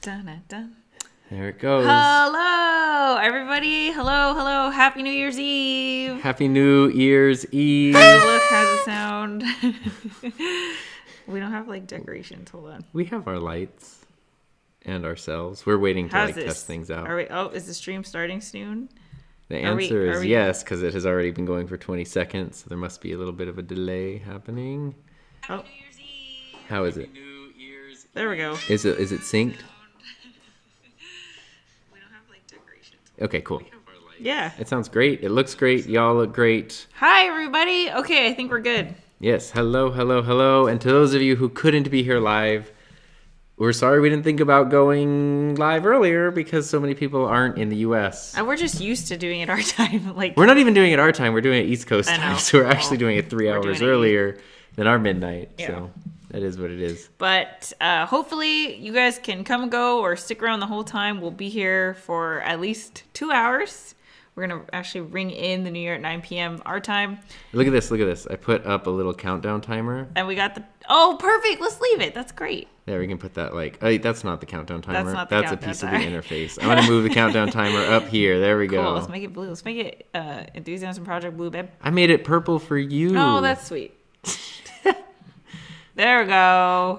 Dun, dun, dun. There it goes. Hello, everybody. Hello. Happy New Year's Eve. Happy New Year's Eve. How's it look? How's it sound? We don't have like decorations. Hold on. We have our lights and ourselves. We're waiting to test things out. Is the stream starting soon? The answer is yes, because it has already been going for 20 seconds. So there must be a little bit of a delay happening. Oh. How is it? There we go. Is it synced? Okay, cool. Yeah. It sounds great. It looks great. Y'all look great. Hi, everybody. Okay, I think we're good. Yes. Hello. And to those of you who couldn't be here live, we're sorry we didn't think about going live earlier because so many people aren't in the U.S. And we're just used to doing it our time. We're not even doing it our time. We're doing it East Coast time. So we're actually doing it 3 hours earlier than our midnight. Yeah. So that is what it is. But hopefully you guys can come and go or stick around the whole time. We'll be here for at least 2 hours. We're going to actually ring in the New Year at 9 p.m. our time. Look at this. I put up a little countdown timer. And we got Oh, perfect. Let's leave it. That's great. Yeah, we can put that that's not the countdown timer. That's a piece of the interface. I'm going to move the countdown timer up here. There we go. Cool. Let's make it blue. Let's make it Enthusiasm Project Blue, babe. I made it purple for you. Oh, that's sweet. There we go.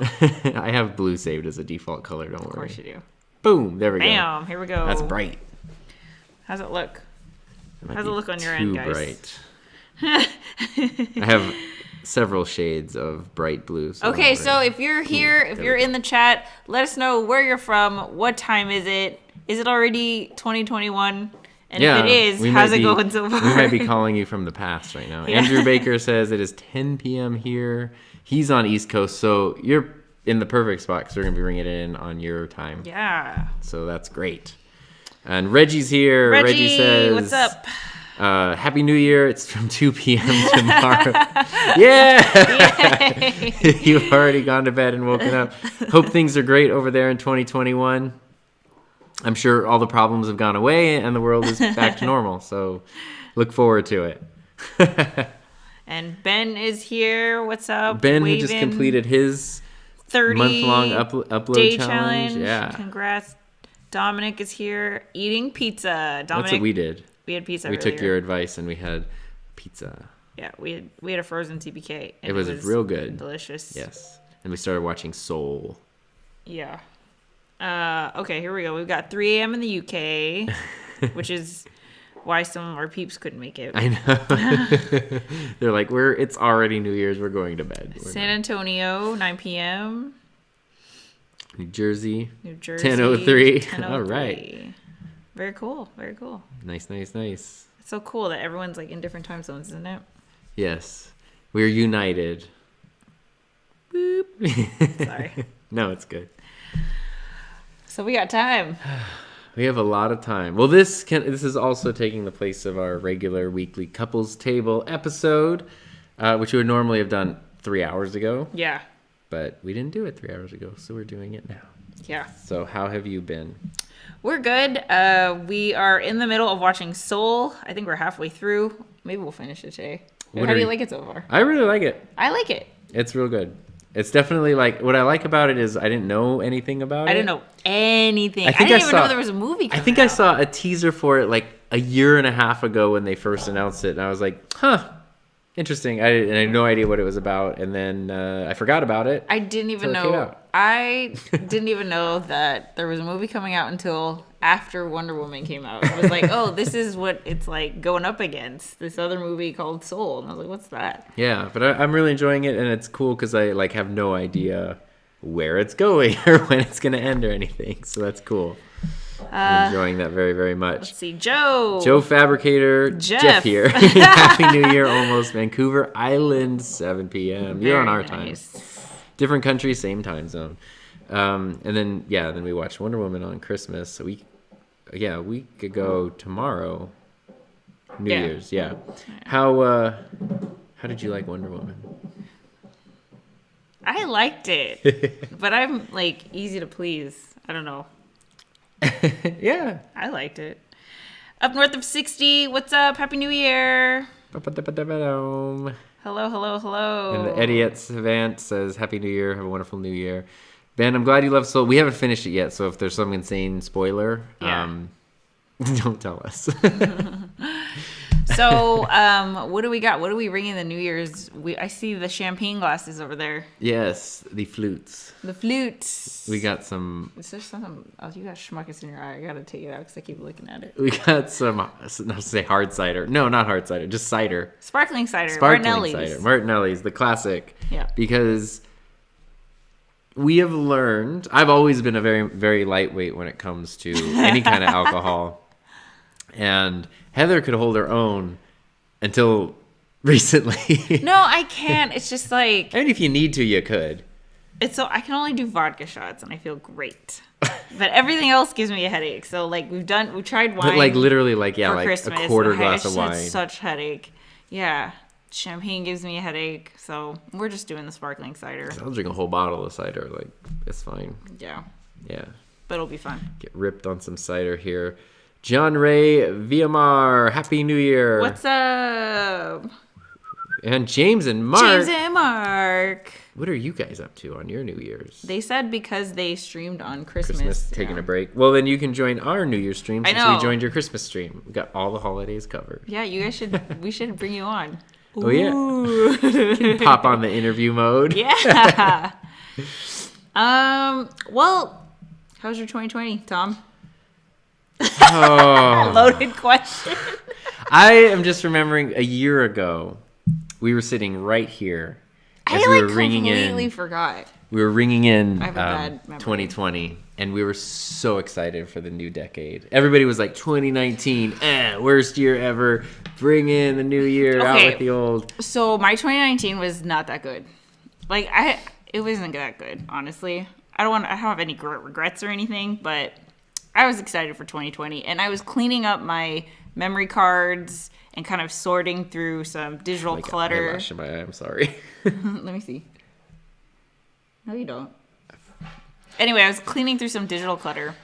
I have blue saved as a default color. Don't worry. Of course you do. Boom. There we go. Bam. Here we go. That's bright. How's it look? How's it look on your end, guys? Too bright. I have several shades of bright blue. Okay, so if you're here, if you're in the chat, let us know where you're from. What time is it? Is it already 2021? And if it is, how's it going so far? We might be calling you from the past right now. Yeah. Andrew Baker says it is 10 p.m. here. He's on East Coast, so you're in the perfect spot because we're going to be bringing it in on your time. Yeah. So that's great. And Reggie's here. Reggie says, what's up? Happy New Year. It's from 2 p.m. tomorrow. Yeah! You've already gone to bed and woken up. Hope things are great over there in 2021. I'm sure all the problems have gone away and the world is back to normal. So look forward to it. And Ben is here. What's up? Ben, who just completed his 30-month-long upload day challenge. Yeah. Congrats. Dominic is here eating pizza. Dominic, that's what we did. We had pizza. We took your advice and we had pizza. Yeah, we had a frozen TBK. And it was real good. Delicious. Yes. And we started watching Soul. Yeah. Okay, here we go. We've got 3 a.m. in the UK, which is why some of our peeps couldn't make it. I know. They're like, it's already New Year's. We're going to bed. San Antonio, 9 p.m. New Jersey. 10:03. All right. Very cool. Nice. It's so cool that everyone's like in different time zones, isn't it? Yes. We're united. Boop. Sorry. No, it's good. So we got time. We have a lot of time. Well, this is also taking the place of our regular weekly couples table episode, which we would normally have done 3 hours ago. Yeah. But we didn't do it 3 hours ago, so we're doing it now. Yeah. So how have you been? We're good. We are in the middle of watching Soul. I think we're halfway through. Maybe we'll finish it today. How do you like it so far? I really like it. I like it. It's real good. It's definitely what I like about it is I didn't know anything about it. I didn't know anything. I didn't even know there was a movie coming out. I think I saw a teaser for it a year and a half ago when they first announced it, and I was like, huh. Interesting. I had no idea what it was about, and then I forgot about it. I didn't even know. I didn't even know that there was a movie coming out until after Wonder Woman came out. I was like, oh, this is what it's like going up against this other movie called Soul, and I was like, what's that? Yeah, but I'm really enjoying it, and it's cool because I have no idea where it's going or when it's going to end or anything. So that's cool. I'm enjoying that very, very much. Let's see. Joe Fabricator. Jeff here. Happy New Year almost. Vancouver Island, 7 p.m. You're on our time. Different country, same time zone. And then we watched Wonder Woman on Christmas. A week ago tomorrow. New Year's, yeah. How did you like Wonder Woman? I liked it. But I'm easy to please. I don't know. Yeah. I liked it. Up north of 60, what's up? Happy New Year. Hello. Hello. And the Eddie at Savant says, Happy New Year. Have a wonderful New Year. Ben, I'm glad you love Soul. We haven't finished it yet, so if there's some insane spoiler, don't tell us. So, what do we got? What are we ringing the New Year's? I see the champagne glasses over there. Yes, the flutes. The flutes. We got some... Is there something... Oh, you got schmuckus in your eye. I gotta take it out because I keep looking at it. We got some... Not say hard cider. No, not hard cider. Just cider. Sparkling cider. Sparkling cider. Martinelli's, the classic. Yeah. Because we have learned... I've always been a very, very lightweight when it comes to any kind of alcohol. And Heather could hold her own until recently. No, I can't. It's just like... I mean, if you need to, you could. I can only do vodka shots and I feel great. But everything else gives me a headache. So like we tried wine. But like literally like Christmas. a quarter glass of I wine. had such headache. Yeah. Champagne gives me a headache. So we're just doing the sparkling cider. I'll drink a whole bottle of cider. Like, it's fine. Yeah. Yeah. But it'll be fun. Get ripped on some cider here. John Ray Viamar, Happy New Year. What's up? And James and Mark. What are you guys up to on your New Year's? They said because they streamed on Christmas. Taking a break. Well, then you can join our New Year's stream since we joined your Christmas stream. We got all the holidays covered. Yeah, you guys we should bring you on. Oh, yeah. You can pop on the interview mode. Yeah. Well, how's your 2020, Tom? Oh. Loaded question. I am just remembering a year ago, we were sitting right here as we were ringing in. I completely forgot. We were ringing in I have a bad memory. 2020, and we were so excited for the new decade. Everybody was like, 2019, worst year ever. Bring in the new year, out with the old. So my 2019 was not that good. Like it wasn't that good, honestly. I don't have any regrets or anything, but I was excited for 2020, and I was cleaning up my memory cards and kind of sorting through some digital clutter. Eyelash in my eye, I'm sorry. Let me see. No, you don't. Anyway, I was cleaning through some digital clutter,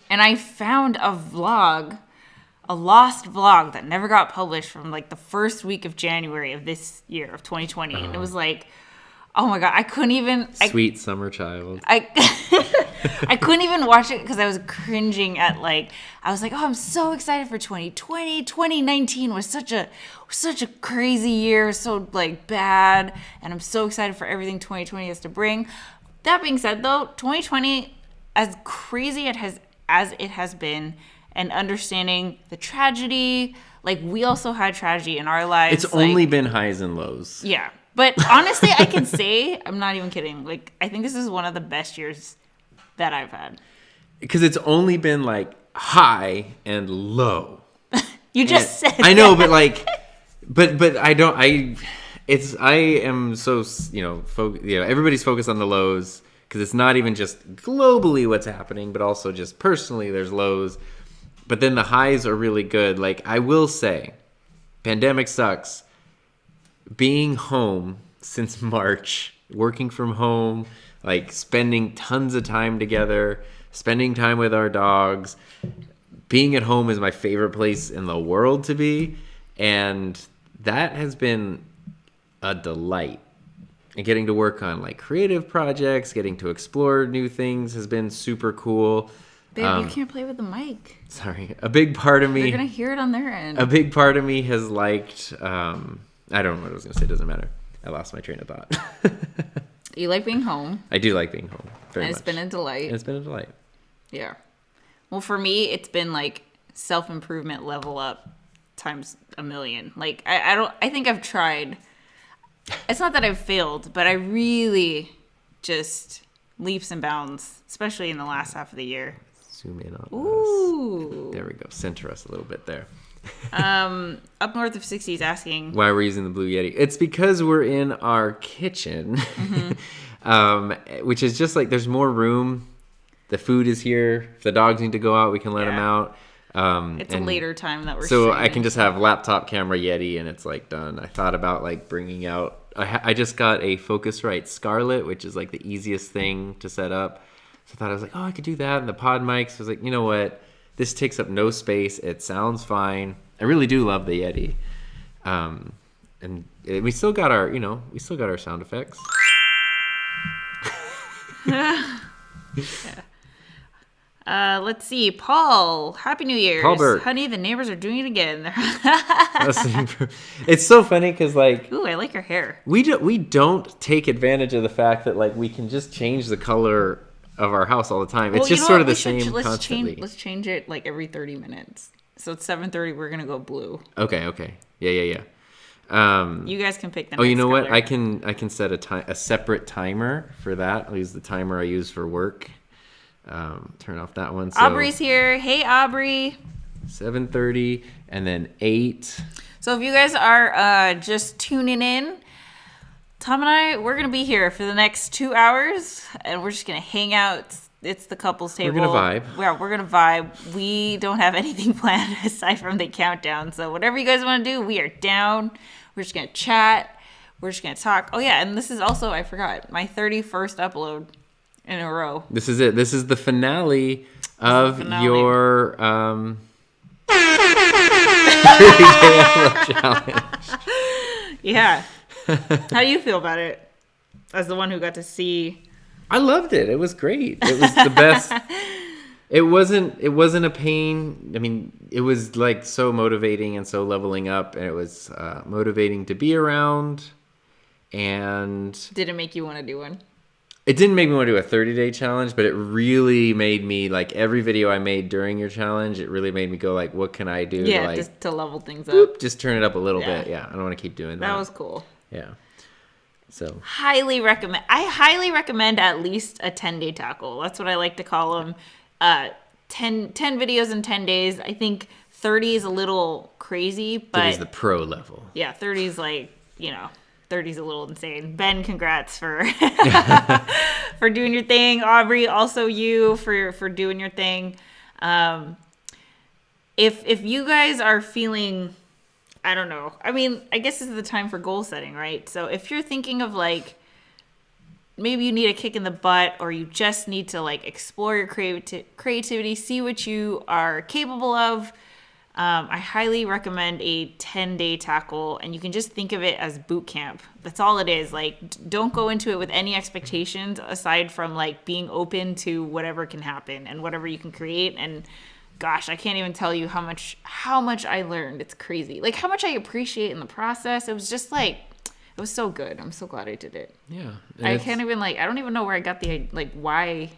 and I found a lost vlog that never got published from like the first week of January of this year of 2020. And it was like, oh my God, I couldn't even... Sweet summer child. I couldn't even watch it because I was cringing at I was like, oh, I'm so excited for 2020. 2019 was such a crazy year, so like bad. And I'm so excited for everything 2020 has to bring. That being said though, 2020, as crazy as it has been, and understanding the tragedy, like we also had tragedy in our lives. It's only been highs and lows. Yeah. But honestly, I can say, I'm not even kidding. Like, I think this is one of the best years that I've had. Because it's only been like high and low. You just said I know, but like, but I don't, I am so, everybody's focused on the lows because it's not even just globally what's happening, but also just personally there's lows. But then the highs are really good. Like, I will say, pandemic sucks. Being home since March, working from home, like spending tons of time together, spending time with our dogs. Being at home is my favorite place in the world to be. And that has been a delight. And getting to work on like creative projects, getting to explore new things has been super cool. Babe, you can't play with the mic. Sorry. A big part of me... They're going to hear it on their end. A big part of me has liked... I don't know what I was going to say. It doesn't matter. I lost my train of thought. You like being home. I do like being home. Very much. It's been a delight. And it's been a delight. Yeah. Well, for me, it's been like self-improvement level up times a million. Like, I think I've tried. It's not that I've failed, but I really just leaps and bounds, especially in the last half of the year. Zoom in on Ooh. us. There we go. Center us a little bit there. Up north of 60 is asking why we're using the Blue Yeti. It's because we're in our kitchen, which is just like there's more room. The food is here. If the dogs need to go out, we can let them out. It's a later time that we're so streaming. I can just have laptop camera Yeti and it's like done. I thought about like bringing out. I just got a Focusrite Scarlett, which is like the easiest thing to set up. So I thought I was like, oh, I could do that. And the pod mics was like, you know what? This takes up no space. It sounds fine. I really do love the Yeti. And we still got our, we still got our sound effects. Yeah. Let's see. Paul, Happy New Year's. Paul Burke. Honey, the neighbors are doing it again. It's so funny because, like... Ooh, I like her hair. We don't take advantage of the fact that, like, we can just change the color of our house all the time. It's just sort of the same constantly. Let's change it, like, every 30 minutes. So it's 7:30, we're going to go blue. Okay. Yeah. You guys can pick the next you know color. what? I can set a separate timer for that. I'll use the timer I use for work. Turn off that one. So Aubrey's here. Hey, Aubrey. 7:30 and then 8. So if you guys are just tuning in, Tom and I, we're going to be here for the next 2 hours, and we're just going to hang out. It's the couples table. We're going to vibe. Yeah, we're going to vibe. We don't have anything planned aside from the countdown. So whatever you guys want to do, we are down. We're just going to chat. We're just going to talk. Oh, yeah, and this is also, I forgot, my 31st upload in a row. This is it. This is the finale of your challenge. Yeah. How do you feel about it? As the one who got to see. I loved it. It was great. It was the best. It wasn't a pain. I mean, it was like so motivating and so leveling up, and it was motivating to be around. And did it make you want to do one? It didn't make me want to do a 30-day challenge, but it really made me, like, every video I made during your challenge, it really made me go, like, what can I do? Yeah, to, like, just to level things up. Just turn it up a little bit. Yeah, I don't want to keep doing that. That was cool. Yeah. So. I highly recommend at least a 10-day tackle. That's what I like to call them. 10 videos in 10 days. I think 30 is a little crazy, but 30 is the pro level. Yeah, 30 is like, 30 is a little insane. Ben, congrats for for doing your thing. Aubrey, also you for doing your thing. If you guys are feeling, I don't know. I mean, I guess this is the time for goal setting, right? So if you're thinking of, like, maybe you need a kick in the butt, or you just need to, like, explore your creativity, see what you are capable of, I highly recommend a 10-day tackle, and you can just think of it as boot camp. That's all it is. Like, don't go into it with any expectations aside from, like, being open to whatever can happen and whatever you can create. And gosh, I can't even tell you how much I learned. It's crazy. Like, how much I appreciate in the process. It was just like, it was so good. I'm so glad I did it. Yeah. I can't even, like, I don't even know where I got the, like, why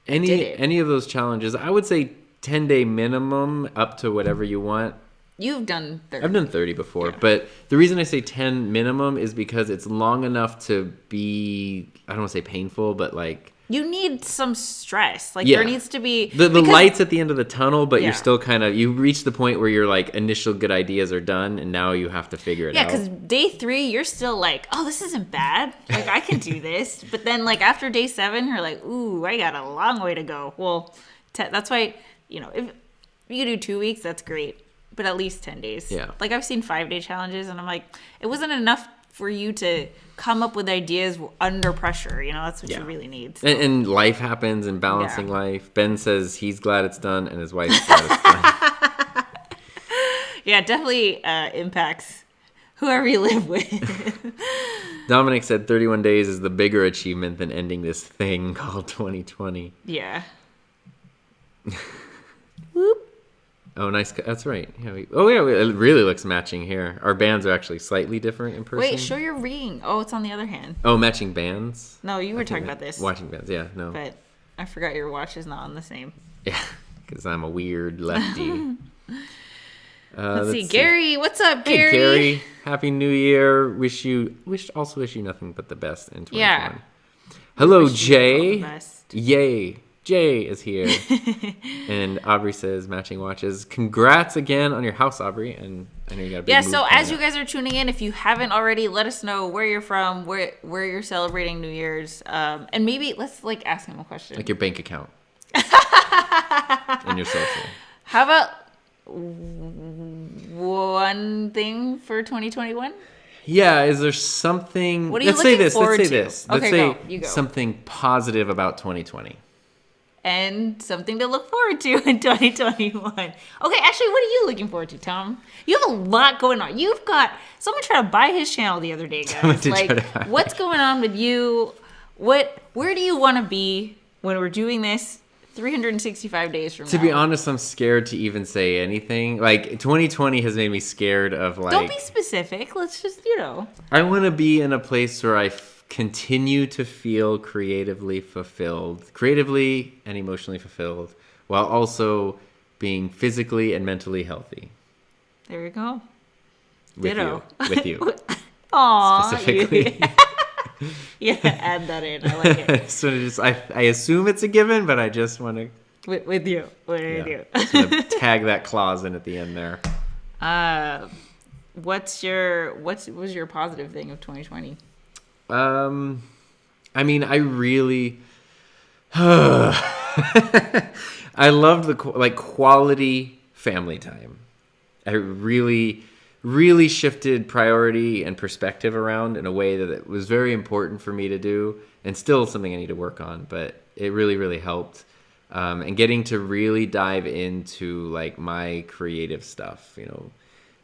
I did it. Any of those challenges, I would say 10-day minimum up to whatever you want. You've done 30. I've done 30 before, but the reason I say 10 minimum is because it's long enough to be, I don't want to say painful, but, like, you need some stress. Like, there needs to be the lights at the end of the tunnel, but you're still kind of, you reach the point where your, like, initial good ideas are done, and now you have to figure it out. Yeah, because day 3, you're still like, oh, this isn't bad. Like, I can do this. But then, like, after day 7, you're like, ooh, I got a long way to go. Well, that's why, if you do 2 weeks, that's great. But at least 10 days. Yeah. Like, I've seen 5-day challenges, and I'm like, it wasn't enough for you to come up with ideas under pressure. That's what you really need. So. And life happens, and balancing life. Ben says he's glad it's done, and his wife's glad it's done. Yeah, it definitely impacts whoever you live with. Dominic said 31 days is the bigger achievement than ending this thing called 2020. Yeah. Whoop. Oh, nice. That's right. Yeah. It really looks matching here. Our bands are actually slightly different in person. Wait, show your ring. Oh, it's on the other hand. Oh, matching bands? No, you were talking about this. Watching bands, yeah. No. But I forgot your watch is not on the same. Yeah, because I'm a weird lefty. Let's see. Gary, what's up, Gary? Hey, Gary. Happy New Year. Wish you nothing but the best in 2021. Yeah. Hello, Jay. Yay. Jay is here. And Aubrey says matching watches. Congrats again on your house, Aubrey. And I know you got a big move so as you guys are tuning in, if you haven't already, let us know where you're from, where you're celebrating New Year's. And maybe let's, like, ask him a question. Like your bank account. And your social. How about one thing for 2021? Yeah, is there something... What are you looking forward to? Let's say you go. Something positive about 2020. And something to look forward to in 2021. Okay, actually, what are you looking forward to, Tom? You have a lot going on. You've got someone trying to buy his channel the other day, guys. Like, what's going on with you? where do you want to be when we're doing this 365 days from now? To be honest, I'm scared to even say anything. Like, 2020 has made me scared of, like... Don't be specific. Let's just, I want to be in a place where I continue to feel creatively and emotionally fulfilled, while also being physically and mentally healthy. There you go. With you. Aww. Specifically. Yeah, add that in. I like it. So I assume it's a given, but I just want to... With you. Just want to tag that clause in at the end there. What was your positive thing of 2020? I mean, I really... I loved the quality family time. I really shifted priority and perspective around in a way that it was very important for me to do, and still something I need to work on, but it really helped. And getting to really dive into like my creative stuff,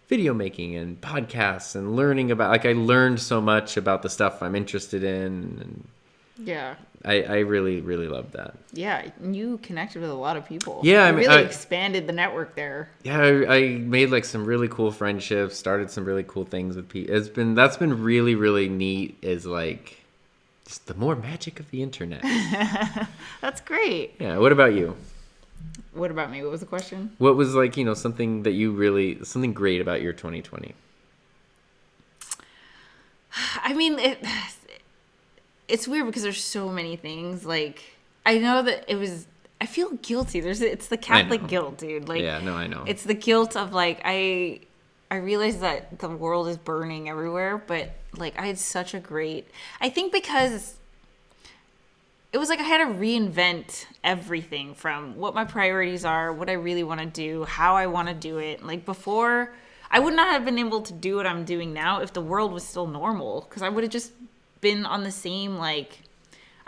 video making and podcasts, and learning about, I learned so much about the stuff I'm interested in. And yeah. I really loved that. Yeah, you connected with a lot of people. Yeah, you really expanded the network there. Yeah, I made some really cool friendships, started some really cool things with people. That's been really neat. Is just the more magic of the internet. That's great. Yeah. What about you? What about me? What was the question? What was something that something great about your 2020? I mean, it's weird because there's so many things. I know that I feel guilty. It's the Catholic guilt, dude. Yeah, no, I know. It's the guilt of I realize that the world is burning everywhere, but I had such a great, I think because it was I had to reinvent everything from what my priorities are, what I really want to do, how I want to do it. Before, I would not have been able to do what I'm doing now if the world was still normal, because I would have just been on the same I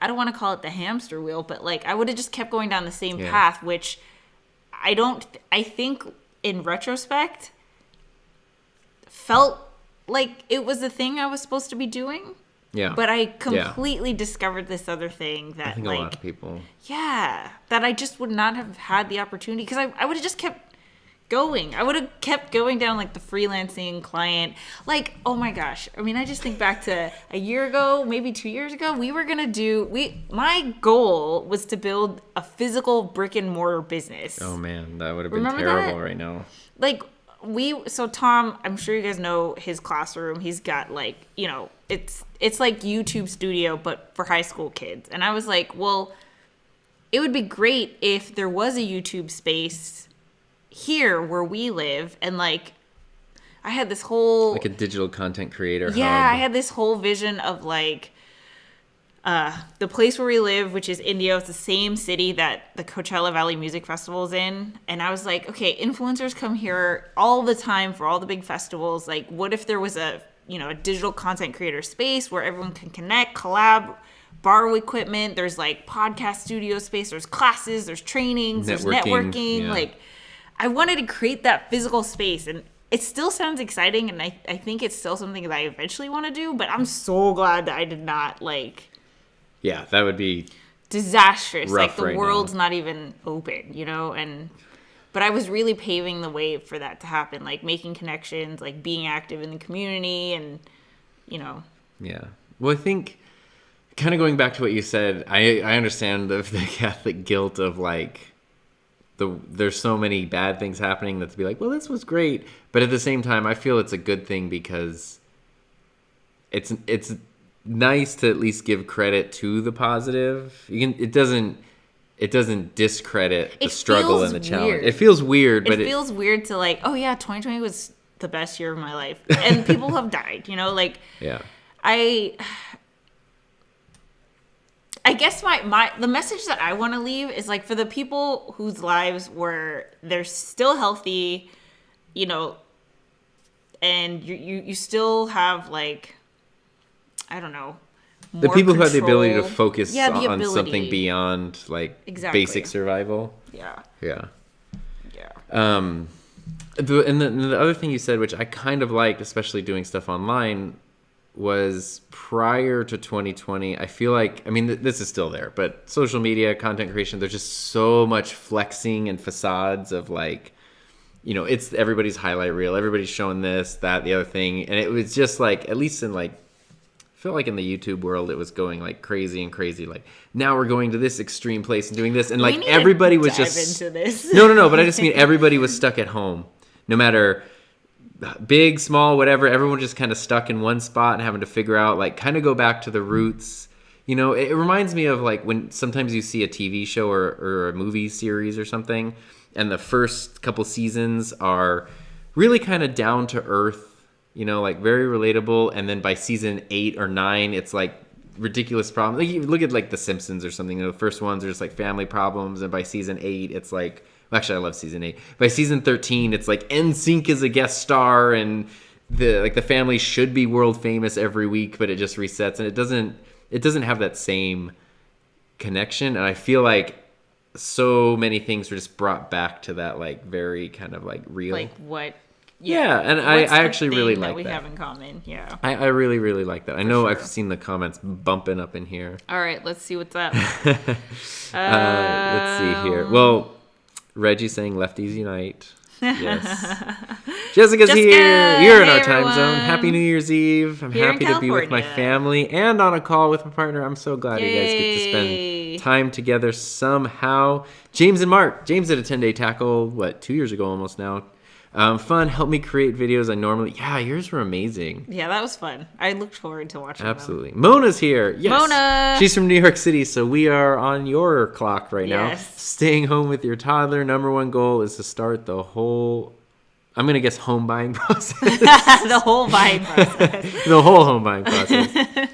don't want to call it the hamster wheel, but I would have just kept going down the same path, which I think in retrospect felt like it was the thing I was supposed to be doing. Yeah. But I completely discovered this other thing that I think a lot of people. Yeah, that I just would not have had the opportunity, because I would have just kept going. I would have kept going down the freelancing client. Oh my gosh. I mean, I just think back to a year ago, maybe 2 years ago, my goal was to build a physical brick and mortar business. Oh man, that would have been terrible right now. So Tom, I'm sure you guys know his classroom. He's got it's like YouTube Studio, but for high school kids. And I was like, well, it would be great if there was a YouTube space here where we live, and I had this whole a digital content creator hub. I had this whole vision of the place where we live, which is Indio. It's the same city that the Coachella Valley Music Festival is in. And I was like, okay, influencers come here all the time for all the big festivals. What if there was a digital content creator space where everyone can connect, collab, borrow equipment? There's podcast studio space, there's classes, there's trainings, there's networking. Yeah. I wanted to create that physical space, and it still sounds exciting, and I think it's still something that I eventually want to do, but I'm so glad that I did not, Yeah, that would be... disastrous. Rough The right world's now. not even open, but I was really paving the way for that to happen, making connections, being active in the community, and, Yeah. Well, I think, kind of going back to what you said, I understand the Catholic guilt of, there's so many bad things happening that to be well, this was great, but at the same time I feel it's a good thing, because it's nice to at least give credit to the positive. It doesn't discredit the struggle and the challenge. Weird. It feels weird, but it feels weird to 2020 was the best year of my life, and people have died, yeah. I guess the message that I want to leave is for the people whose lives where they're still healthy, and you still have I don't know, the people who have the ability to control. focus on something beyond Exactly. basic survival. Yeah. The other thing you said, which I kind of liked, especially doing stuff online, was prior to 2020. I feel like, I mean, this is still there, but social media, content creation, there's just so much flexing and facades of like, you know, it's everybody's highlight reel. Everybody's showing this, that, the other thing. And it was just like, at least in like, I feel like in the YouTube world, it was going like crazy and crazy. Like, now we're going to this extreme place and doing this. And like everybody was just into this. No, but I just mean everybody was stuck at home. No matter big, small, whatever, everyone just kind of stuck in one spot and having to figure out, like, kind of go back to the roots. You know, it reminds me of like when sometimes you see a TV show or a movie series or something, and the first couple seasons are really kind of down to earth, you know, like very relatable, and then by season 8 or 9, it's like ridiculous problems. Like, you look at like The Simpsons or something. You know, the first ones are just like family problems, and by season 8, it's like, well, actually, I love season 8. By season 13, it's like NSYNC is a guest star, and the family should be world famous every week, but it just resets, and it doesn't have that same connection. And I feel like so many things were just brought back to that like very kind of like real. Like what? Yeah, and I actually really like that. We have in common, yeah. I really, really like that. I know I've seen the comments bumping up in here. All right, let's see what's up. Let's see here. Well, Reggie saying lefties unite. Yes. Jessica's here. You're in our time zone. Happy New Year's Eve. I'm happy to be with my family and on a call with my partner. I'm so glad you guys get to spend time together somehow. James and Mark. James did a 10-day tackle, 2 years ago almost now. Fun. Helped me create videos I normally... Yeah, yours were amazing. Yeah, that was fun. I looked forward to watching Absolutely. Them. Mona's here. Yes. Mona! She's from New York City, so we are on your clock right now. Staying home with your toddler. Number one goal is to start the whole... I'm going to guess home buying process. The whole buying process. The whole home buying process.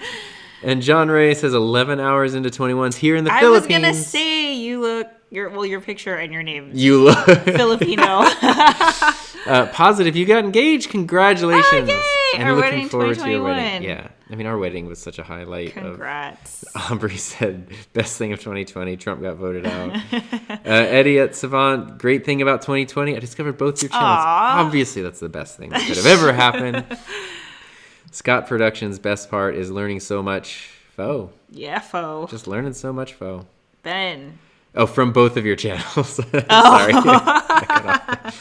And John Ray says 11 hours into 21's here in the Philippines. I was going to say you look... Your picture and your name. You look... Filipino. Positive, you got engaged. Congratulations. Oh, yay! And our looking wedding forward to your 2021. wedding. Yeah. I mean, our wedding was such a highlight. Congrats. Aubrey said, best thing of 2020. Trump got voted out. Eddie at Savant, great thing about 2020. I discovered both your channels. Aww. Obviously, that's the best thing that could have ever happened. Scott Productions' best part is learning so much faux. Yeah, faux. Just learning so much faux. Ben. Oh, from both of your channels. Oh. Sorry.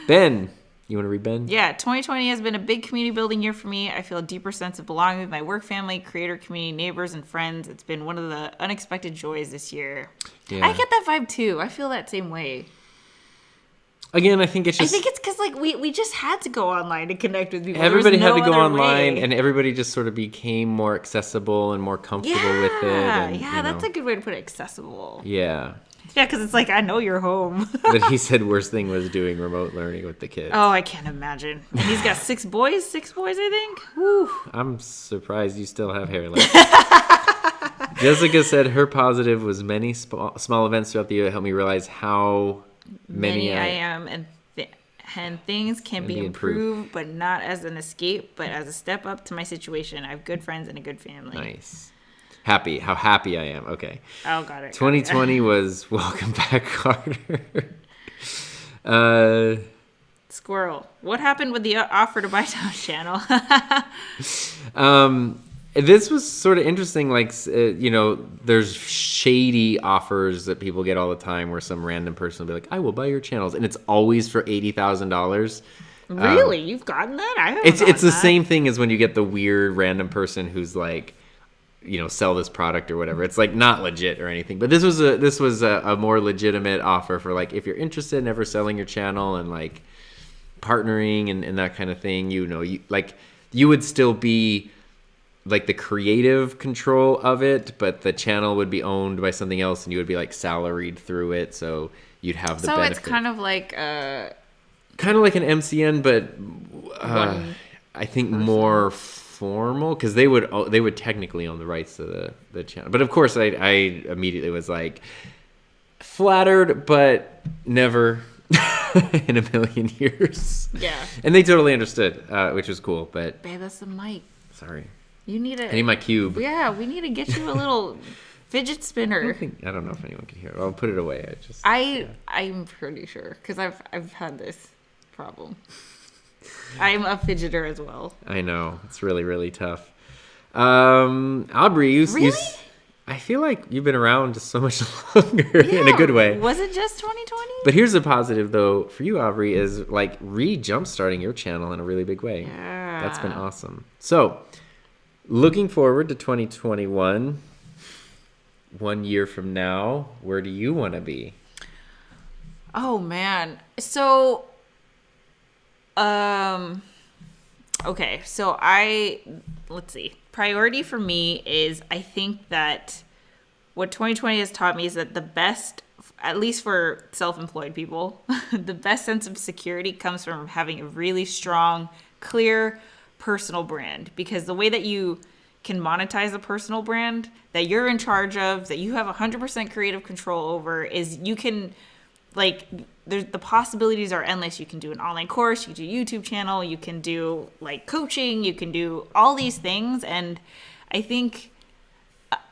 Ben, you want to read Ben? Yeah, 2020 has been a big community building year for me. I feel a deeper sense of belonging with my work family, creator community, neighbors, and friends. It's been one of the unexpected joys this year. Yeah. I get that vibe too. I feel that same way. Again, I think it's because like we just had to go online to connect with people. Everybody had to go online, and everybody just sort of became more accessible and more comfortable with it. And, that's a good way to put it. Accessible. Yeah. Yeah, because it's like, I know you're home. But he said worst thing was doing remote learning with the kids. Oh, I can't imagine. And he's got 6 boys, I think. Woo. I'm surprised you still have hair left. Jessica said her positive was many small events throughout the year that helped me realize how many I am, and things can be improved, but not as an escape, but as a step up to my situation. I have good friends and a good family. Nice. How happy I am. Okay. Oh, got it. 2020 was welcome back, Carter. Squirrel. What happened with the offer to buy Tom channel? This was sort of interesting. Like, there's shady offers that people get all the time where some random person will be like, I will buy your channels. And it's always for $80,000. Really? You've gotten that? I haven't It's the same thing as when you get the weird random person who's like, sell this product or whatever. It's like not legit or anything. But this was a more legitimate offer for like, if you're interested in ever selling your channel and like partnering and that kind of thing, you would still be like the creative control of it, but the channel would be owned by something else and you would be like salaried through it. So you'd have the benefit. So it's kind of like an MCN, but I think more formal, because they would technically own the rights to the channel. But of course I immediately was like flattered, but never in a million years. Yeah. And they totally understood, which was cool. But babe, that's the mic. Sorry. You need I need my cube. Yeah, we need to get you a little fidget spinner. I don't know if anyone can hear it. I'll put it away. I'm pretty sure, because I've had this problem. I'm a fidgeter as well. I know. It's really, really tough. Aubrey, Really? I feel like you've been around just so much longer in a good way. Was it just 2020? But here's the positive, though, for you, Aubrey, is like jumpstarting your channel in a really big way. Yeah. That's been awesome. So, looking forward to 2021, 1 year from now, where do you want to be? Oh, man. So, okay. So let's see. Priority for me is, I think that what 2020 has taught me is that the best, at least for self-employed people, the best sense of security comes from having a really strong, clear, personal brand. Because the way that you can monetize a personal brand that you're in charge of, that you have 100% creative control over, is you can, like, the possibilities are endless. You can do an online course, you can do a YouTube channel, you can do like coaching, you can do all these things. And I think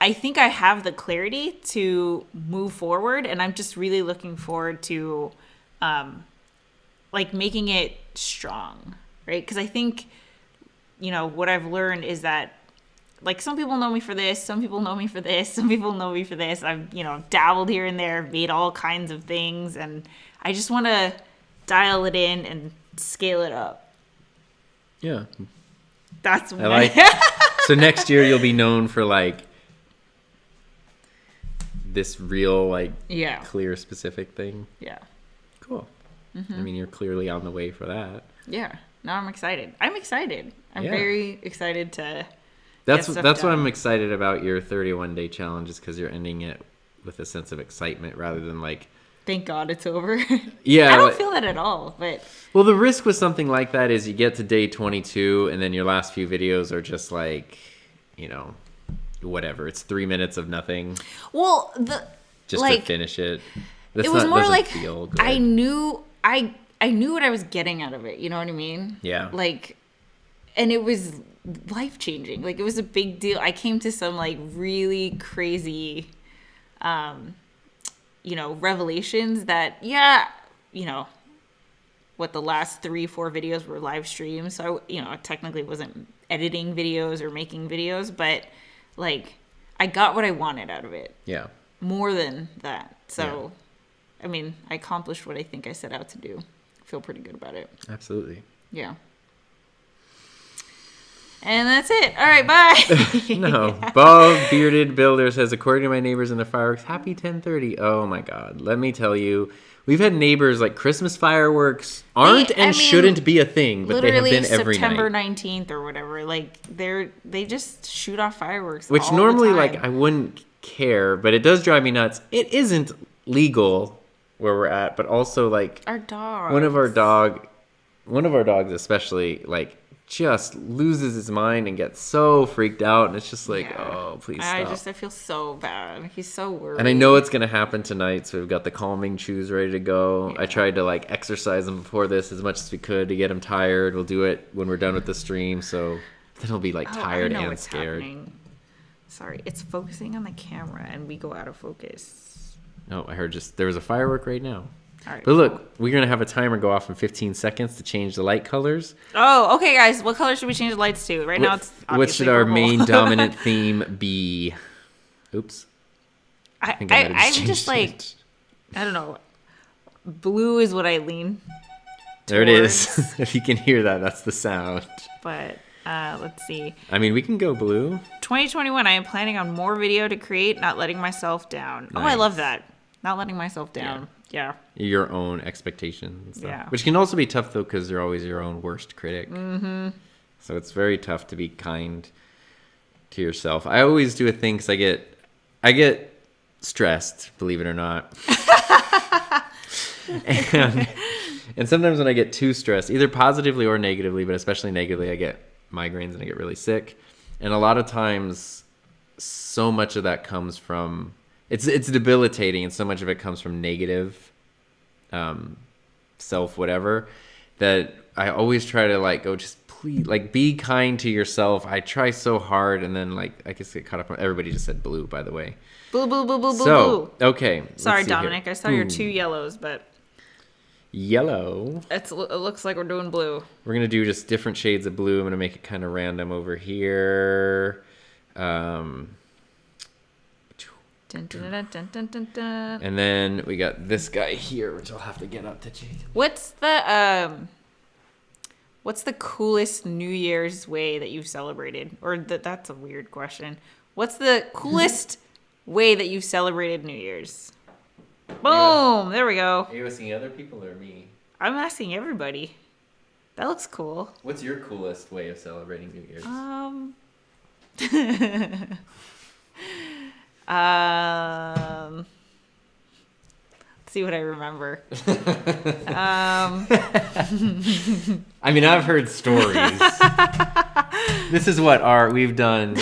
I have the clarity to move forward, and I'm just really looking forward to like making it strong, right? Because I think, what I've learned is that, like, some people know me for this, some people know me for this, some people know me for this. I've, dabbled here and there, made all kinds of things, and I just want to dial it in and scale it up. Yeah. That's what I like. So next year you'll be known for like this real, like, clear, specific thing. Yeah. Cool. Mm-hmm. I mean, you're clearly on the way for that. Yeah. Now I'm excited. I'm very excited to. That's what I'm excited about your 31-day challenge, is because you're ending it with a sense of excitement rather than like, thank God it's over. Yeah. I don't feel that at all, but. Well, the risk with something like that is you get to day 22 and then your last few videos are just like, whatever. It's 3 minutes of nothing. Well, just to finish it. It was more like, I knew what I was getting out of it. You know what I mean? Yeah. Like, and it was life-changing. Like, it was a big deal. I came to some like really crazy, revelations that, what the last 3-4 videos were live streams. So, I technically wasn't editing videos or making videos, but like, I got what I wanted out of it. Yeah. More than that. So, yeah. I mean, I accomplished what I think I set out to do. I feel pretty good about it. Absolutely. Yeah. And that's it. All right, bye. No. Bald Bearded Builder says, according to my neighbors and the fireworks, happy 10:30. Oh my God. Let me tell you, we've had neighbors, like, Christmas fireworks shouldn't be a thing, but they have been every night. September 19th or whatever. Like, they just shoot off fireworks. Which all normally, the time. like, I wouldn't care, but it does drive me nuts. It isn't legal where we're at, but also, like, our dog. One of our dogs especially, like, just loses his mind and gets so freaked out, and it's just like, oh, please stop. I feel so bad. He's so worried. And I know it's gonna happen tonight, so we've got the calming chews ready to go. I tried to, like, exercise him before this as much as we could to get him tired. We'll do it when we're done with the stream, so then he'll be, like, tired and scared. Happening. Sorry, it's focusing on the camera and we go out of focus. No, I heard there was a firework right now. All right, but look, we're going to have a timer go off in 15 seconds to change the light colors. Oh, okay, guys. What color should we change the lights to? Right now it's obviously what should our purple. main dominant theme be? Oops. I'm just like, I don't know. Blue is what I lean towards. There it is. If you can hear that, that's the sound. But let's see. I mean, we can go blue. 2021, I am planning on more video to create, not letting myself down. Nice. Oh, I love that. Not letting myself down. Yeah. Your own expectations and stuff. Yeah. Which can also be tough, though, because you're always your own worst critic. Mm-hmm. So it's very tough to be kind to yourself. I always do a thing because I get stressed, believe it or not. and sometimes when I get too stressed, either positively or negatively, but especially negatively, I get migraines and I get really sick. And a lot of times, so much of that comes from... It's debilitating, and so much of it comes from negative self whatever, that I always try to, like, go, just please, like, be kind to yourself. I try so hard, and then, like, I just get caught up on... Everybody just said blue, by the way. Blue, blue, blue, blue, blue. Okay. Sorry, Dominic. Here. I saw your 2 yellows, but... Yellow. It looks like we're doing blue. We're going to do just different shades of blue. I'm going to make it kind of random over here. Dun, dun, dun, dun, dun, dun, dun. And then we got this guy here, which I'll have to get up to change. What's the coolest New Year's way that you've celebrated? Or that's a weird question. What's the coolest way that you've celebrated New Year's? Boom! There we go. Are you asking other people or me? I'm asking everybody. That looks cool. What's your coolest way of celebrating New Year's? Let's see what I remember. I mean, I've heard stories. This is what we've done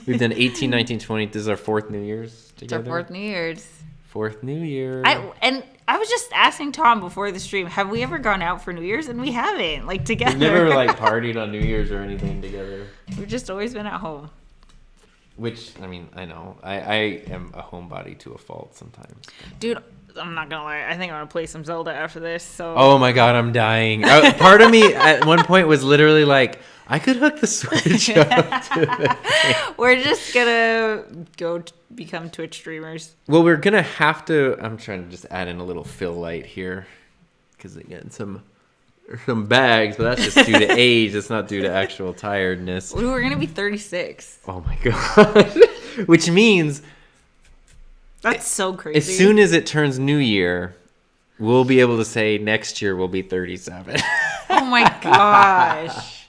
18, 19, 20. This is our fourth New Year's together. It's our fourth New Year's. Fourth New Year. I was just asking Tom before the stream, have we ever gone out for New Year's? And we haven't, like, together. We've never, like, partied on New Year's or anything together. We've just always been at home. Which, I mean, I know. I am a homebody to a fault sometimes. Dude, I'm not gonna lie. I think I'm gonna play some Zelda after this, so... Oh my god, I'm dying. Part of me at one point was literally like, I could hook the Switch up to the thing. We're just gonna go become Twitch streamers. Well, we're gonna have to... I'm trying to just add in a little fill light here. Because again, some bags, but that's just due to age. It's not due to actual tiredness. We're gonna be 36. Oh my god. Which means... That's so crazy. As soon as it turns New Year, we'll be able to say next year we'll be 37. Oh my gosh.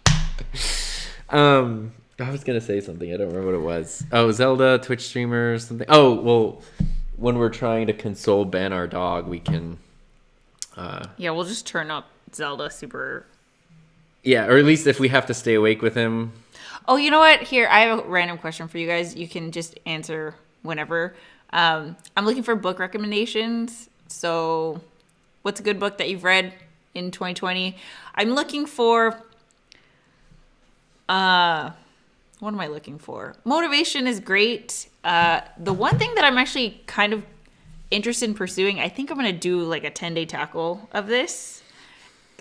I was going to say something. I don't remember what it was. Oh, Zelda, Twitch streamers, something. Oh, well, when we're trying to console Ben, our dog, we can... Yeah, we'll just turn up Zelda super... Yeah, or at least if we have to stay awake with him. Oh, you know what? Here, I have a random question for you guys. You can just answer whenever. I'm looking for book recommendations. So what's a good book that you've read in 2020? I'm looking for, what am I looking for? Motivation is great. The one thing that I'm actually kind of interested in pursuing, I think I'm going to do like a 10-day tackle of this.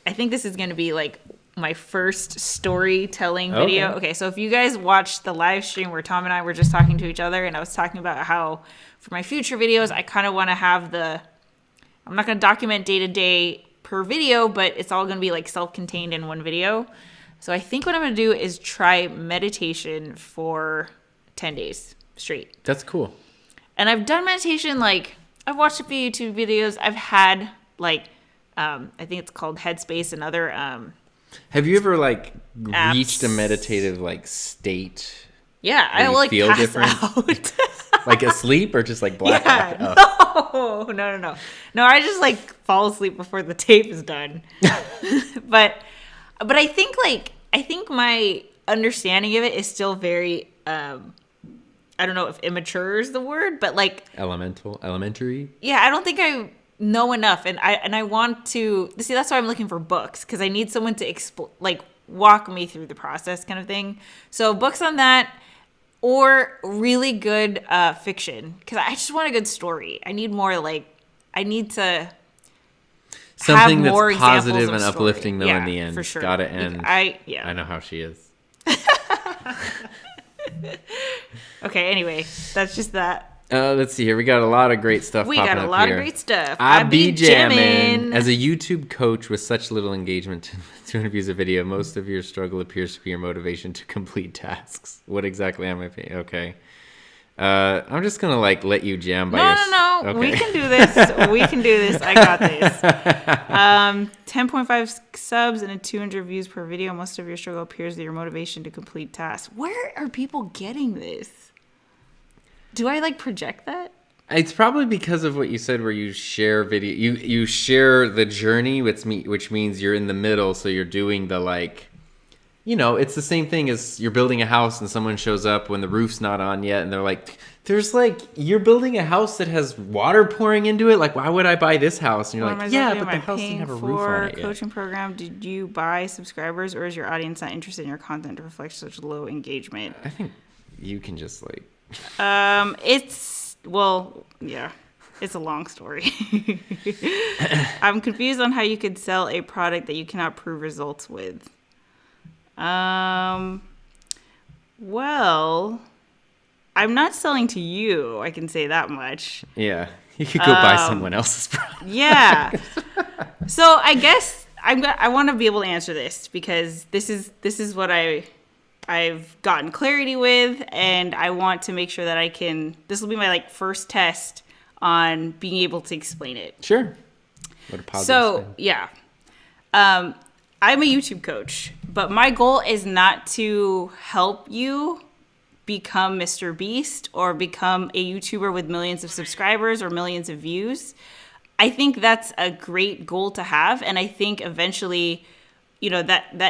I think this is going to be like my first storytelling video. Okay, so if you guys watched the live stream where Tom and I were just talking to each other, and I was talking about how for my future videos, I kind of want to have I'm not going to document day to day per video, but it's all going to be like self-contained in one video. So I think what I'm going to do is try meditation for 10 days straight. That's cool. And I've done meditation, like I've watched a few YouTube videos. I've had like, I think it's called Headspace and other, have you ever like apps. Reached a meditative like state? Yeah, I will like feel pass different? out. Like asleep or just like black out? Oh. No. No, I just like fall asleep before the tape is done. but I think my understanding of it is still very I don't know if immature is the word, but like elementary. Yeah, I don't think I know enough, and I want to see. That's why I'm looking for books, because I need someone to walk me through the process, kind of thing. So books on that, or really good fiction, because I just want a good story. I need more I need to something have more that's positive and story. uplifting though. In the end, for sure. Gotta end. I know how she is. Okay. Anyway, that's just that. Let's see here. We got a lot of great stuff. We popping got a up lot here. of great stuff. I be jamming. As a YouTube coach with such little engagement, 200 views a video, most of your struggle appears to be your motivation to complete tasks. What exactly am I paying? Okay. I'm just gonna let you jam by yourself. No. Okay. We can do this. We can do this. I got this. 10.5 subs and 200 views per video. Most of your struggle appears to your motivation to complete tasks. Where are people getting this? Do I project that? It's probably because of what you said, where you share video. You share the journey, which means you're in the middle. So you're doing the it's the same thing as you're building a house and someone shows up when the roof's not on yet, and they're like, you're building a house that has water pouring into it. Like, why would I buy this house? And you're like, yeah, but the house doesn't have a roof on it yet. Coaching program, did you buy subscribers, or is your audience not interested in your content to reflect such low engagement? I think you can just it's a long story. I'm confused on how you could sell a product that you cannot prove results with. Well, I'm not selling to you. I can say that much. Yeah. You could go buy someone else's product. Yeah. So I guess I want to be able to answer this because this is what I've gotten clarity with, and I want to make sure that this will be my like first test on being able to explain it. Sure. What a positive spin. Yeah. I'm a YouTube coach, but my goal is not to help you become Mr. Beast or become a YouTuber with millions of subscribers or millions of views. I think that's a great goal to have. And I think eventually, I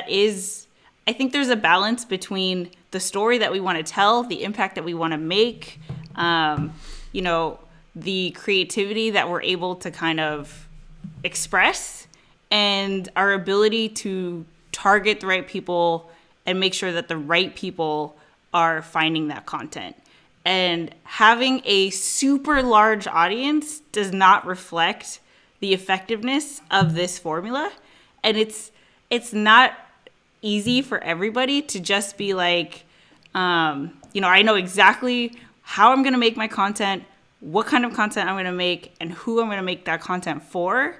think there's a balance between the story that we want to tell, the impact that we want to make, the creativity that we're able to kind of express, and our ability to target the right people and make sure that the right people are finding that content. And having a super large audience does not reflect the effectiveness of this formula. And it's not easy for everybody to just be like, I know exactly how I'm going to make my content, what kind of content I'm going to make, and who I'm going to make that content for.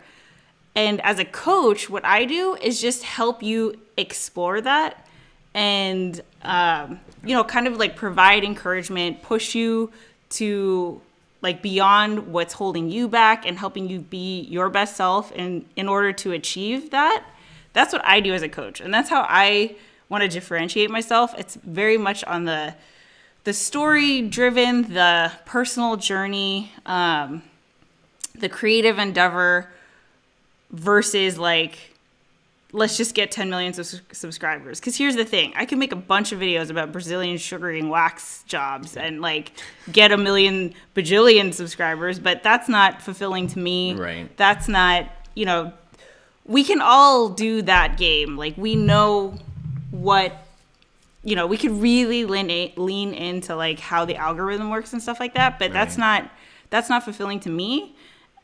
And as a coach, what I do is just help you explore that and, kind of like provide encouragement, push you to like beyond what's holding you back and helping you be your best self in order to achieve that. That's what I do as a coach. And that's how I want to differentiate myself. It's very much on the story driven, the personal journey, the creative endeavor versus like, let's just get 10 million subscribers. Because here's the thing. I can make a bunch of videos about Brazilian sugaring wax jobs and like get 1 million bajillion subscribers, but that's not fulfilling to me. Right. That's not, we can all do that game. Like we know what, we could really lean into like how the algorithm works and stuff like that. But right. that's not fulfilling to me.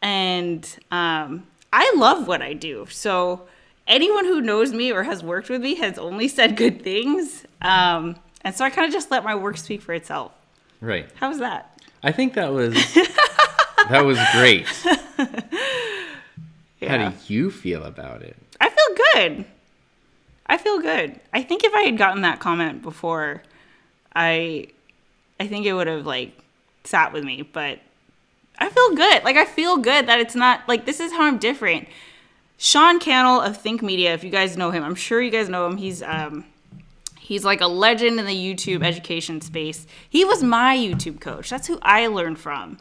And I love what I do. So anyone who knows me or has worked with me has only said good things. And so I kind of just let my work speak for itself. Right. How was that? I think that was great. Yeah. How do you feel about it? I feel good. I think if I had gotten that comment before, I think it would have like sat with me, but I feel good. Like I feel good that it's not like, this is how I'm different. Sean Cannell of Think Media, if you guys know him, I'm sure you guys know him. He's like a legend in the YouTube education space. He was my YouTube coach. That's who I learned from.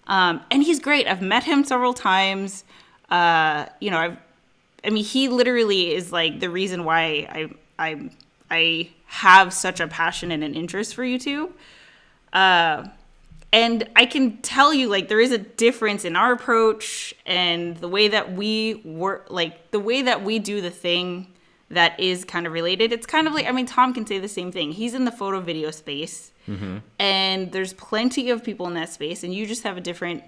And he's great. I've met him several times. He literally is like the reason why I have such a passion and an interest for YouTube. And I can tell you, like, there is a difference in our approach and the way that we work, like, the way that we do the thing that is kind of related. It's kind of like, Tom can say the same thing. He's in the photo video space, mm-hmm. and there's plenty of people in that space, and you just have a different,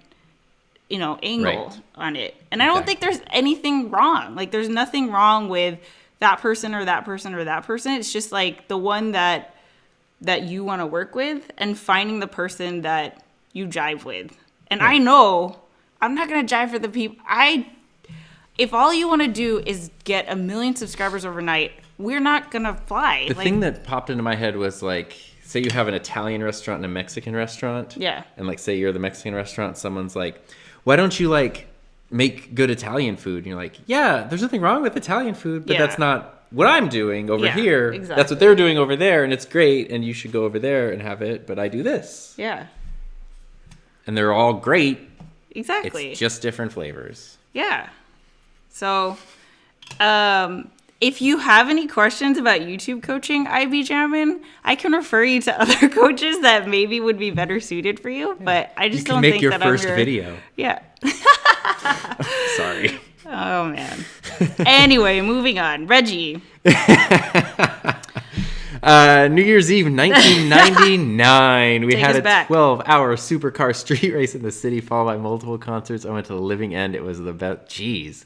angle on it. And I don't think there's anything wrong. Like, there's nothing wrong with that person or that person or that person. It's just, like, the one that you want to work with and finding the person that you jive with. And I know I'm not going to jive for the people. If all you want to do is get 1 million subscribers overnight, we're not going to fly. The thing that popped into my head was like, say you have an Italian restaurant and a Mexican restaurant. Yeah. And like, say you're the Mexican restaurant, someone's like, why don't you like make good Italian food? And you're like, yeah, there's nothing wrong with Italian food, but that's not what I'm doing over here. Exactly. That's what they're doing over there, and it's great, and you should go over there and have it, but I do this. Yeah. And they're all great. Exactly. It's just different flavors. Yeah. So, if you have any questions about YouTube coaching, IB Jammin, I can refer you to other coaches that maybe would be better suited for you, but I just don't think that I'm your first video. Yeah. Sorry. Oh, man. Anyway, moving on. Reggie. New Year's Eve, 1999. We had a 12-hour supercar street race in the city, followed by multiple concerts. I went to the Living End. It was the best. Jeez.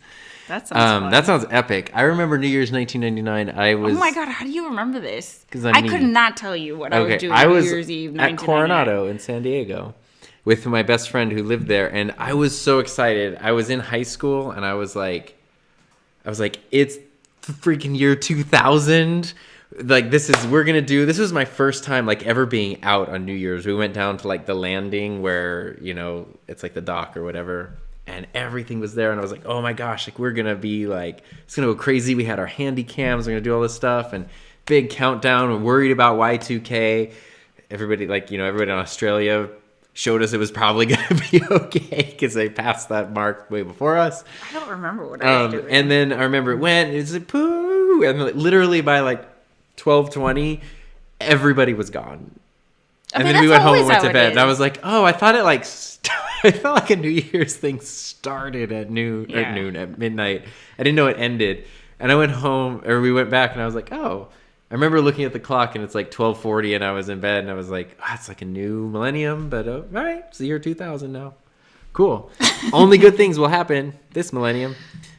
That sounds fun. That sounds epic. I remember New Year's 1999. Oh my God, how do you remember this? Because I could not tell you what I was doing New Year's Eve 1999. At Coronado in San Diego with my best friend who lived there, and I was so excited. I was in high school, and I was like, it's the freaking year 2000. Like, this was my first time, like, ever being out on New Year's. We went down to, like, the landing where, you know, it's like the dock or whatever, and everything was there, and I was like, oh my gosh, like, we're gonna be like, it's gonna go crazy. We had our handy cams, we're gonna do all this stuff, and big countdown. We're worried about Y2K. Everybody, like, you know, everybody in Australia showed us it was probably gonna be okay because they passed that mark way before us. I don't remember what I was doing. And then I remember it went, it's like, poo, and literally by like 12:20, everybody was gone. And then we went home and went to bed. And I was like, oh, I thought it like, I felt like a New Year's thing started at noon, at midnight. I didn't know it ended. And I went home, or we went back, and I was like, oh. I remember looking at the clock, and it's like 12:40, and I was in bed, and I was like, oh, it's like a new millennium, but all right, it's the year 2000 now. Cool. Only good things will happen this millennium.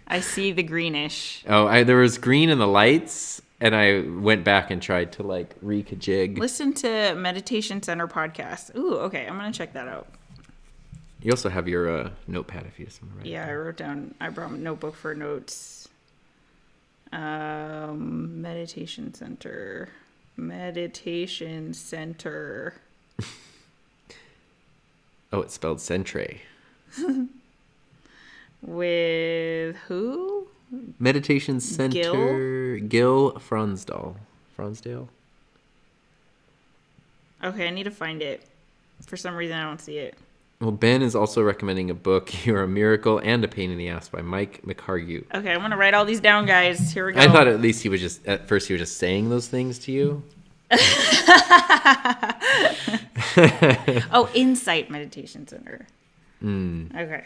I see the greenish. Oh, there was green in the lights, and I went back and tried to, like, re-kajig. Listen to Meditation Center podcast. Ooh, okay, I'm going to check that out. You also have your notepad if you just want to write. Yeah, I brought a notebook for notes. Meditation Center. Oh, it's spelled Centre. With who? Meditation Center. Gil Fronsdale. Okay, I need to find it. For some reason, I don't see it. Well, Ben is also recommending a book, You're a Miracle and a Pain in the Ass by Mike McHargue. Okay, I'm going to write all these down, guys. Here we go. I thought at least at first he was just saying those things to you. Oh, Insight Meditation Center. Mm. Okay.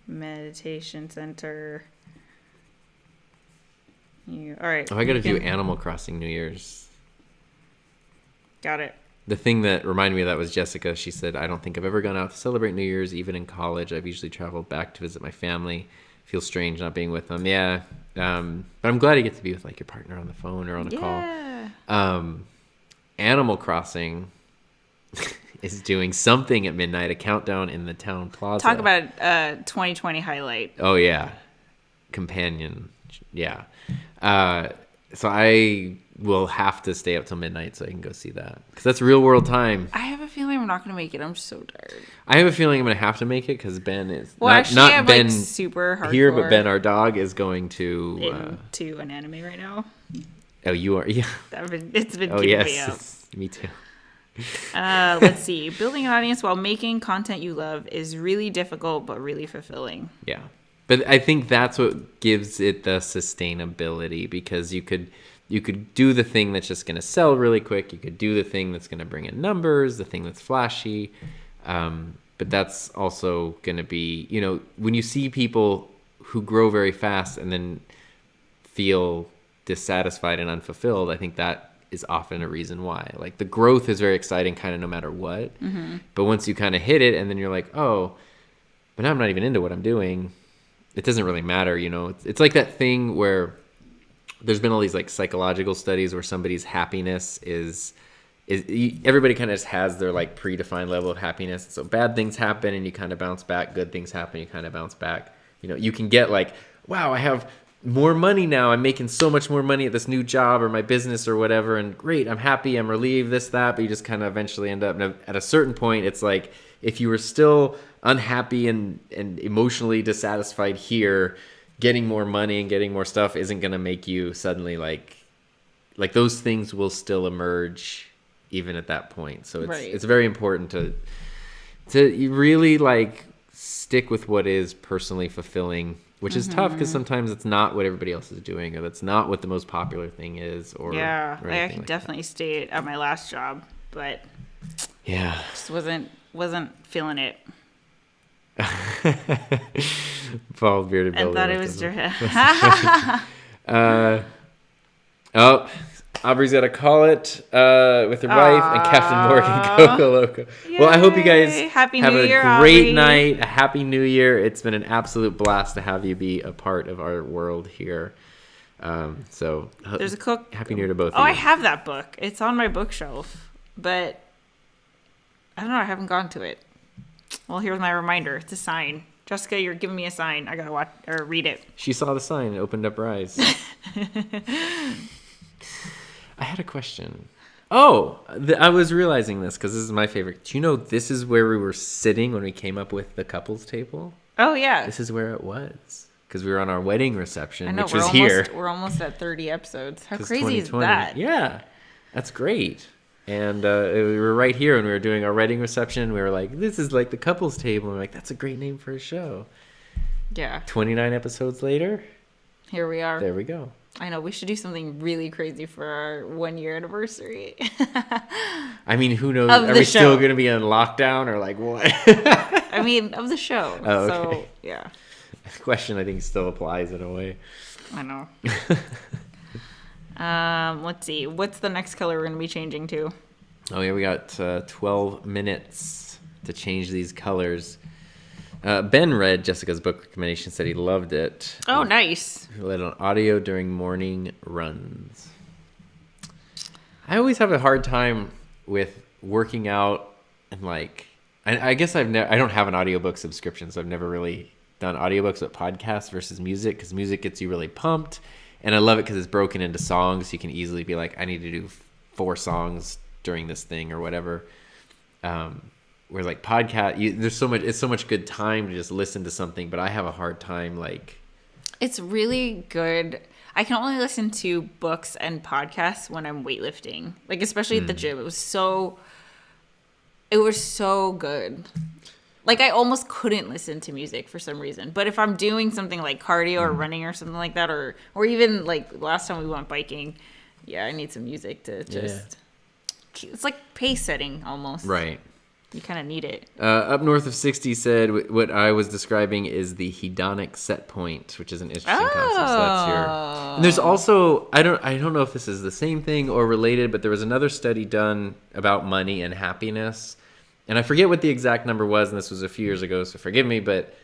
Meditation Center. All right. Oh, I got to do Animal Crossing New Year's. Got it. The thing that reminded me of that was Jessica. She said, I don't think I've ever gone out to celebrate New Year's, even in college. I've usually traveled back to visit my family. Feels strange not being with them. Yeah. But I'm glad you get to be with, like, your partner on the phone or on a call. Animal Crossing is doing something at midnight, a countdown in the town plaza. Talk about a 2020 highlight. Oh, yeah. Companion. Yeah. So I will have to stay up till midnight so I can go see that. Because that's real world time. I have a feeling I'm not going to make it. I'm so tired. I have a feeling I'm going to have to make it because Ben is... Well, not Ben, like, super hardcore here, but Ben, our dog, is going to... to an anime right now. Oh, you are? Yeah. It's been keeping me up. Me too. Let's see. Building an audience while making content you love is really difficult, but really fulfilling. Yeah. But I think that's what gives it the sustainability, because you could do the thing that's just going to sell really quick. You could do the thing that's going to bring in numbers, the thing that's flashy. But that's also going to be, you know, when you see people who grow very fast and then feel dissatisfied and unfulfilled, I think that is often a reason why. Like, the growth is very exciting kind of no matter what. Mm-hmm. But once you kind of hit it and then you're like, oh, but now I'm not even into what I'm doing. It doesn't really matter, you know. It's like that thing where there's been all these, like, psychological studies where somebody's happiness is everybody kind of just has their, like, predefined level of happiness. So bad things happen and you kind of bounce back. Good things happen, you kind of bounce back. You know, you can get like, wow, I have more money now. I'm making so much more money at this new job or my business or whatever. And great, I'm happy, I'm relieved, this, that. But you just kind of eventually end up at a certain point. It's like, if you were still unhappy and emotionally dissatisfied here, getting more money and getting more stuff isn't going to make you suddenly like those things will still emerge even at that point. So it's very important to really, like, stick with what is personally fulfilling, which is tough because sometimes it's not what everybody else is doing, or that's not what the most popular thing is. Or I could definitely stay at my last job, but just wasn't feeling it. Bald bearded builder. I thought it was Aubrey's got to call it with her wife and Captain Morgan Coco Loco. Yay. Well, I hope you guys have a great night, a happy New Year. It's been an absolute blast to have you be a part of our world here. So there's a cook. Happy New Year to both of you. I have that book. It's on my bookshelf, but I don't know. I haven't gone to it. Well, here's my reminder. It's a sign. Jessica, you're giving me a sign. I gotta watch or read it. She saw the sign and opened up her eyes. I had a question. Oh, I was realizing this because this is my favorite. Do you know this is where we were sitting when we came up with the couples table? Oh, yeah. This is where it was because we were on our wedding reception, which was here. We're almost at 30 episodes. How crazy is that? Yeah, that's great. And we were right here when we were doing our wedding reception. We were like, this is like the couples table. And we're like, that's a great name for a show. Yeah. 29 episodes later. Here we are. There we go. I know. We should do something really crazy for our 1-year anniversary. I mean, who knows? Are we still going to be on lockdown or like what? I mean, of the show. Oh, okay. So, yeah. The question, I think, still applies in a way. I know. Let's see. What's the next color we're going to be changing to? Oh, yeah. We got 12 minutes to change these colors. Ben read Jessica's book recommendation, said he loved it. Oh, nice. He read on audio during morning runs. I always have a hard time with working out and like, I guess I don't have an audiobook subscription, so I've never really done audiobooks with podcasts versus music because music gets you really pumped. And I love it because it's broken into songs. You can easily be like, I need to do 4 songs during this thing or whatever. Whereas like podcast, it's so much good time to just listen to something, but I have a hard time like. It's really good. I can only listen to books and podcasts when I'm weightlifting, like especially at the gym. It was so good. Like I almost couldn't listen to music for some reason. But if I'm doing something like cardio or running or something like that, or even like last time we went biking, yeah, I need some music to just. Yeah. It's like pace setting almost. Right. You kind of need it. Up north of 60 said what I was describing is the hedonic set point, which is an interesting concept. So that's and there's also I don't know if this is the same thing or related, but there was another study done about money and happiness, and I forget what the exact number was, and this was a few years ago, so forgive me, but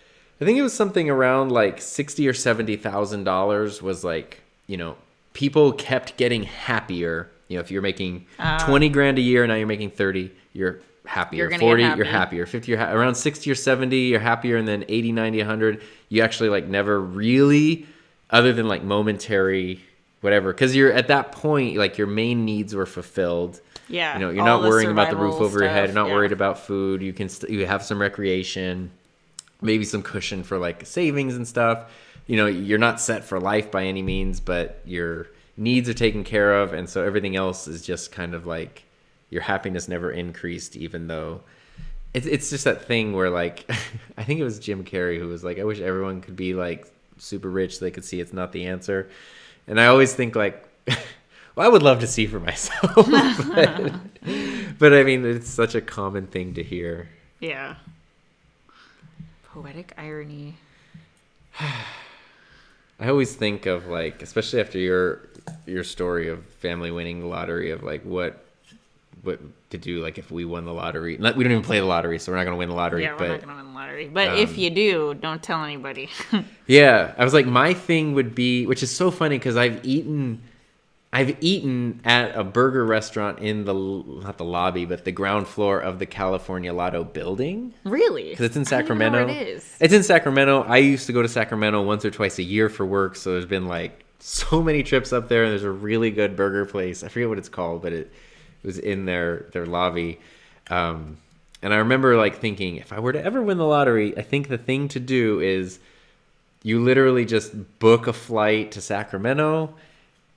I think it was something around like $60,000 or $70,000 was like, you know, people kept getting happier. You know, if you're making 20 grand a year, now you're making 30, you're happier. 40, you're happier. 50, you're around 60 or 70, you're happier. And then 80, 90, 100, you actually like never really, other than like momentary, whatever. Because you're at that point, like your main needs were fulfilled. Yeah. You know, you're not worrying about the roof over your head. You're not worried about food. You can you have some recreation, maybe some cushion for like savings and stuff. You know, you're not set for life by any means, but your needs are taken care of. And so everything else is just kind of like, your happiness never increased, even though it's just that thing where like, I think it was Jim Carrey who was like, I wish everyone could be like super rich so they could see it's not the answer. And I always think like, well, I would love to see for myself, but I mean, it's such a common thing to hear. Yeah. Poetic irony. I always think of like, especially after your story of family winning the lottery, of like what to do, like if we won the lottery. We don't even play the lottery, so we're not going to win the lottery. Yeah, we're not going to win the lottery. But if you do, don't tell anybody. Yeah, I was like, my thing would be, which is so funny because I've eaten at a burger restaurant in not the lobby, but the ground floor of the California Lotto building. Really? Because it's in Sacramento. I don't know where it is. It's in Sacramento. I used to go to Sacramento once or twice a year for work, so there's been like so many trips up there, and there's a really good burger place. I forget what it's called, but it was in their lobby. And I remember like thinking, if I were to ever win the lottery, I think the thing to do is you literally just book a flight to Sacramento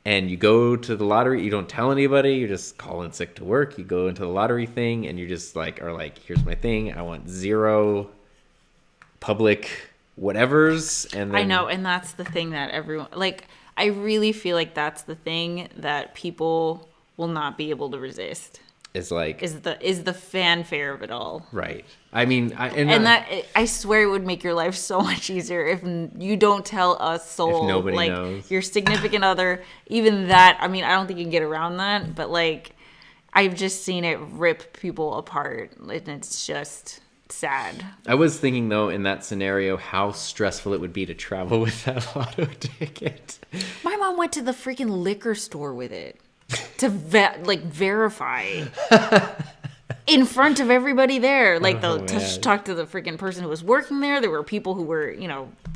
and you go to the lottery. You don't tell anybody. You're just calling sick to work. You go into the lottery thing and you just like are like, here's my thing. I want 0 public whatevers. And then, I know. And that's the thing that everyone, like, I really feel like that's the thing that people will not be able to resist. Is like is the fanfare of it all. Right. I mean, I swear it would make your life so much easier if you don't tell a soul, if nobody like knows. Your significant other, even that. I mean, I don't think you can get around that, but like, I've just seen it rip people apart, and it's just sad. I was thinking though, in that scenario, how stressful it would be to travel with that lotto ticket. My mom went to the freaking liquor store with it to verify. In front of everybody there. Like, talk to the freaking person who was working there. There were people who were,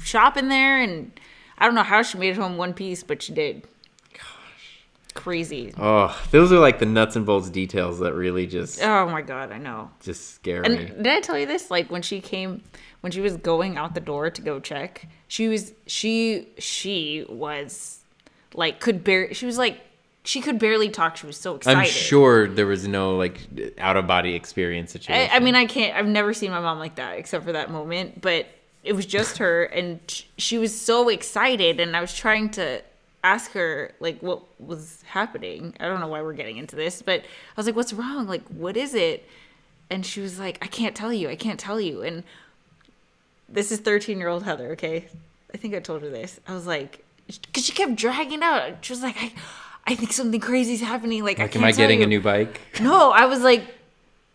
shopping there. And I don't know how she made it home one piece, but she did. Gosh. Crazy. Oh, those are like the nuts and bolts details that really just... Oh, my God, I know. Just scare and me. Did I tell you this? Like, when she was going out the door to go check, she was, like, she could barely talk. She was so excited. I'm sure there was no, like, out-of-body experience situation. I mean, I've never seen my mom like that, except for that moment. But it was just her, and she was so excited, and I was trying to ask her, like, what was happening. I don't know why we're getting into this, but I was like, what's wrong? Like, what is it? And she was like, I can't tell you. And this is 13-year-old Heather, okay? I think I told her this. I was like, because she kept dragging out. She was like, I think something crazy's happening. Like, I can't am I getting you. A new bike? No, I was like,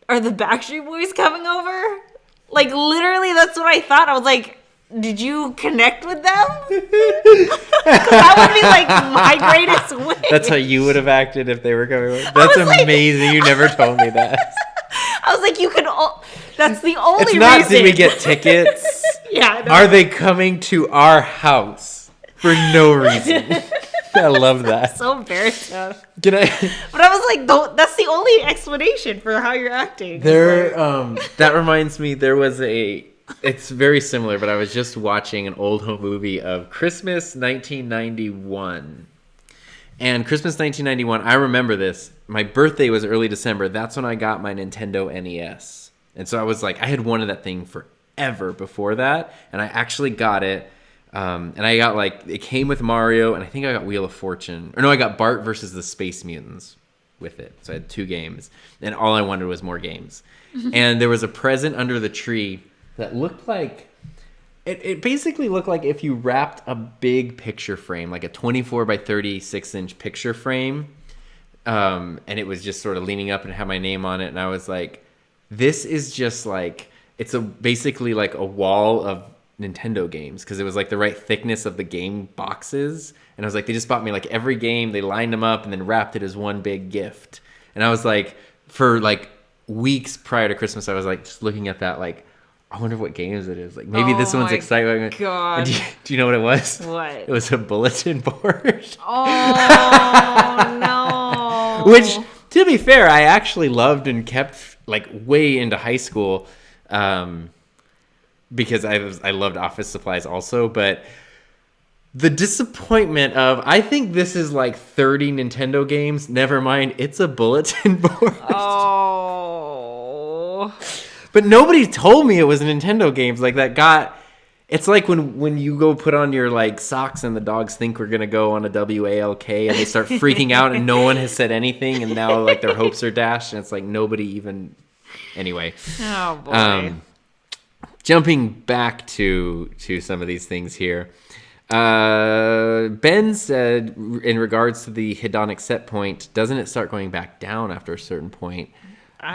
are the Backstreet Boys coming over? Like, literally, that's what I thought. I was like, did you connect with them? That would be like my greatest win. That's how you would have acted if they were coming over. That's amazing. Like, you never told me that. I was like, you could. That's the only reason. It's not, did we get tickets? Yeah. No. Are they coming to our house for no reason? I love that. So embarrassed. But I was like, that's the only explanation for how you're acting. That reminds me, there was it's very similar, but I was just watching an old home movie of Christmas 1991. And Christmas 1991, I remember this. My birthday was early December. That's when I got my Nintendo NES. And so I was like, I had wanted that thing forever before that. And I actually got it. And I got it came with Mario, and I think I got Wheel of Fortune. Or no, I got Bart versus the Space Mutants with it. So I had 2 games. And all I wanted was more games. And there was a present under the tree that looked like... It basically looked like if you wrapped a big picture frame, like a 24 by 36 inch picture frame. And it was just sort of leaning up and had my name on it. And I was like, this is just like... It's basically like a wall of Nintendo games, because it was like the right thickness of the game boxes, and I was like, they just bought me like every game, they lined them up and then wrapped it as one big gift. And I was like, for like weeks prior to Christmas, I was like just looking at that, like, I wonder what games it is. Like, maybe this one's exciting. God. Do you know what it was? What? It was a bulletin board. Oh no. Which, to be fair, I actually loved and kept like way into high school. Because I loved office supplies also, but the disappointment of, I think this is like 30 Nintendo games. Never mind, it's a bulletin board. Oh. But nobody told me it was Nintendo games. Like that it's like when you go put on your like socks and the dogs think we're gonna go on a WALK and they start freaking out and no one has said anything, and now like their hopes are dashed, and it's like nobody even. Anyway. Oh boy. Jumping back to some of these things here. Ben said, in regards to the hedonic set point, doesn't it start going back down after a certain point?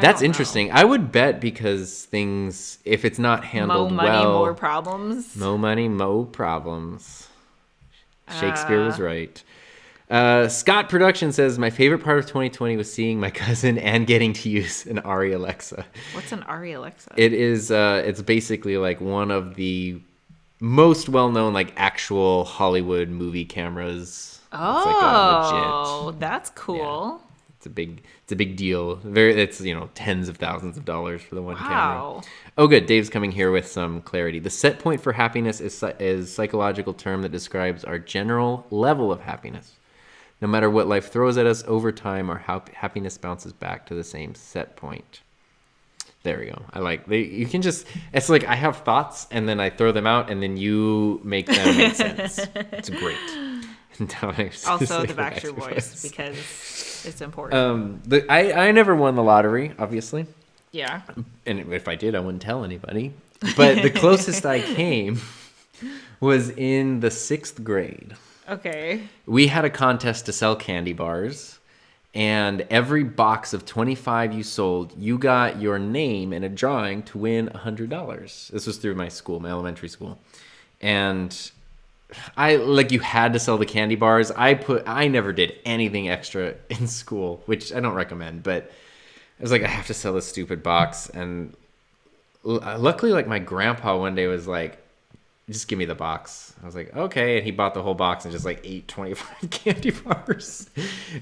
That's interesting. I would bet, because things, if it's not handled Mo money, well... more problems. Mo money, mo problems. Shakespeare was right. Scott Production says, my favorite part of 2020 was seeing my cousin and getting to use an Arri Alexa. What's an Arri Alexa? It is, it's basically like one of the most well-known like actual Hollywood movie cameras. Oh, it's like a legit, that's cool. Yeah, it's a big deal. It's tens of thousands of dollars for the one camera. Oh, good. Dave's coming here with some clarity. The set point for happiness is a psychological term that describes our general level of happiness. No matter what life throws at us, over time, our happiness bounces back to the same set point. There we go. You can just, it's like I have thoughts and then I throw them out and then you make them make sense. It's great. Also the Backstreet Boys, because it's important. I never won the lottery, obviously. Yeah. And if I did, I wouldn't tell anybody. But the closest I came was in the 6th grade. Okay. We had a contest to sell candy bars. And every box of 25 you sold, you got your name in a drawing to win $100. This was through my school, my elementary school. And you had to sell the candy bars. I never did anything extra in school, which I don't recommend, but I was like, I have to sell this stupid box. And luckily, like, my grandpa one day was like, just give me the box. I was like, okay. And he bought the whole box and just like ate 25 candy bars.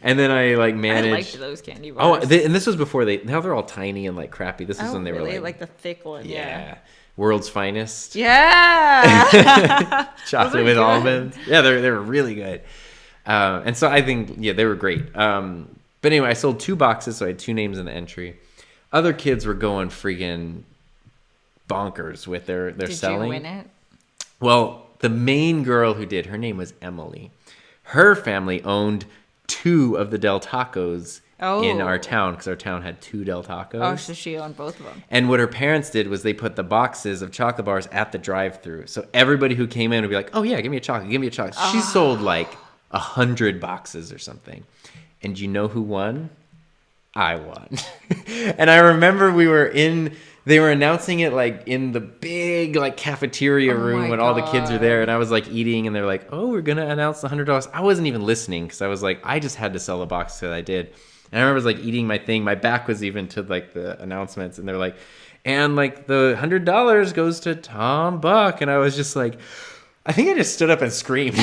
And then I like managed. I liked those candy bars. Oh, and this was before now they're all tiny and like crappy. This was when they really? were like the thick one. Yeah. World's finest. Yeah. Chocolate with almonds. Yeah, they were really good. And so I think, they were great. But anyway, I sold 2 boxes, so I had 2 names in the entry. Other kids were going freaking bonkers with their selling. Did you win it? Well, the main girl who did, her name was Emily. Her family owned 2 of the Del Tacos in our town, because our town had 2 Del Tacos. Oh, so she owned both of them. And what her parents did was they put the boxes of chocolate bars at the drive-thru. So everybody who came in would be like, oh yeah, give me a chocolate, give me a chocolate. She sold like 100 boxes or something. And you know who won? I won. And I remember they were announcing it like in the big like cafeteria room when all the kids are there, and I was like eating, and they're like, oh, we're gonna announce the $100. I wasn't even listening because I was like, I just had to sell the box that I did. And I remember I was like eating my thing, my back was even to like the announcements, and they're like, and like the $100 goes to Tom Buck, and I was just like, I think I just stood up and screamed.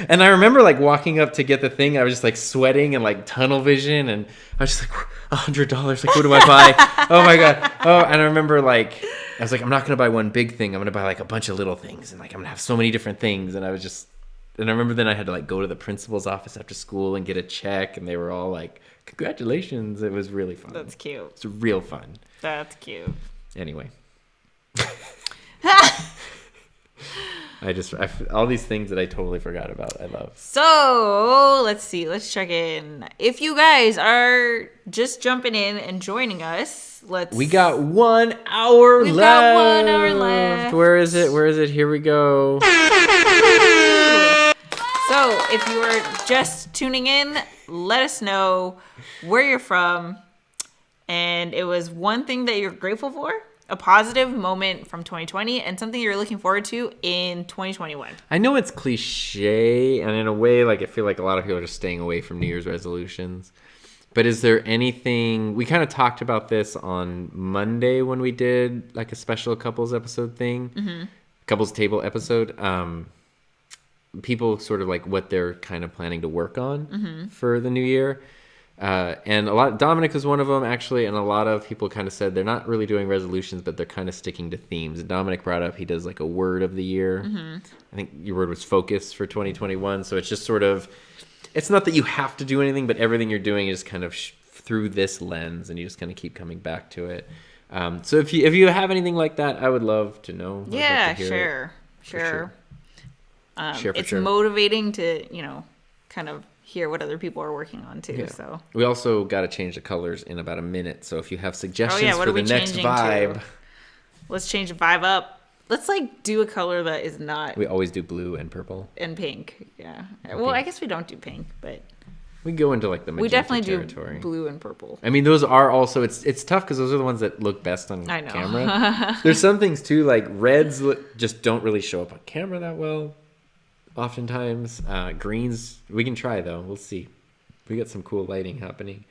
And I remember like walking up to get the thing. I was just like sweating and like tunnel vision. And I was just like, $100. Like, what do I buy? Oh my God. Oh, and I remember like, I was like, I'm not going to buy one big thing. I'm going to buy like a bunch of little things. And like, I'm going to have so many different things. And I remember then I had to like go to the principal's office after school and get a check. And they were all like, congratulations. It was really fun. That's cute. It's real fun. That's cute. Anyway. All these things that I totally forgot about, I love. So, let's see. Let's check in. If you guys are just jumping in and joining us, We got 1 hour left. We've got 1 hour left. Where is it? Here we go. So, if you are just tuning in, let us know where you're from. And it was one thing that you're grateful for, a positive moment from 2020, and something you're looking forward to in 2021. I know it's cliche, and in a way, like I feel like a lot of people are just staying away from New Year's resolutions. But is there anything, we kind of talked about this on Monday when we did like a special couples episode thing, couples table episode. People sort of like what they're kind of planning to work on for the new year. And Dominic was one of them actually, and a lot of people kind of said they're not really doing resolutions, but they're kind of sticking to themes. Dominic brought up he does like a word of the year. I think your word was focus for 2021. So it's just sort of, it's not that you have to do anything, but everything you're doing is kind of through this lens, and you just kind of keep coming back to it. So if you have anything like that, I would love to know. Yeah, sure. It's motivating to, kind of hear what other people are working on too. Yeah. So we also got to change the colors in about a minute. So if you have suggestions for the next vibe, let's change the vibe up. Let's like do a color that is not. We always do blue and purple and pink. Yeah. Well, I guess we don't do pink, but we go into like the magenta we definitely territory. Do blue and purple. I mean, those are also it's tough because those are the ones that look best on camera. There's some things too, like reds just don't really show up on camera that well. Oftentimes, greens, we can try though. We'll see. We got some cool lighting happening.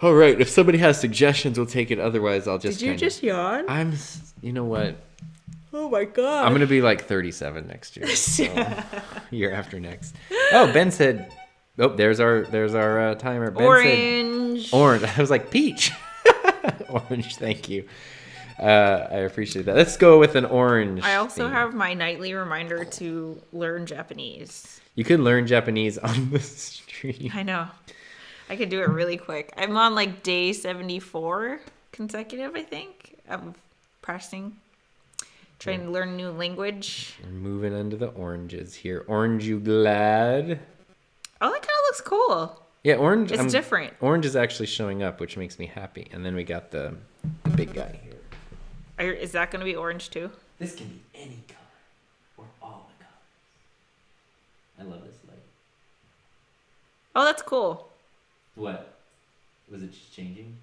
All right. If somebody has suggestions, we'll take it. Otherwise, I'll just. Did you just yawn? You know what? Oh my God. I'm going to be like 37 next year. So year after next. Oh, Ben said, there's our timer. Ben orange. Said, orange. I was like, peach. Orange. Thank you. I appreciate that. Let's go with an orange. I also have my nightly reminder to learn Japanese. You could learn Japanese on the stream. I know. I could do it really quick. I'm on like day 74 consecutive, I think, of practicing, trying to learn a new language. We're moving into the oranges here. Orange, you glad? Oh, that kind of looks cool. Yeah, orange. It's different. Orange is actually showing up, which makes me happy. And then we got the big guy here. Is that going to be orange too? This can be any color or all the colors. I love this light. Oh, that's cool. What? Was it just changing?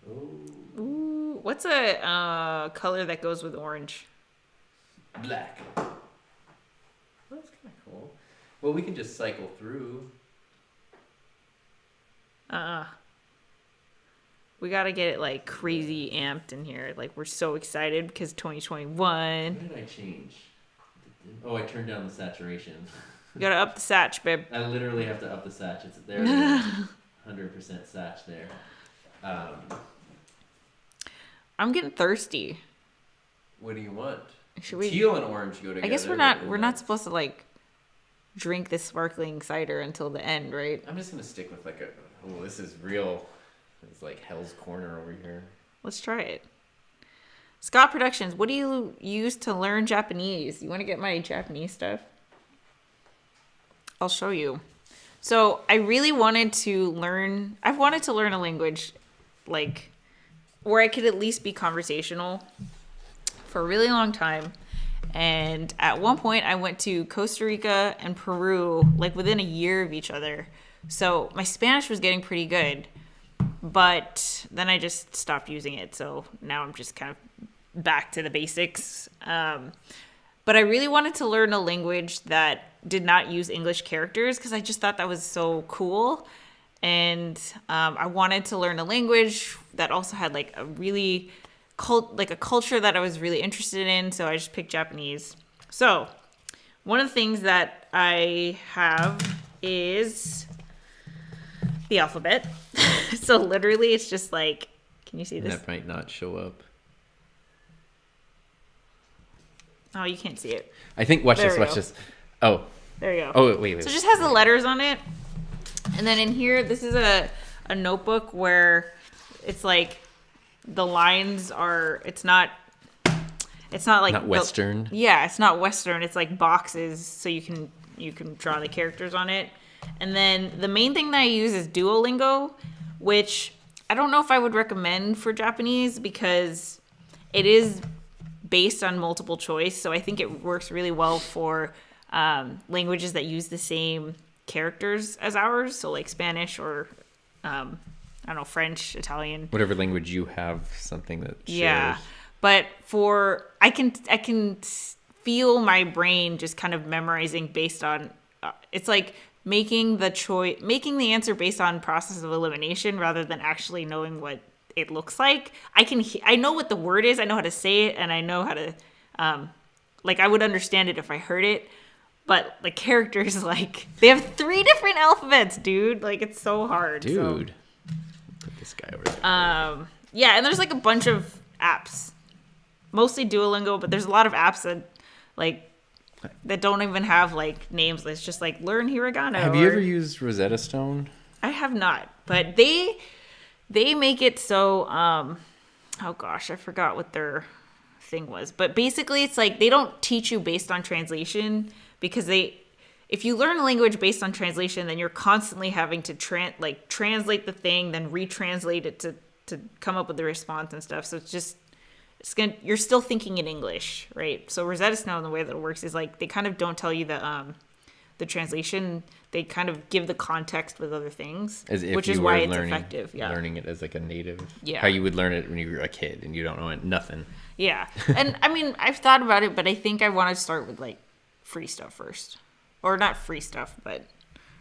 Oh. Ooh, what's a color that goes with orange? Black. Well, that's kind of cool. Well, we can just cycle through. We got to get it like crazy amped in here. Like we're so excited because 2021. What did I change? Oh, I turned down the saturation. You got to up the satch, babe. I literally have to up the satch. It's there. 100% satch there. I'm getting thirsty. What do you want? Should we? Teal and orange go together. I guess we're not supposed to like drink this sparkling cider until the end, right? I'm just gonna stick with like this is real. It's like Hell's Corner over here. Let's try it. Scott Productions, what do you use to learn Japanese? You want to get my Japanese stuff? I'll show you. So I really wanted to learn. I've wanted to learn a language, like, where I could at least be conversational for a really long time. And at one point, I went to Costa Rica and Peru, like within a year of each other. So my Spanish was getting pretty good, but then I just stopped using it. So now I'm just kind of back to the basics. But I really wanted to learn a language that did not use English characters because I just thought that was so cool. And I wanted to learn a language that also had like a really a culture that I was really interested in. So I just picked Japanese. So one of the things that I have is the alphabet. So literally it's just like, can you see this? That might not show up. Oh, you can't see it. I think, watch this. Oh. There you go. Oh, wait. So it just has the letters on it. And then in here, this is a notebook where it's like the lines are, it's not like not Western. It's not Western. It's like boxes so you can draw the characters on it. And then the main thing that I use is Duolingo, which I don't know if I would recommend for Japanese because it is based on multiple choice. So I think it works really well for languages that use the same characters as ours. So like Spanish or I don't know, French, Italian. Whatever language you have, something that shares. Yeah. But I can feel my brain just kind of memorizing based on it's like making the answer based on process of elimination rather than actually knowing what it looks like. I know what the word is, I know how to say it, and I know how to I would understand it if I heard it. But the characters, like, they have 3 different alphabets, dude. Like, it's so hard. Dude. Put this guy over there. Yeah, and there's like a bunch of apps. Mostly Duolingo, but there's a lot of apps that don't even have like names. It's just like learn hiragana. Have you ever used Rosetta Stone? I have not, but they make it so oh gosh, I forgot what their thing was. But basically it's like they don't teach you based on translation because if you learn a language based on translation, then you're constantly having to translate the thing, then retranslate it to come up with the response and stuff. So you're still thinking in English, right? So Rosetta Stone, the way that it works is like they kind of don't tell you the translation. They kind of give the context with other things, which is why it's effective. Yeah, learning it as like a native. Yeah, how you would learn it when you were a kid and you don't know nothing. Yeah, and I mean I've thought about it, but I think I want to start with like free stuff first, or not free stuff, but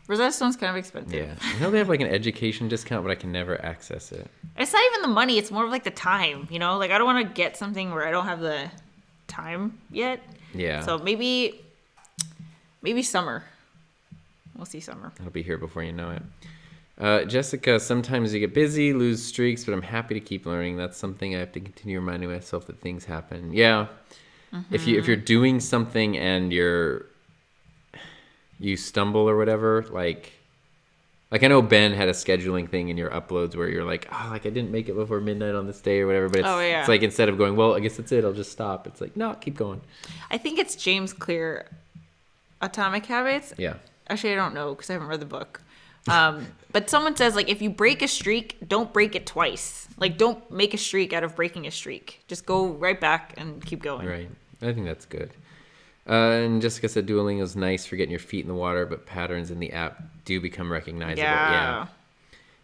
Rosetta Stone's kind of expensive. Yeah, I know they have like an education discount, but I can never access it. It's not even the money; it's more of like the time. You know, like I don't want to get something where I don't have the time yet. Yeah. So maybe summer. We'll see summer. It'll be here before you know it. Jessica, sometimes you get busy, lose streaks, but I'm happy to keep learning. That's something I have to continue reminding myself that things happen. Yeah. Mm-hmm. If you're doing something and you stumble or whatever, like I know Ben had a scheduling thing in your uploads where you're like, oh, like I didn't make it before midnight on this day or whatever, but it's like instead of going, well, I guess that's it, I'll just stop. It's like, no, keep going. I think it's James Clear, Atomic Habits. Yeah. Actually, I don't know because I haven't read the book. But someone says, like, if you break a streak, don't break it twice. Like, don't make a streak out of breaking a streak. Just go right back and keep going. Right. I think that's good. And Jessica said Duolingo is nice for getting your feet in the water, but patterns in the app do become recognizable.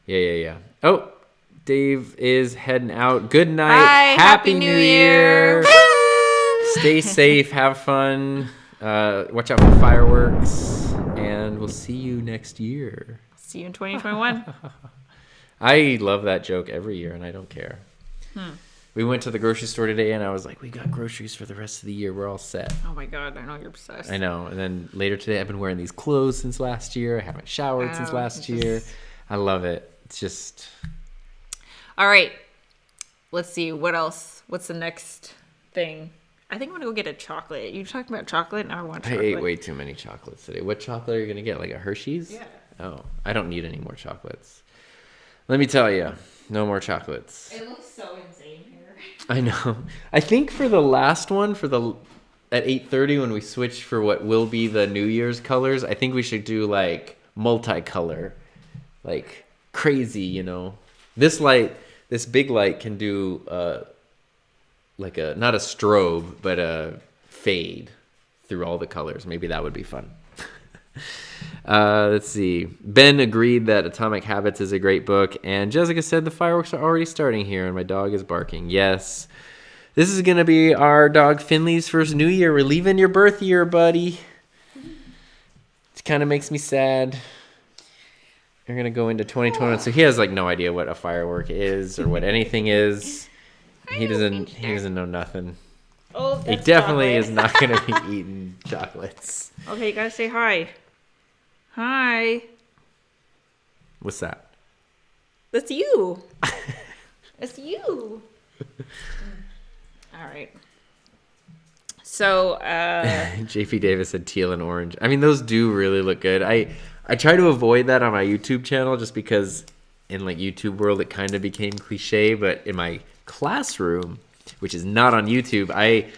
Yeah. Oh, Dave is heading out. Good night. Bye. Happy New Year. Stay safe. Have fun. Watch out for fireworks. And we'll see you next year. See you in 2021. I love that joke every year, and I don't care. We went to the grocery store today, and I was like, we got groceries for the rest of the year. We're all set. Oh, my God. I know you're obsessed. I know. And then later today, I've been wearing these clothes since last year. I haven't showered since last year. I love it. It's just... All right. Let's see. What else? What's the next thing? I think I'm going to go get a chocolate. You talking about chocolate? Now I want chocolate. I ate way too many chocolates today. What chocolate are you going to get? Like a Hershey's? Yeah. Oh, I don't need any more chocolates. Let me tell you, no more chocolates. It looks so insane here. I know. I think for the last one, at 8:30 when we switch for what will be the New Year's colors, I think we should do like multicolor, like crazy, you know. This big light can do like not a strobe, but a fade through all the colors. Maybe that would be fun. Let's see. Ben agreed that Atomic Habits is a great book, and Jessica said the fireworks are already starting here, and my dog is barking. Yes. This is going to be our dog Finley's first New Year. We're leaving your birth year, buddy. It kind of makes me sad. We're going to go into 2021. So he has like no idea what a firework is or what anything is. He doesn't know nothing. Oh, he definitely is not going to be eating chocolates. Okay, you got to say hi. Hi. What's that? That's you. That's you. All right. So, JP Davis said teal and orange. I mean, those do really look good. I try to avoid that on my YouTube channel just because in like YouTube world it kind of became cliche, but in my classroom, which is not on YouTube, I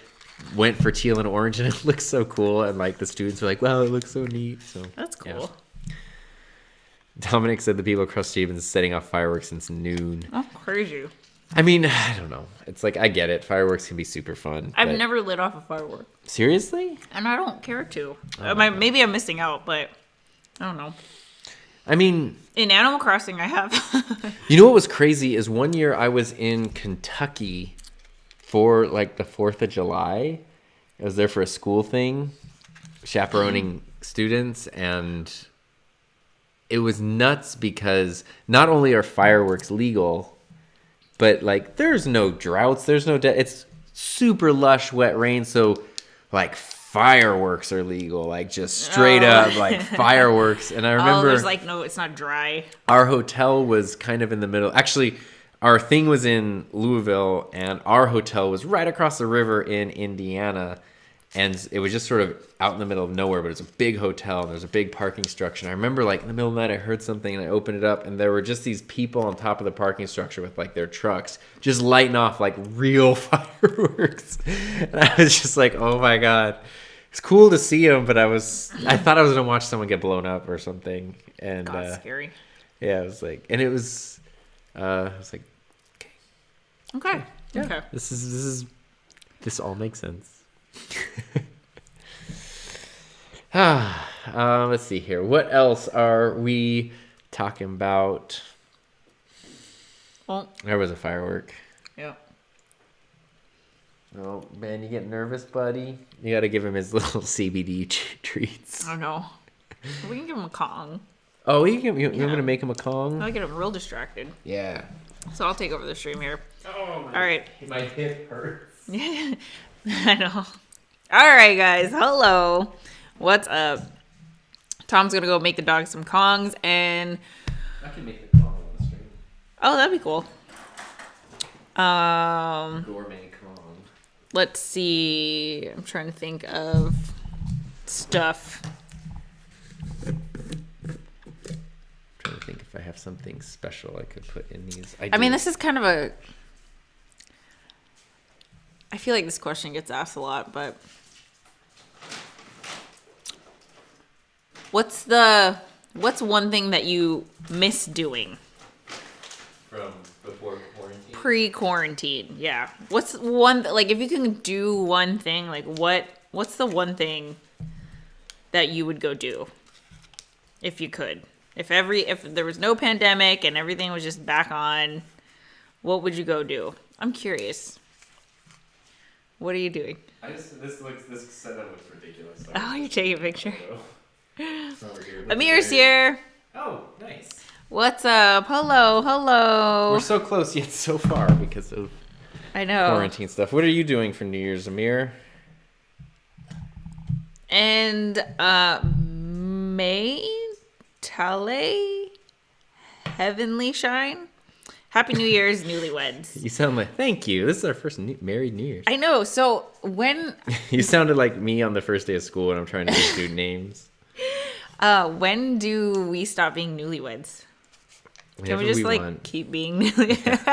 went for teal and orange and it looks so cool, and like the students were like, wow, it looks so neat. So that's cool. Yeah. Dominic said the people across Stevens setting off fireworks since noon. That's crazy. I mean, I don't know. It's like, I get it. Fireworks can be super fun. I've never lit off a firework. Seriously? And I don't care to. Maybe I'm missing out, but I don't know. I mean... In Animal Crossing, I have. You know what was crazy is one year I was in Kentucky for like the 4th of July. I was there for a school thing, chaperoning students, and it was nuts because not only are fireworks legal, but like there's no droughts, there's no it's super lush wet rain, so like fireworks are legal, like just straight up like fireworks. And I remember there's like no, it's not dry. Our hotel was kind of in the middle. Actually, our thing was in Louisville, and our hotel was right across the river in Indiana. And it was just sort of out in the middle of nowhere, but it was a big hotel, and there was a big parking structure. And I remember, like, in the middle of the night, I heard something, and I opened it up, and there were just these people on top of the parking structure with, like, their trucks, just lighting off, like, real fireworks. And I was just like, oh, my God. It's cool to see them, but I thought I was going to watch someone get blown up or something. And God, scary. Yeah, it was like, and it was, I was like, okay. Yeah, okay. This all makes sense. Let's see here. What else are we talking about? Well, there was a firework. Yeah. Oh, man, you get nervous, buddy? You got to give him his little CBD treats. I know. We can give him a Kong. Oh, you're going to make him a Kong? I'll get him real distracted. Yeah. So I'll take over the stream here. Oh, all right. My hip hurts. I know. All right, guys. Hello. What's up? Tom's gonna go make the dog some Kongs, and I can make the Kong on the stream. Oh, that'd be cool. Gourmet Kong. Let's see. I'm trying to think of stuff. I'm trying to think if I have something special I could put in these. I mean, this is kind of a... I feel like this question gets asked a lot, but... What's the What's one thing that you miss doing? From before quarantine? Pre-quarantine, yeah. What's one, like, if you can do one thing, like, what's the one thing that you would go do? If you could. If there was no pandemic and everything was just back on, what would you go do? I'm curious. What are you doing? This setup looks ridiculous. Oh, you're taking a picture. Amir's here. Oh, nice. What's up? Hello. We're so close yet so far because of quarantine stuff. What are you doing for New Year's, Amir? And May Tale Heavenly Shine. Happy New Year's, newlyweds. You sound like, thank you. This is our first married New Year's. I know. So when you sounded like me on the first day of school when I'm trying to just do names. When do we stop being newlyweds? Can we just keep being newlyweds?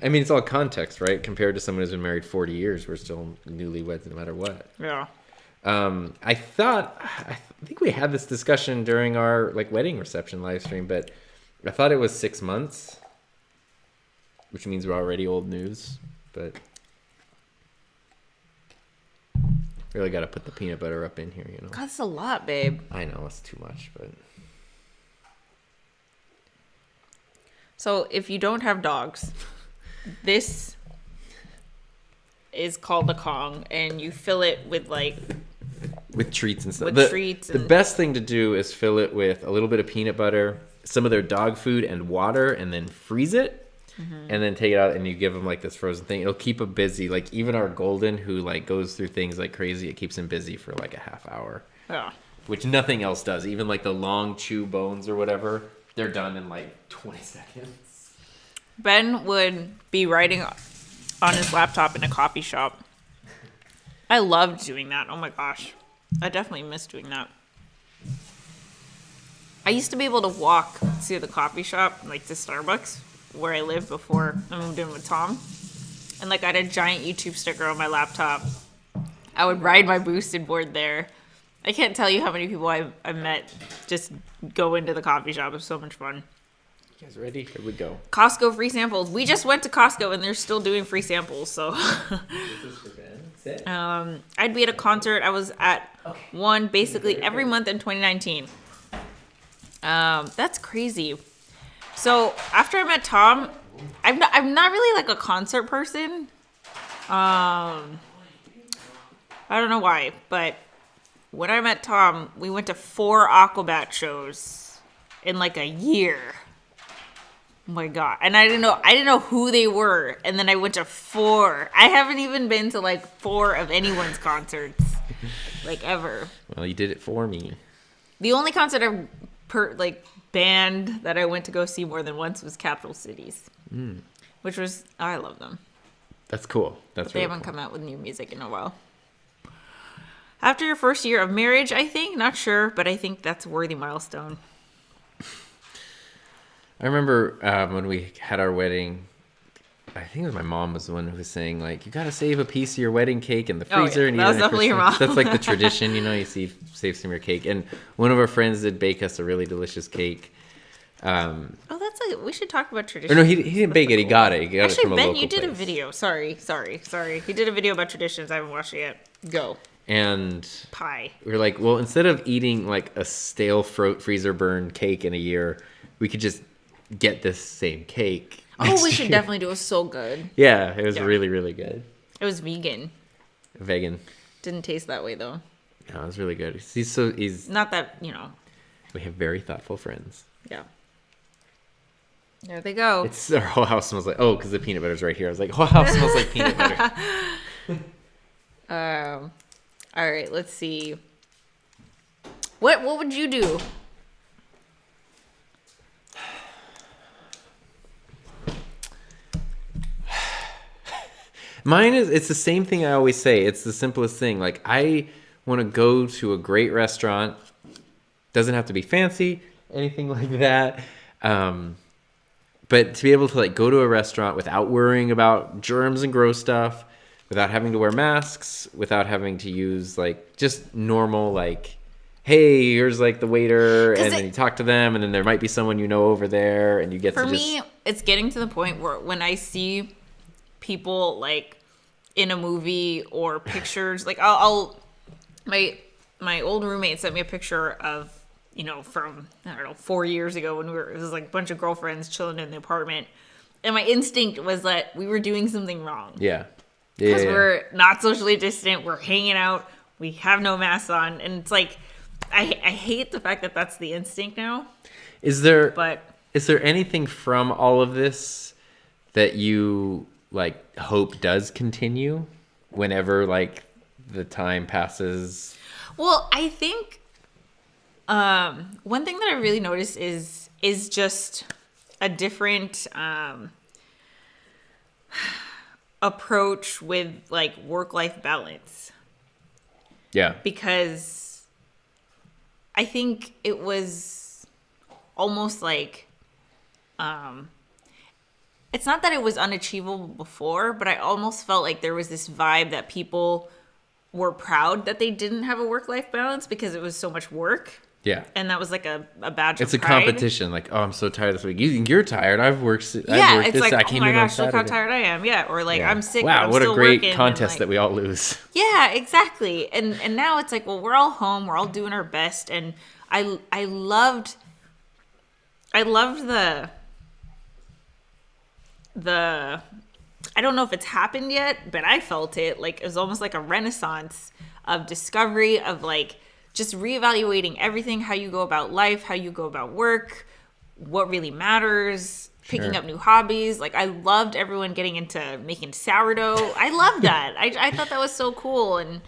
I mean, it's all context, right? Compared to someone who's been married 40 years, we're still newlyweds no matter what. Yeah. I think we had this discussion during our wedding reception live stream, but I thought it was 6 months, which means we're already old news, but really got to put the peanut butter up in here, you know. God, that's a lot, babe. I know it's too much, but so if you don't have dogs, this is called a Kong, and you fill it with treats and stuff. The best thing to do is fill it with a little bit of peanut butter, some of their dog food, and water, and then freeze it. And then take it out and you give them this frozen thing. It'll keep them busy. Even our golden, who goes through things like crazy, it keeps him busy for a half hour. Yeah. Which nothing else does. Even the long chew bones or whatever, they're done in 20 seconds. Ben would be writing on his laptop in a coffee shop. I loved doing that. Oh my gosh. I definitely miss doing that. I used to be able to walk to the coffee shop, to Starbucks, where I lived before I moved in with Tom. And I had a giant YouTube sticker on my laptop. I would ride my boosted board there. I can't tell you how many people I met just go into the coffee shop. It was so much fun. You guys ready? Here we go. Costco free samples. We just went to Costco and they're still doing free samples, so This is for Ben. I'd be at a concert. I was at one basically every month in 2019. That's crazy. So after I met Tom, I'm not really a concert person. I don't know why, but when I met Tom, we went to 4 Aquabat shows in a year. Oh my God. And I didn't know who they were. And then I went to 4. I haven't even been to 4 of anyone's concerts ever. Well, you did it for me. The only concert band that I went to go see more than once was Capital Cities, which was, I love them. That's cool. They haven't come out with new music in a while. After your first year of marriage, I think, not sure, but I think that's a worthy milestone. I remember when we had our wedding, I think it was my mom was the one who was saying you got to save a piece of your wedding cake in the freezer. And that was definitely your mom. That's the tradition, you save some of your cake. And one of our friends did bake us a really delicious cake. We should talk about traditions. Or no, he didn't bake it. He got it. He got Actually, it from a Ben, local you did place. a video. Sorry. He did a video about traditions. I haven't watched it yet. Go. And pie. We were well, instead of eating a stale freezer burned cake in a year, we could just get this same cake. Oh, we should definitely do it. It was so good. Yeah, it was really, really good. It was vegan. Didn't taste that way though. No, it was really good. He's not that, we have very thoughtful friends. Yeah. There they go. Our whole house smells because the peanut butter's right here. I was whole house smells like peanut butter. All right, let's see. What would you do? Mine it's the same thing I always say. It's the simplest thing. I want to go to a great restaurant. Doesn't have to be fancy, anything like that. But to be able to go to a restaurant without worrying about germs and gross stuff, without having to wear masks, without having to use just normal hey, here's like the waiter, and then you talk to them, and then there might be someone over there, and you get to just... For me, it's getting to the point where when I see people like in a movie or pictures, like my old roommate sent me a picture of, from, I don't know, 4 years ago when it was like a bunch of girlfriends chilling in the apartment. And my instinct was that we were doing something wrong. Yeah. Because we're not socially distant. We're hanging out. We have no masks on. And it's like, I hate the fact that that's the instinct now. Is there anything from all of this that you like hope does continue whenever like the time passes? Well, I think one thing that I really noticed is just a different approach with like work-life balance. Yeah. Because I think it was almost like it's not that it was unachievable before, but I almost felt like there was this vibe that people were proud that they didn't have a work-life balance because it was so much work. Yeah. And that was like a badge of pride. It's a competition. Like, oh, I'm so tired this week. You think you're tired? I've worked it's this. Like, I came in on Saturday. Look how tired I am. Yeah. Or like, I'm sick. Wow, but I'm what still a great working, contest like, that we all lose. Yeah, exactly. And now it's like, well, we're all home. We're all doing our best. And I loved the I don't know if it's happened yet, but I felt it. Like, it was almost like a renaissance of discovery, of like just reevaluating everything, how you go about life, how you go about work, what really matters, picking up new hobbies. Like, I loved everyone getting into making sourdough. I love that. I thought that was so cool. And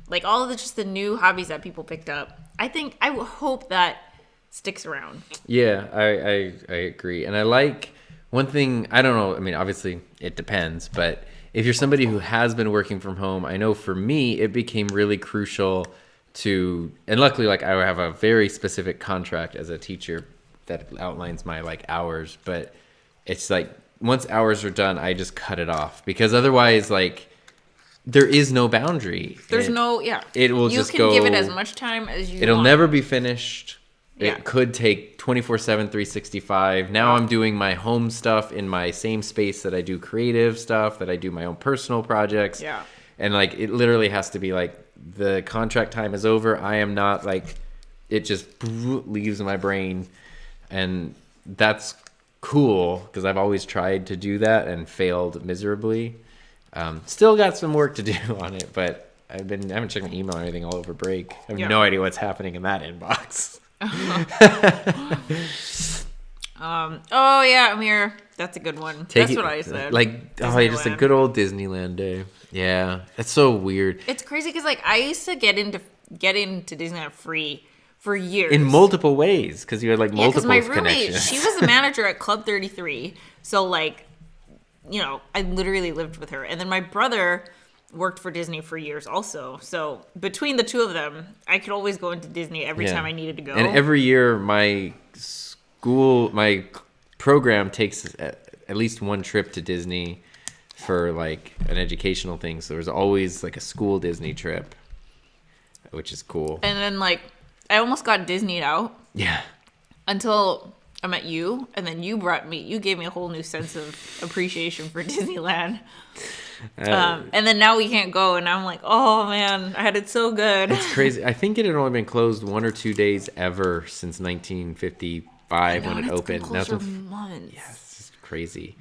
like all of the new hobbies that people picked up. I hope that sticks around. Yeah, I agree. And I like one thing, I don't know, I mean, obviously it depends, but if you're somebody who has been working from home, I know for me, it became really crucial to, and luckily, like, I have a very specific contract as a teacher that outlines my like hours, but it's like once hours are done, I just cut it off, because otherwise, like, there is no boundary. It will just go. You can give it as much time as you It'll want. never be finished. Yeah. It could take 24/7, 365. Now I'm doing my home stuff in my same space that I do creative stuff, that I do my own personal projects. Yeah. And like, it literally has to be like, the contract time is over. I am not like, it just leaves my brain. And that's cool, because I've always tried to do that and failed miserably. Still got some work to do on it, but I haven't checked my email or anything all over break. I have no idea what's happening in that inbox. Oh yeah, Amir, that's a good one. That's what I said. Like, just a good old Disneyland day. Yeah, that's so weird. It's crazy because like I used to get into Disneyland free for years in multiple ways, because you had like multiple connections. My roommate, connections. She was the manager at Club 33, so like, I literally lived with her, and then my brother worked for Disney for years also. So between the two of them, I could always go into Disney every time I needed to go. And every year, my program takes at least one trip to Disney for like an educational thing. So there's always like a school Disney trip, which is cool. And then like, I almost got Disneyed out. Yeah. Until I met you, and then you gave me a whole new sense of appreciation for Disneyland. And then now we can't go, and I'm like, oh man, I had it so good. It's crazy. I think it had only been closed 1 or 2 days ever since 1955 when it opened. Been closed for months. Yeah, it's just crazy.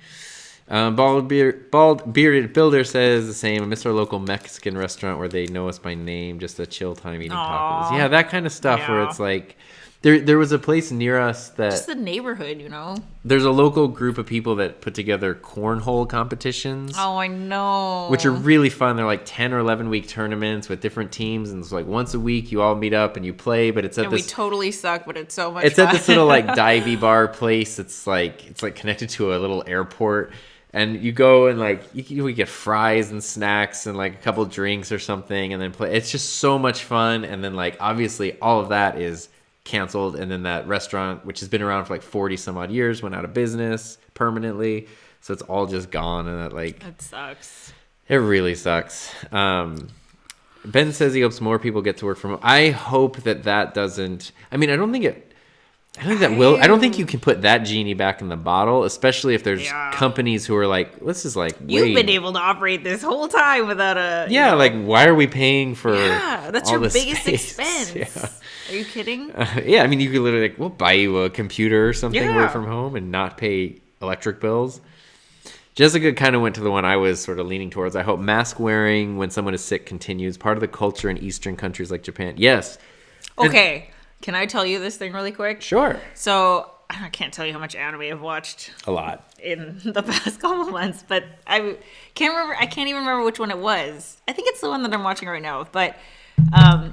Bald bearded builder says the same. I miss our local Mexican restaurant where they know us by name, just a chill time eating tacos. Yeah, that kind of stuff where it's like, there was a place near us that... Just the neighborhood, There's a local group of people that put together cornhole competitions. Oh, I know. Which are really fun. They're like 10 or 11 week tournaments with different teams. And it's like once a week you all meet up and you play. But it's at we totally suck, but it's so much fun. It's at this little like divey bar place. It's like connected to a little airport. And you go and like you get fries and snacks and like a couple drinks or something and then play. It's just so much fun. And then like obviously all of that is canceled, and then that restaurant, which has been around for like 40 some odd years, went out of business permanently, so it's all just gone. And that, like, it sucks. It really sucks. Ben says he hopes more people get to work from home. I hope that doesn't. I mean, I don't think that will. I don't think you can put that genie back in the bottle, especially if there's companies who are like, this is like, you've been able to operate this whole time without a. Yeah, like, why are we paying for? Yeah, that's your biggest expense. Yeah. Are you kidding? Yeah, I mean, you could literally we'll buy you a computer or something, work from home, and not pay electric bills. Jessica kind of went to the one I was sort of leaning towards. I hope mask wearing when someone is sick continues. Part of the culture in Eastern countries like Japan. Yes. Okay. Can I tell you this thing really quick? Sure. So I can't tell you how much anime I've watched. A lot. In the past couple of months, but I can't remember. I can't even remember which one it was. I think it's the one that I'm watching right now. But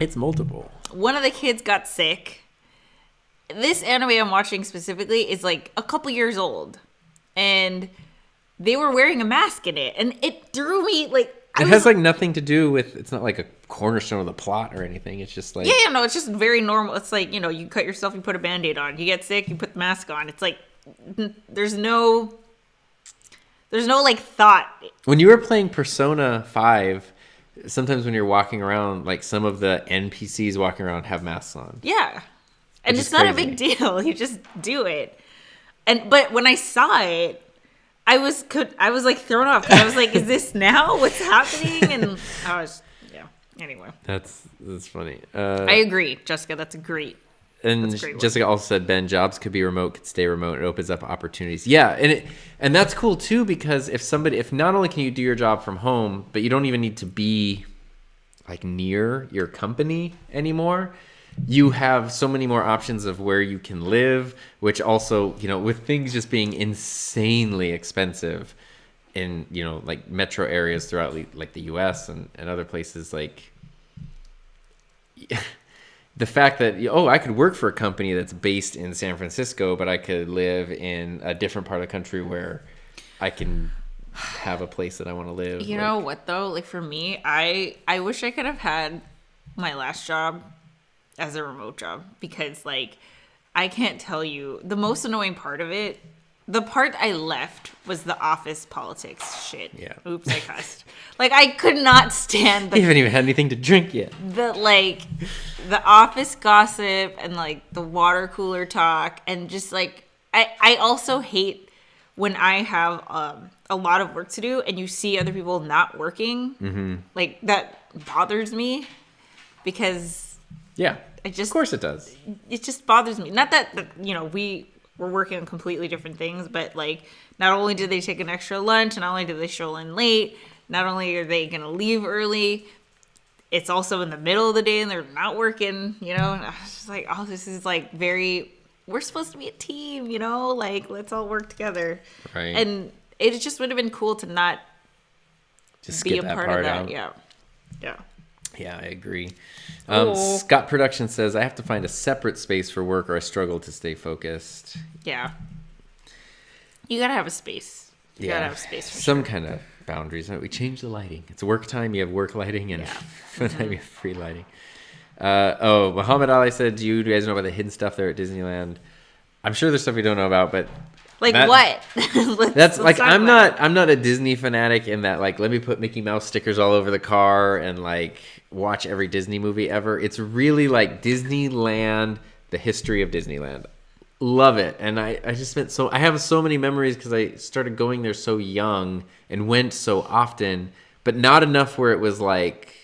it's multiple. One of the kids got sick. This anime I'm watching specifically is like a couple years old, and they were wearing a mask in it, and it threw me like. It has like nothing to do with. It's not like a cornerstone of the plot or anything. It's just like no, it's just very normal. It's like you cut yourself, you put a Band-Aid on. You get sick, you put the mask on. It's like there's no like thought. When you were playing Persona 5, sometimes when you're walking around, like some of the NPCs walking around have masks on. Yeah, and it's not a big deal. You just do it. But when I saw it. I was like thrown off because I was like, "Is this now? What's happening?" And I was, Anyway, that's funny. I agree, Jessica. That's a great. And Jessica also said, "Ben, jobs could be remote, could stay remote. It opens up opportunities." Yeah, and that's cool too because if not only can you do your job from home, but you don't even need to be like near your company anymore. You have so many more options of where you can live, which also, with things just being insanely expensive in, like metro areas throughout like the US and other places, like the fact that, I could work for a company that's based in San Francisco, but I could live in a different part of the country where I can have a place that I want to live. You know what though? Like for me, I wish I could have had my last job as a remote job because like I can't tell you the most annoying part of it. The part I left was the office politics shit. Yeah. Oops, I cussed. Like I could not stand you haven't even had anything to drink yet. The office gossip and like the water cooler talk and just like I also hate when I have a lot of work to do and you see other people not working. Mm-hmm. Like that bothers me because yeah, of course it does. It just bothers me. Not that we were working on completely different things, but like not only did they take an extra lunch, not only did they show in late, not only are they going to leave early, it's also in the middle of the day and they're not working, And I was just like, oh, this is like we're supposed to be a team, like let's all work together. Right. And it just would have been cool to not just be a part of that. Out. Yeah. Yeah. Yeah, I agree. Scott Production says, I have to find a separate space for work or I struggle to stay focused. Yeah. You got to have a space. You got to have a space for some kind of boundaries. We change the lighting. It's work time. You have work lighting and fun time you have free lighting. Muhammad Ali said, do you guys know about the hidden stuff there at Disneyland? I'm sure there's stuff we don't know about, but like what? That's like I'm not a Disney fanatic in that like let me put Mickey Mouse stickers all over the car and like watch every Disney movie ever. It's really like Disneyland, the history of Disneyland. Love it. And I just I have so many memories because I started going there so young and went so often, but not enough where it was like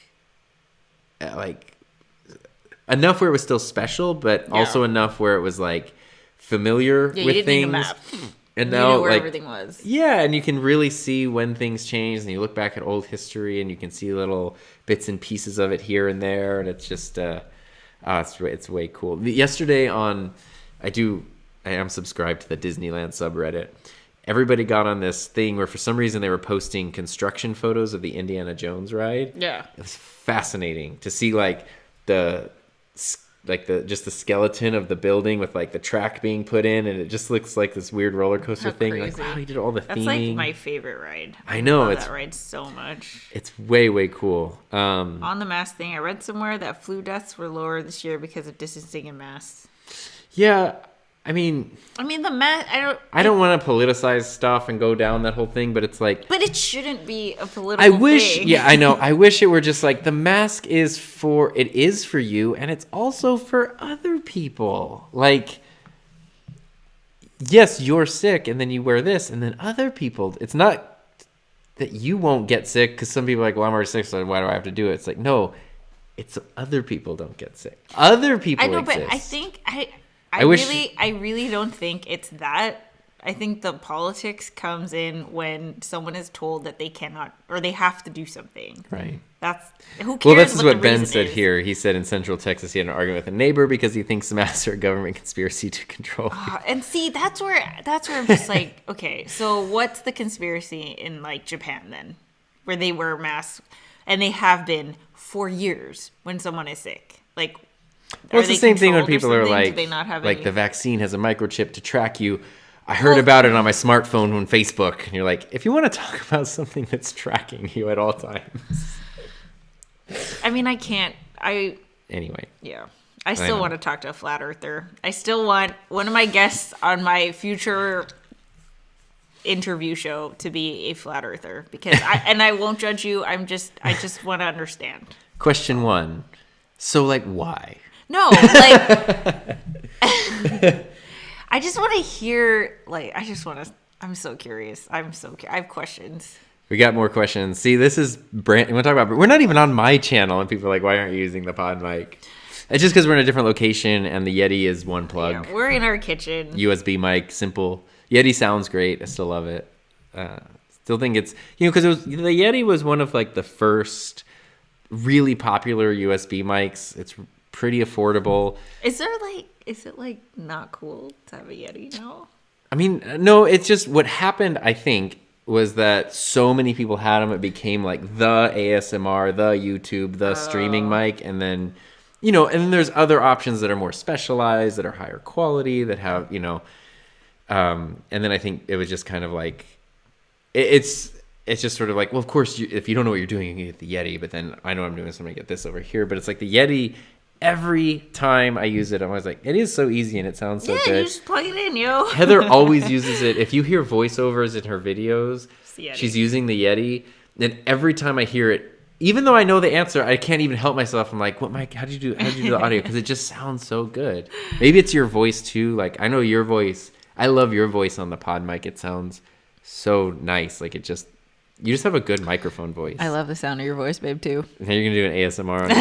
enough where it was still special, but also enough where it was like familiar with things. Need a map. And you now knew where everything was. Yeah, and you can really see when things changed, and you look back at old history, and you can see little bits and pieces of it here and there, and it's just it's way cool. Yesterday I am subscribed to the Disneyland subreddit. Everybody got on this thing where for some reason they were posting construction photos of the Indiana Jones ride. Yeah, it was fascinating to see like the skeleton of the building with like the track being put in, and it just looks like this weird roller coaster thing. Crazy. Like, wow, he did all the theming. That's like my favorite ride. I know, love that ride so much. It's way cool. On the mask thing, I read somewhere that flu deaths were lower this year because of distancing and masks. Yeah, I mean, I don't want to politicize stuff and go down that whole thing, but it's like... But it shouldn't be a political thing. Yeah, I know. I wish it were just like, the mask is for you, and it's also for other people. Like, yes, you're sick, and then you wear this, and then other people... It's not that you won't get sick, because some people are like, well, I'm already sick, so why do I have to do it? It's like, no, it's so other people don't get sick. Other people exist. I know, but I think... I really don't think it's that. I think the politics comes in when someone is told that they cannot or they have to do something. Right. Who cares? Well, this is what Ben said here. He said in Central Texas he had an argument with a neighbor because he thinks the masks are a government conspiracy to control people. And see, that's where I'm just like, okay, so what's the conspiracy in like Japan then, where they wear masks and they have been for years when someone is sick, like. Well, it's the same thing when people are like, the vaccine has a microchip to track you. I heard about it on my smartphone on Facebook. And you're like, if you want to talk about something that's tracking you at all times. I mean, I can't. Anyway. Yeah. I still want to talk to a flat earther. I still want one of my guests on my future interview show to be a flat earther. Because I won't judge you. I just want to understand. Question 1. So, like, why? No, like, I just want to hear, like, I'm so curious. I have questions. We got more questions. See, this is you want to talk about, we're not even on my channel, and people are like, why aren't you using the pod mic? It's just because we're in a different location, and the Yeti is one plug. Yeah, we're in our kitchen. USB mic, simple. Yeti sounds great. I still love it. Still think it's, because the Yeti was one of, like, the first really popular USB mics. It's pretty affordable. Is it like not cool to have a Yeti now? I mean, no, it's just what happened, I think, was that so many people had them, it became like the ASMR, the YouTube, the streaming mic, and then, and then there's other options that are more specialized, that are higher quality, that have, and then I think it was just kind of like, it's just sort of like, well, of course, if you don't know what you're doing, you can get the Yeti, but then I know I'm doing, so I'm going to get this over here. But it's like the Yeti, every time I use it, I'm always like, it is so easy and it sounds so good. Yeah, you just plug it in, yo. Heather always uses it. If you hear voiceovers in her videos, she's using the Yeti. And every time I hear it, even though I know the answer, I can't even help myself. I'm like, what, Mike, how did you do the audio? Because it just sounds so good. Maybe it's your voice too. Like, I know your voice. I love your voice on the pod mic. It sounds so nice. Like, you just have a good microphone voice. I love the sound of your voice, babe, too. And then you're going to do an ASMR on the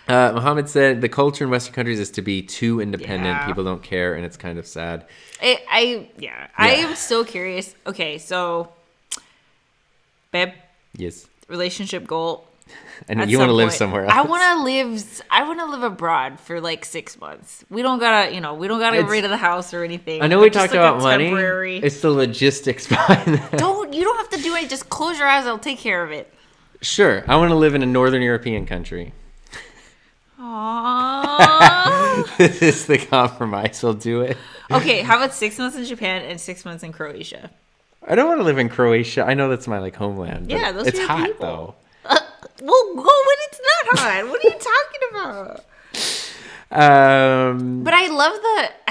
Yeti. Mohammed said, the culture in Western countries is to be too independent. Yeah. People don't care, and it's kind of sad. I am so curious. Okay, so, babe. Yes. Relationship goal. And you want to live somewhere else. I want to live abroad for like 6 months. We don't gotta get rid of the house or anything. I know we talked about money. It's the logistics behind that. You don't have to do it. Just close your eyes. I'll take care of it. Sure. I want to live in a Northern European country. Aww. This is the compromise. We'll do it. Okay. How about 6 months in Japan and 6 months in Croatia? I don't want to live in Croatia. I know that's my homeland. Yeah, those it's are hot people. Though. Well, go when it's not hot. What are you talking about? But I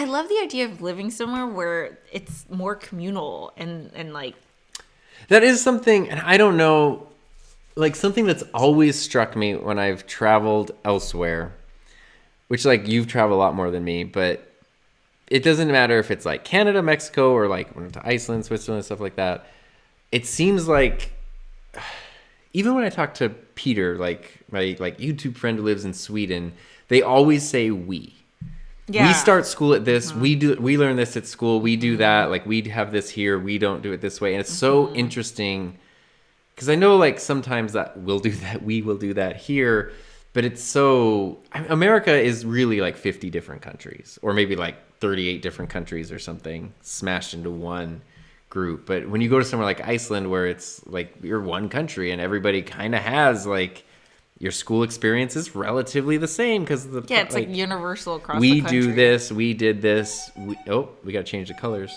love the idea of living somewhere where it's more communal and like. That is something, and I don't know, like something that's always struck me when I've traveled elsewhere, which like you've traveled a lot more than me, but it doesn't matter if it's like Canada, Mexico, or like when I went to Iceland, Switzerland, stuff like that. It seems like. Even when I talk to Peter, like my YouTube friend who lives in Sweden, they always say we. Yeah. We start school at this. Mm-hmm. We learn this at school. We do that. Like we have this here. We don't do it this way. And it's so interesting because I know like sometimes that we'll do that. We will do that here. But it's so America is really like 50 different countries or maybe like 38 different countries or something smashed into one group. But when you go to somewhere like Iceland where it's like you're one country and everybody kind of has like your school experience is relatively the same because it's like universal across the country. We do this, we did this. We gotta change the colors.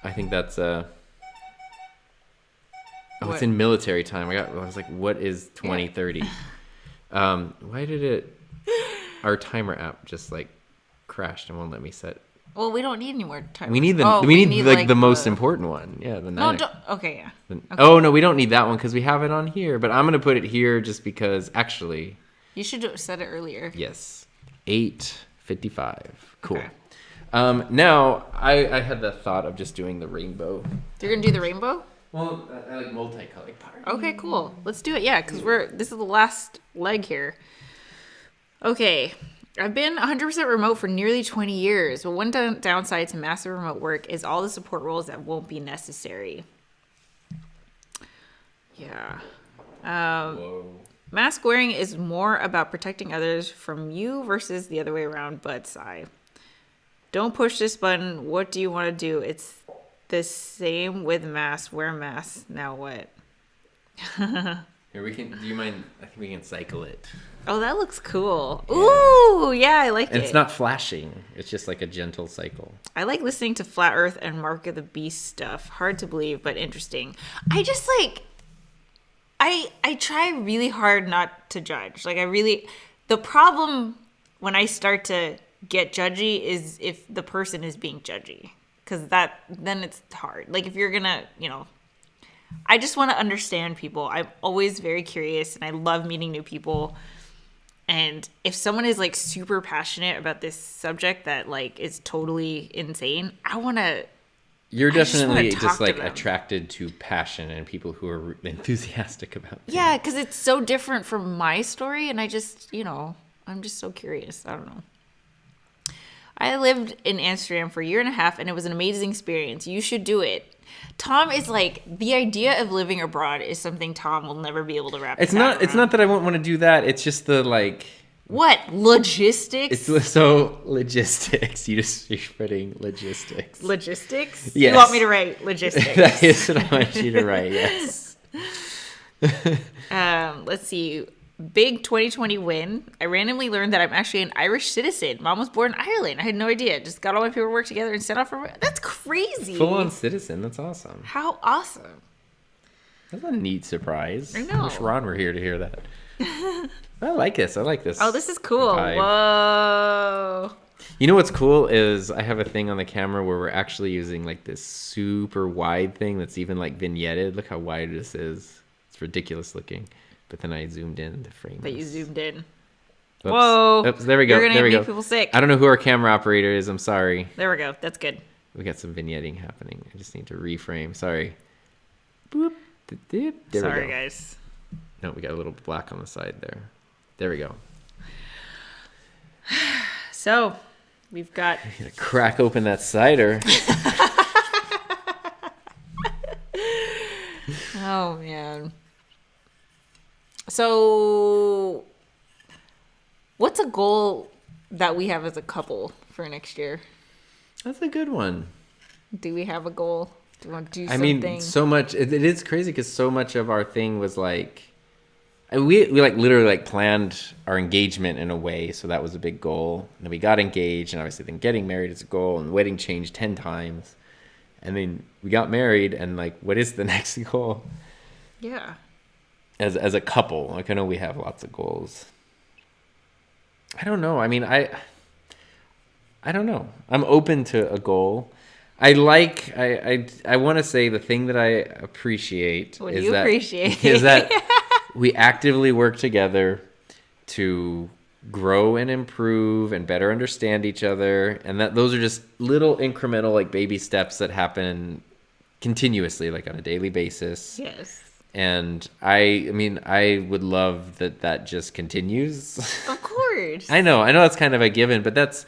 I think that's it's in military time. I was like, what is 2030? Why did our timer app just like crashed and won't let me set. Well, we don't need any more time. We need the most important one. Yeah, the 9. Okay, yeah. Okay. Oh no, we don't need that one because we have it on here. But I'm gonna put it here just because actually. You should set it earlier. Yes, 8:55. Cool. Okay. Now I had the thought of just doing the rainbow. You're gonna do the rainbow? Well, I like multicolored part. Okay, cool. Let's do it. Yeah, because this is the last leg here. Okay. I've been 100% remote for nearly 20 years, but one downside to massive remote work is all the support roles that won't be necessary. Yeah. Mask wearing is more about protecting others from you versus the other way around, but sigh. Don't push this button. What do you want to do? It's the same with masks. Wear masks. Now what? Here do you mind? I think we can cycle it. Oh, that looks cool. Yeah. Ooh, yeah, I like it. It's not flashing. It's just like a gentle cycle. I like listening to Flat Earth and Mark of the Beast stuff. Hard to believe, but interesting. I just like, I try really hard not to judge. Like the problem when I start to get judgy is if the person is being judgy. Because then it's hard. Like if you're gonna, I just want to understand people. I'm always very curious and I love meeting new people. And if someone is like super passionate about this subject that like is totally insane, You're definitely just like attracted to passion and people who are enthusiastic about things. Yeah, because it's so different from my story. And I just, I'm just so curious. I don't know. I lived in Amsterdam for a year and a half and it was an amazing experience. You should do it. Tom is like, the idea of living abroad is something Tom will never be able to wrap his head around. It's not that I won't want to do that. It's just the like... What? Logistics? It's so logistics. You're putting logistics. Logistics? Yes. You want me to write logistics? That is what I want you to write, yes. Let's see. Big 2020 win. I randomly learned that I'm actually an Irish citizen. Mom was born in Ireland. I had no idea. Just got all my paperwork together and sent off for... That's crazy. Full-on citizen. That's awesome. How awesome. That's a neat surprise. I know. I wish Ron were here to hear that. I like this. Oh, this is cool. Vibe. Whoa. You know what's cool is I have a thing on the camera where we're actually using like this super wide thing that's even like vignetted. Look how wide this is. It's ridiculous looking. But then I zoomed in to frame But you zoomed in. Oops. Whoa. Oops, there we go. You're going to make go. people sick. I don't know who our camera operator is. I'm sorry. There we go. That's good. We got some vignetting happening. I just need to reframe. Sorry. Boop. There Sorry, we go. Guys. No, we got a little black on the side there. There we go. So, we've got... I'm going to crack open that cider. Oh, man. So, what's a goal that we have as a couple for next year? That's a good one. Do we have a goal? Do we want to do I something? mean, so much. It is crazy because so much of our thing was like, we like literally like planned our engagement in a way. So that was a big goal. And then we got engaged, and obviously then getting married is a goal, and the wedding changed 10 times. And then we got married, and like, what is the next goal? Yeah. As a couple, like I know we have lots of goals. I don't know. I mean, I don't know. I'm open to a goal. I want to say the thing that I appreciate is that we actively work together to grow and improve and better understand each other, and that those are just little incremental like baby steps that happen continuously, like on a daily basis. Yes. And I mean, I would love that just continues. Of course. I know that's kind of a given, but that's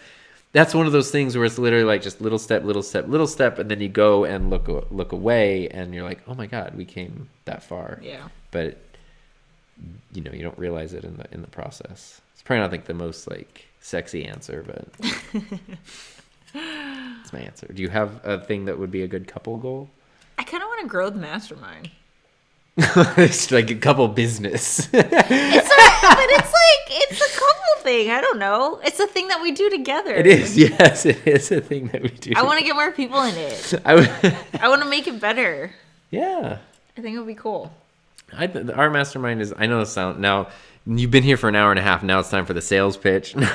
one of those things where it's literally like just little step, and then you go and look away, and you're like, oh my God, we came that far. Yeah. But you don't realize it in the process. It's probably not like the most like sexy answer, but it's my answer. Do you have a thing that would be a good couple goal? I kind of want to grow the mastermind. It's like a couple business. But it's a couple thing. I don't know. It's a thing that we do together. It is. Yes, it is a thing that we do. I want to get more people in it. I want to make it better. Yeah. I think it'll be cool. Our mastermind is, I know the sound now, You've been here for an hour and a half. Now it's time for the sales pitch. No.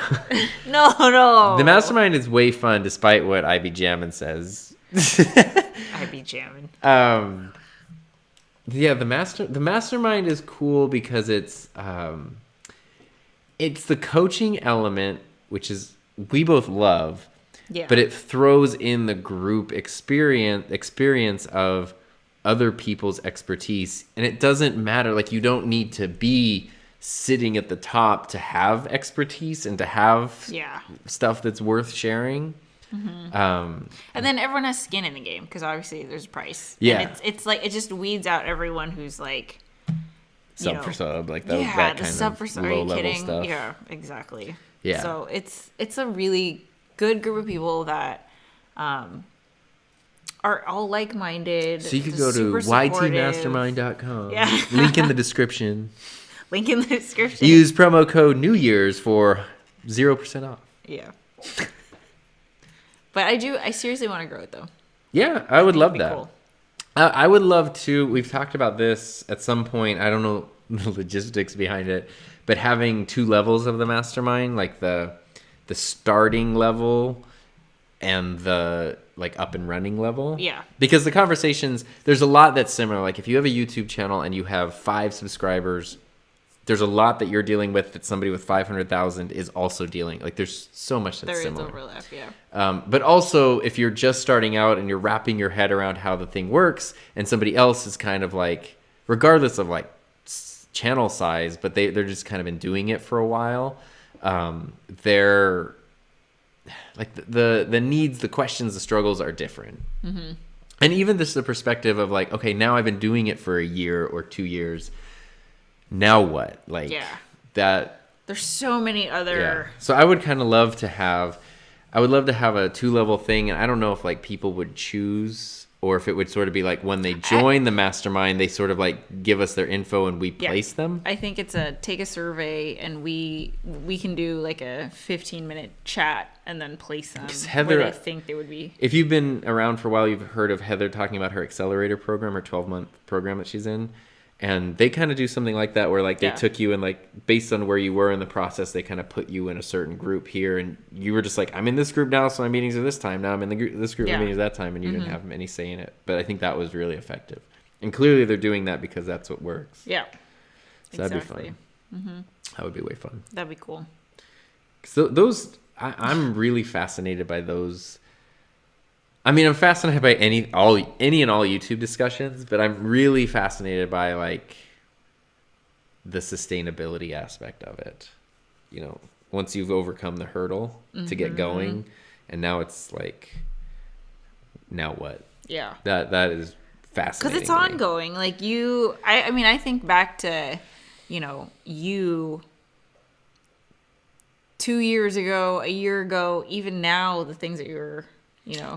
The mastermind is way fun, despite what IB Jammin says. IB Jammin. Yeah, the mastermind is cool because it's the coaching element, which is we both love. Yeah. But it throws in the group experience of other people's expertise, and it doesn't matter. Like, you don't need to be sitting at the top to have expertise and to have stuff that's worth sharing. Mm-hmm. And then everyone has skin in the game because obviously there's a price. Yeah, and it's like it just weeds out everyone who's like sub for sub, like that. Yeah, that the kind sub of for sub. Are you kidding? Stuff. Yeah, exactly. Yeah. So it's a really good group of people that are all like-minded. So you could go to ytmastermind.com. Yeah. Link in the description. Link in the description. Use promo code New Year's for 0% off. Yeah. But I seriously want to grow it though. Yeah, I would love that. Cool. I would love to. We've talked about this at some point. I don't know the logistics behind it, but having 2 levels of the mastermind, like the starting level and the like up and running level. Yeah. Because the conversations, there's a lot that's similar. Like if you have a YouTube channel and you have 5 subscribers, there's a lot that you're dealing with that somebody with 500,000 is also dealing. Like there's so much that's similar. There is overlap, yeah. But also if you're just starting out and you're wrapping your head around how the thing works, and somebody else is kind of like, regardless of like channel size, but they're just kind of been doing it for a while. They're like the needs, the questions, the struggles are different. Mm-hmm. And even this the perspective of like, okay, now I've been doing it for a year or 2 years. Now what? Like that. There's so many other. Yeah. So I would kind of love to have a 2-level thing. And I don't know if like people would choose, or if it would sort of be like when they join the mastermind, they sort of like give us their info and we place them. I think it's take a survey and we can do like a 15-minute chat and then place them Heather, where I think they would be. If you've been around for a while, you've heard of Heather talking about her accelerator program, her 12-month program that she's in. And they kind of do something like that where like they took you and like based on where you were in the process, they kind of put you in a certain group here, and you were just like, I'm in this group now, so my meetings are this time. Now I'm in this group, my meetings are that time, and you didn't have any say in it. But I think that was really effective, and clearly they're doing that because that's what works. Yeah, so that'd be fun. Mm-hmm. That would be way fun. That'd be cool. So those, I'm really fascinated by those. I mean, I'm fascinated by any and all YouTube discussions, but I'm really fascinated by like the sustainability aspect of it. You know, once you've overcome the hurdle to get going, and now it's like, now what? Yeah, that is fascinating because it's ongoing. Like I mean, I think back to, you 2 years ago, a year ago, even now, the things that you're.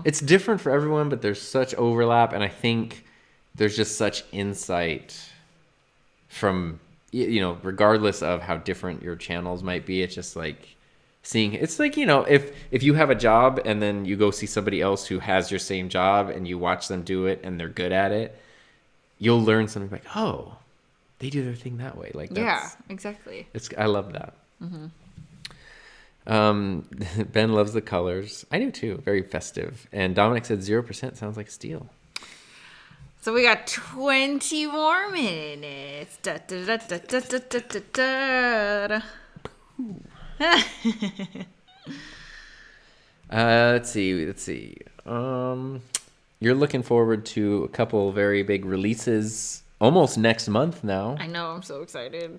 It's different for everyone, but there's such overlap, and I think there's just such insight from, regardless of how different your channels might be. It's just like seeing, it's like, if you have a job and then you go see somebody else who has your same job and you watch them do it and they're good at it, you'll learn something like, oh, they do their thing that way. Like, that's, exactly. I love that. Mm-hmm. Ben loves the colors. I do too. Very festive. And Dominic said 0% sounds like steel. So we got 20 more minutes. Da, da, da, da, da, da, da, da. Let's see. You're looking forward to a couple very big releases almost next month now. I know. I'm so excited.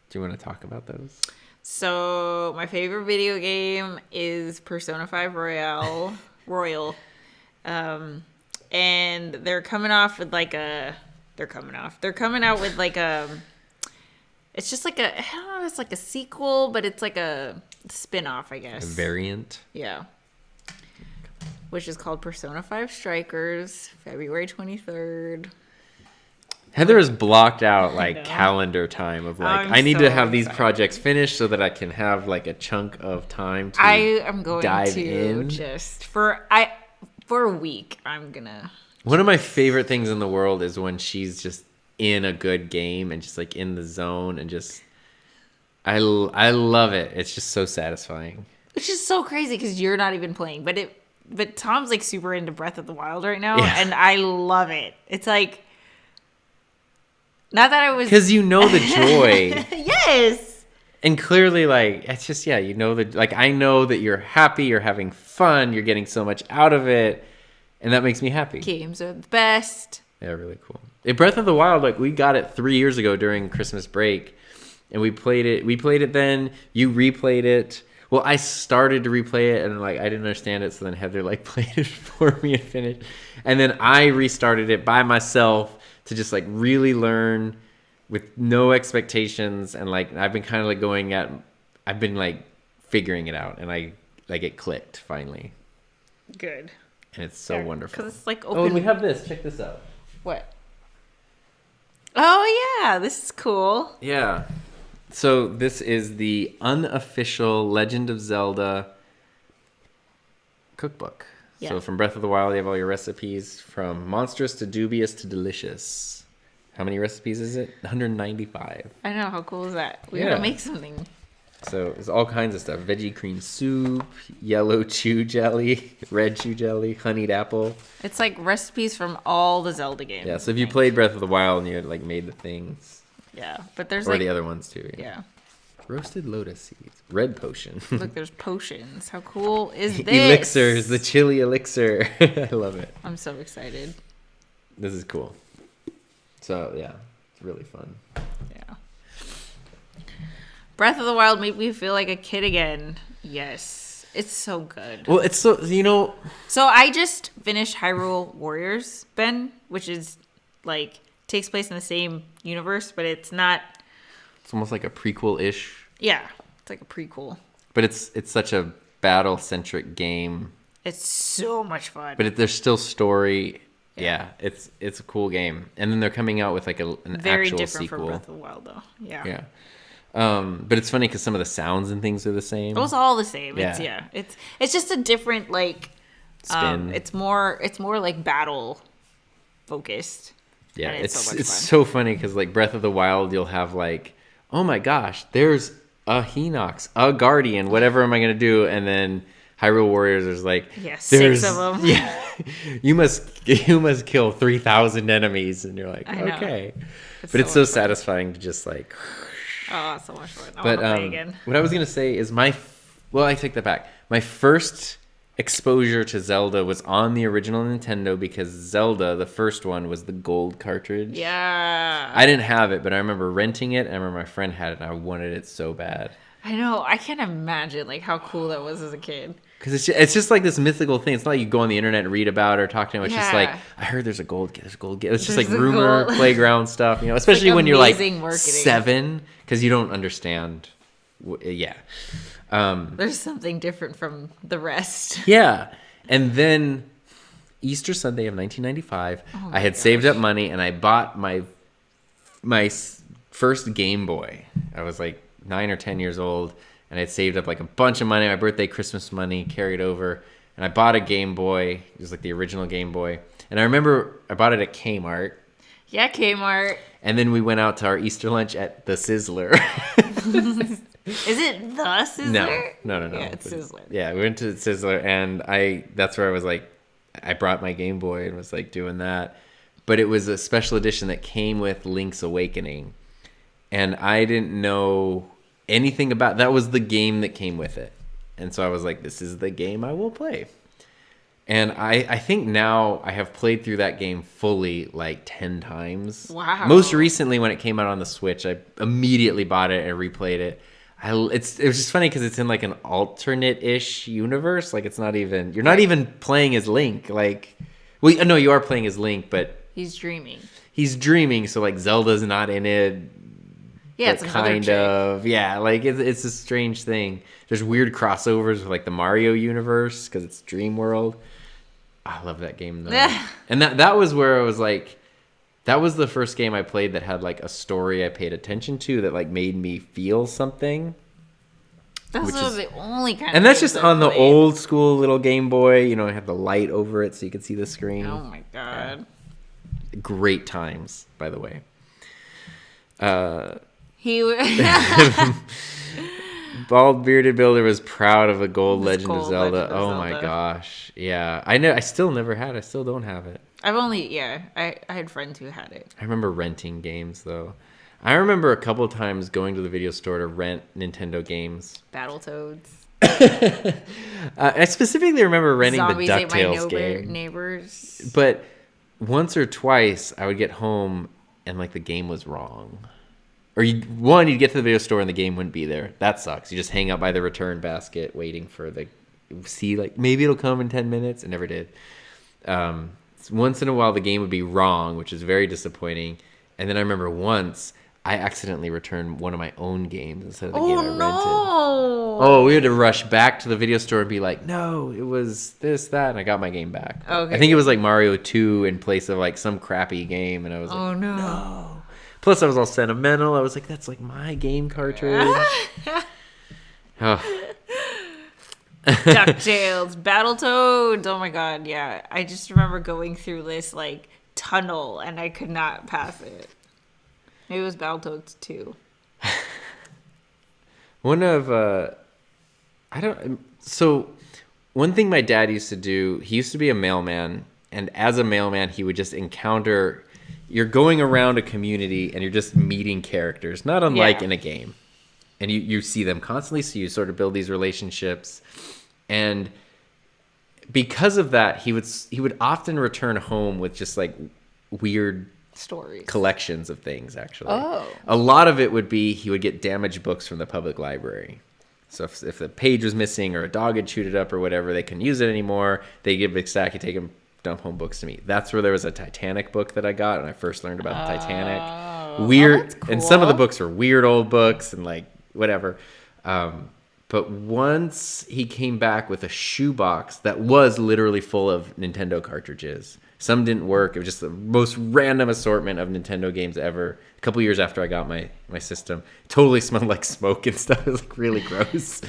Do you want to talk about those? So my favorite video game is Persona 5 Royal. And they're coming out with like a it's just like I don't know, it's like a sequel, but it's like a spin-off, I guess. A variant. Yeah. Which is called Persona 5 Strikers, February 23rd. Heather has blocked out like calendar time of like, I need to have these projects finished so that I can have like a chunk of time to I am going dive to in. Just for a week, I'm gonna. One of my favorite things in the world is when she's just in a good game and just like in the zone and just. I love it. It's just so satisfying. Which is so crazy because you're not even playing, but Tom's like super into Breath of the Wild right now, and I love it. It's like, not that I was, because you know the joy. Yes. And clearly, like, it's just, yeah, you know that, like, I know that you're happy, you're having fun, you're getting so much out of it, and that makes me happy. Games are the best. Yeah, really cool. Breath of the Wild, like, we got it 3 years ago during Christmas break, and we played it. We played it then. You replayed it. Well, I started to replay it, and like I didn't understand it, so then Heather like played it for me and finished. And then I restarted it by myself to just like really learn with no expectations, and like I've been kind of like I've been like figuring it out, and it clicked finally. Good. And it's so wonderful. Because it's like open. Oh, and we have this. Check this out. What? Oh yeah, this is cool. Yeah. So this is the unofficial Legend of Zelda cookbook. Yeah. So from Breath of the Wild, you have all your recipes from monstrous to dubious to delicious. How many recipes is it? 195. I know. How cool is that? We gotta make something. So there's all kinds of stuff. Veggie cream soup, yellow chew jelly, red chew jelly, honeyed apple. It's like recipes from all the Zelda games. Yeah, so if you played Breath of the Wild and you had like made the things. Yeah, but there's or the other ones too. Yeah. Roasted lotus seeds. Red potion. Look, there's potions. How cool is this? Elixirs, the chili elixir. I love it. I'm so excited. This is cool. So, yeah, it's really fun. Yeah. Breath of the Wild made me feel like a kid again. Yes. It's so good. Well, it's so, So I just finished Hyrule Warriors, Ben, which is like takes place in the same universe, but it's not. It's almost like a prequel-ish. Yeah, it's like a prequel. But it's such a battle-centric game. It's so much fun. But there's still story. Yeah, it's a cool game. And then they're coming out with like an very actual different sequel. from Breath of the Wild, though. Yeah. Yeah. But it's funny because some of the sounds and things are the same. It was all the same. Yeah. It's just a different like spin. It's more like battle focused. Yeah, it's so funny because like Breath of the Wild, you'll have like, oh my gosh, there's a Hinox, a Guardian, whatever am I gonna do? And then Hyrule Warriors, there's like, 6 of them. Yeah, you must kill 3,000 enemies, and you're like, okay. But it's so satisfying to just like. Oh, so much fun! I want to play again. What I was gonna say is I take that back. My first exposure to Zelda was on the original Nintendo because Zelda, the first one, was the gold cartridge. Yeah. I didn't have it, but I remember renting it. And I remember my friend had it, and I wanted it so bad. I know. I can't imagine like how cool that was as a kid. Because it's just like this mythical thing. It's not like you go on the internet and read about it or talk to them. It's just like, I heard there's a gold game. It's just like rumor, playground stuff, especially like when you're like marketing. 7, because you don't understand. Yeah. There's something different from the rest. Yeah. And then Easter Sunday of 1995, I had saved up money and I bought my first Game Boy. I was like 9 or 10 years old. And I'd saved up like a bunch of money, my birthday, Christmas money, carried over. And I bought a Game Boy. It was like the original Game Boy. And I remember I bought it at Kmart. Yeah, Kmart. And then we went out to our Easter lunch at the Sizzler. Is it the Sizzler? No. Yeah, it's Sizzler. Yeah, we went to the Sizzler. And that's where I was like, I brought my Game Boy and was like doing that. But it was a special edition that came with Link's Awakening. And I didn't know anything about that. Was the game that came with it. And so I was like, this is the game I will play. And I think now I have played through that game fully like 10 times. Wow. Most recently when it came out on the Switch, I immediately bought it and replayed it. It was just funny because it's in like an alternate-ish universe. Like it's not even, you're not even playing as Link. Like, well, no, you are playing as Link, but he's dreaming. So like Zelda's not in it. Yeah, it's kind of. Yeah, like it's a strange thing. There's weird crossovers with like the Mario universe because it's Dream World. I love that game though. And that was where I was like, that was the first game I played that had like a story I paid attention to that like made me feel something. Those are the only kind of. And that's just on the old school little Game Boy. You know, it had the light over it so you could see the screen. Oh my god! Yeah. Great times, by the way. Bald bearded builder was proud of the gold Legend of gold Zelda. Legend of Oh my Zelda. gosh. Yeah. I know. I still never had it. I still don't have it. I had friends who had it. I remember renting games though. I remember a couple of times going to the video store to rent Nintendo games. Battletoads. I specifically remember renting Zombies the Ate My DuckTales game. Neighbors. But once or twice, I would get home and like the game was wrong. Or you'd get to the video store and the game wouldn't be there. That sucks. You just hang out by the return basket waiting for like maybe it'll come in 10 minutes. It never did. Once in a while the game would be wrong, which is very disappointing. And then I remember once I accidentally returned one of my own games instead of the game I rented. Oh, we had to rush back to the video store and be like, no, it was this, that, and I got my game back. Okay. I think it was like Mario 2 in place of like some crappy game, and I was like, oh no. Plus, I was all sentimental. I was like, that's like my game cartridge. Oh. DuckTales, Battletoads. Oh my god, yeah. I just remember going through this like tunnel and I could not pass it. Maybe it was Battletoads 2. One thing my dad used to do, he used to be a mailman, and as a mailman, he would just encounter, you're going around a community and you're just meeting characters, not unlike in a game. And you see them constantly, so you sort of build these relationships. And because of that, he would often return home with just like weird Stories. collections of things, actually. Oh. A lot of it would be he would get damaged books from the public library. So if the page was missing or a dog had chewed it up or whatever, they couldn't use it anymore. They give a big stack, you take them, dump home books to me. That's where there was a Titanic book that I got, and I first learned about the Titanic. Weird, that's cool. And some of the books were weird old books and like whatever. But once he came back with a shoebox that was literally full of Nintendo cartridges. Some didn't work. It was just the most random assortment of Nintendo games ever. A couple years after I got my system, it totally smelled like smoke and stuff. It was like really gross.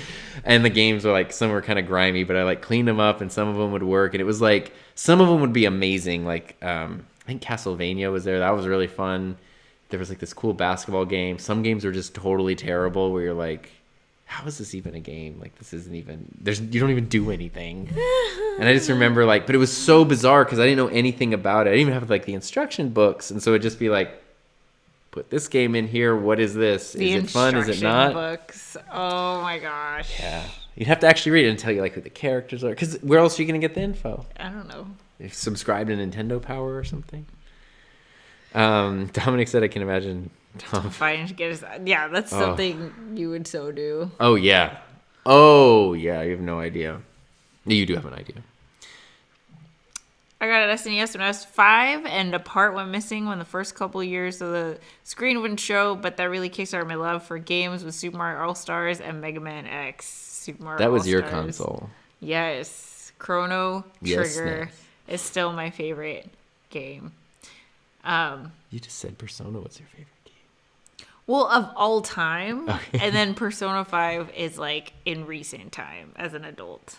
And the games were like, some were kind of grimy, but I like cleaned them up and some of them would work. And it was like, some of them would be amazing. Like, I think Castlevania was there. That was really fun. There was like this cool basketball game. Some games were just totally terrible where you're like, how is this even a game? Like, this isn't even, you don't even do anything. And I just remember like, but it was so bizarre because I didn't know anything about it. I didn't even have like the instruction books. And so it'd just be like, put this game in here. What is this? Is it fun? Is it not? Books. Oh my gosh. Yeah. You'd have to actually read it and tell you like who the characters are. Because where else are you going to get the info? I don't know. You subscribe to Nintendo Power or something? Dominic said I can imagine Tom Fighting to get his. Yeah, that's something you would so do. Oh, yeah. Oh, yeah. You have no idea. You do have an idea. I got an SNES when I was 5, and a part went missing when the first couple years of the screen wouldn't show, but that really kickstarted my love for games with Super Mario All-Stars and Mega Man X. Super Mario That was All-Stars. your console. Yes. Chrono Yes, Trigger SNES. is still my favorite game. You just said Persona was your favorite game. Well, of all time. Okay. And then Persona 5 is like in recent time as an adult.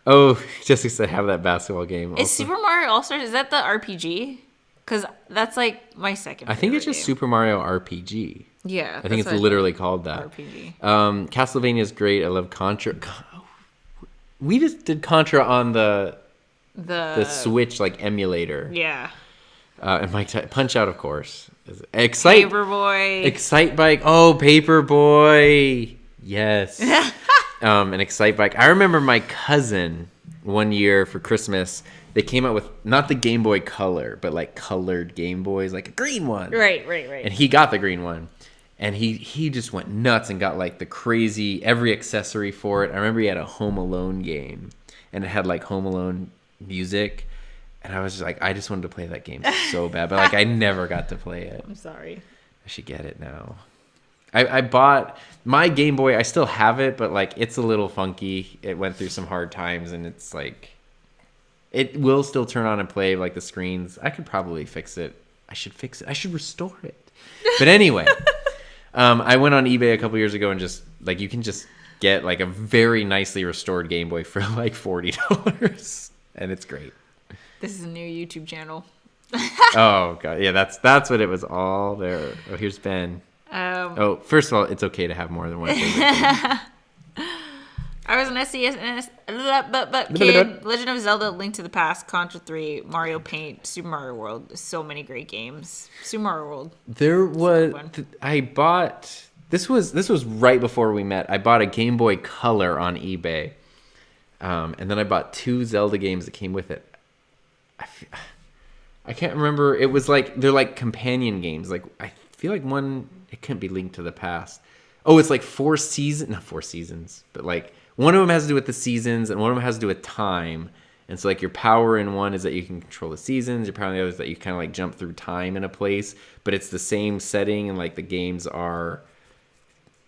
Oh, Jessica said have that basketball game. Is Also. Super Mario All-Stars, is that the RPG? Because that's like my second I think it's favorite just game. Super Mario RPG. Yeah. I think it's literally called that. RPG. Castlevania is great. I love Contra. We just did Contra on the Switch like emulator. Yeah. And Punch Out, of course. Excite Paperboy. Excite Bike. Oh, Paperboy. Yes. And Excite Bike. I remember my cousin one year for Christmas. They came out with not the Game Boy Color, but like colored Game Boys, like a green one. Right. And he got the green one. And he just went nuts and got like the crazy, every accessory for it. I remember he had a Home Alone game. And it had like Home Alone music. And I was just like, I just wanted to play that game so bad. But like I never got to play it. I'm sorry. I should get it now. I bought my Game Boy. I still have it, but like it's a little funky. It went through some hard times, and it's like it will still turn on and play like the screens. I could probably fix it. I should fix it. I should restore it. But anyway, I went on eBay a couple years ago and just like you can just get like a very nicely restored Game Boy for like $40, and it's great. This is a new YouTube channel. Oh god, yeah, that's what it was all there. Oh, here's Ben. First of all, it's okay to have more than one favorite game. I was an SNES kid. Legend of Zelda: Link to the Past, Contra 3, Mario Paint, Super Mario World. So many great games. Super Mario World. There was I bought this was right before we met. I bought a Game Boy Color on eBay, and then I bought 2 Zelda games that came with it. I can't remember. It was like they're like companion games. Like I feel like one. It couldn't be Link to the Past. Oh, it's like 4 seasons. Not 4 seasons, but like. One of them has to do with the seasons, and one of them has to do with time. And so, like, your power in one is that you can control the seasons. Your power in the other is that you kind of, like, jump through time in a place. But it's the same setting, and, like, the games are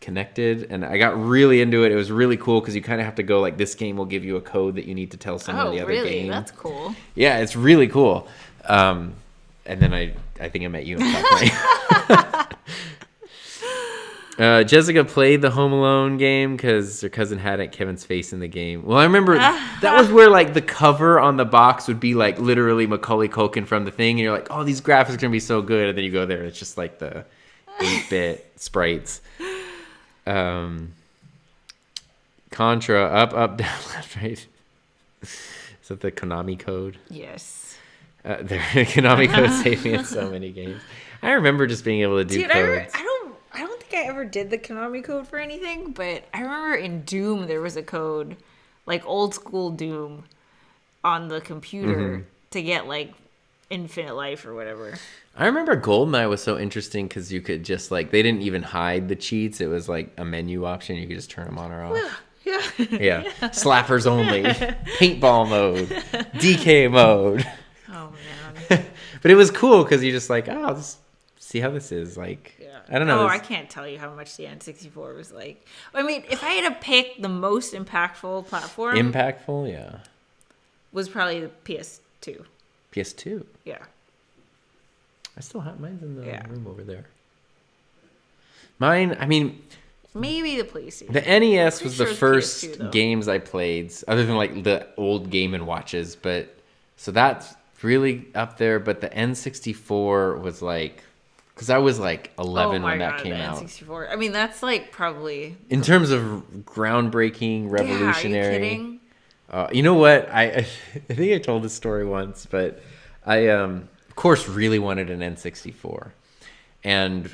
connected. And I got really into it. It was really cool because you kind of have to go, like, this game will give you a code that you need to tell someone the other game. Oh, really? That's cool. Yeah, it's really cool. And then I think I met you and stopped playing. Jessica played the Home Alone game because her cousin had Kevin's face in the game. Well, I remember that was where like the cover on the box would be like literally Macaulay Culkin from The Thing, and you're like, oh, these graphics are gonna be so good, and then you go there, it's just like the 8-bit sprites. Contra, up, down, left, right. Is that the Konami code? Yes. The Konami code saved me in so many games. I remember just being able to do codes. I don't think I ever did the Konami code for anything, but I remember in Doom there was a code, like old school Doom, on the computer to get like infinite life or whatever. I remember GoldenEye was so interesting because you could just like, they didn't even hide the cheats. It was like a menu option. You could just turn them on or off. Yeah. Slappers only. Paintball mode. DK mode. Oh, man. But it was cool because you just like, oh, I'll just see how this is. Like, I don't know. Oh, I can't tell you how much the N64 was like. I mean, if I had to pick the most impactful platform. Impactful, yeah. Was probably the PS2. PS2? Yeah. I still have mine's in the room over there. Mine, I mean, maybe the PlayStation. The NES was the first PS2, games I played, other than like the old Game & Watches. But so that's really up there. But the N64 was like, because I was like 11 when that came out. N64. I mean, that's like probably in terms of groundbreaking, revolutionary. Yeah, are you kidding? You know what? I think I told this story once, but I of course really wanted an N64, and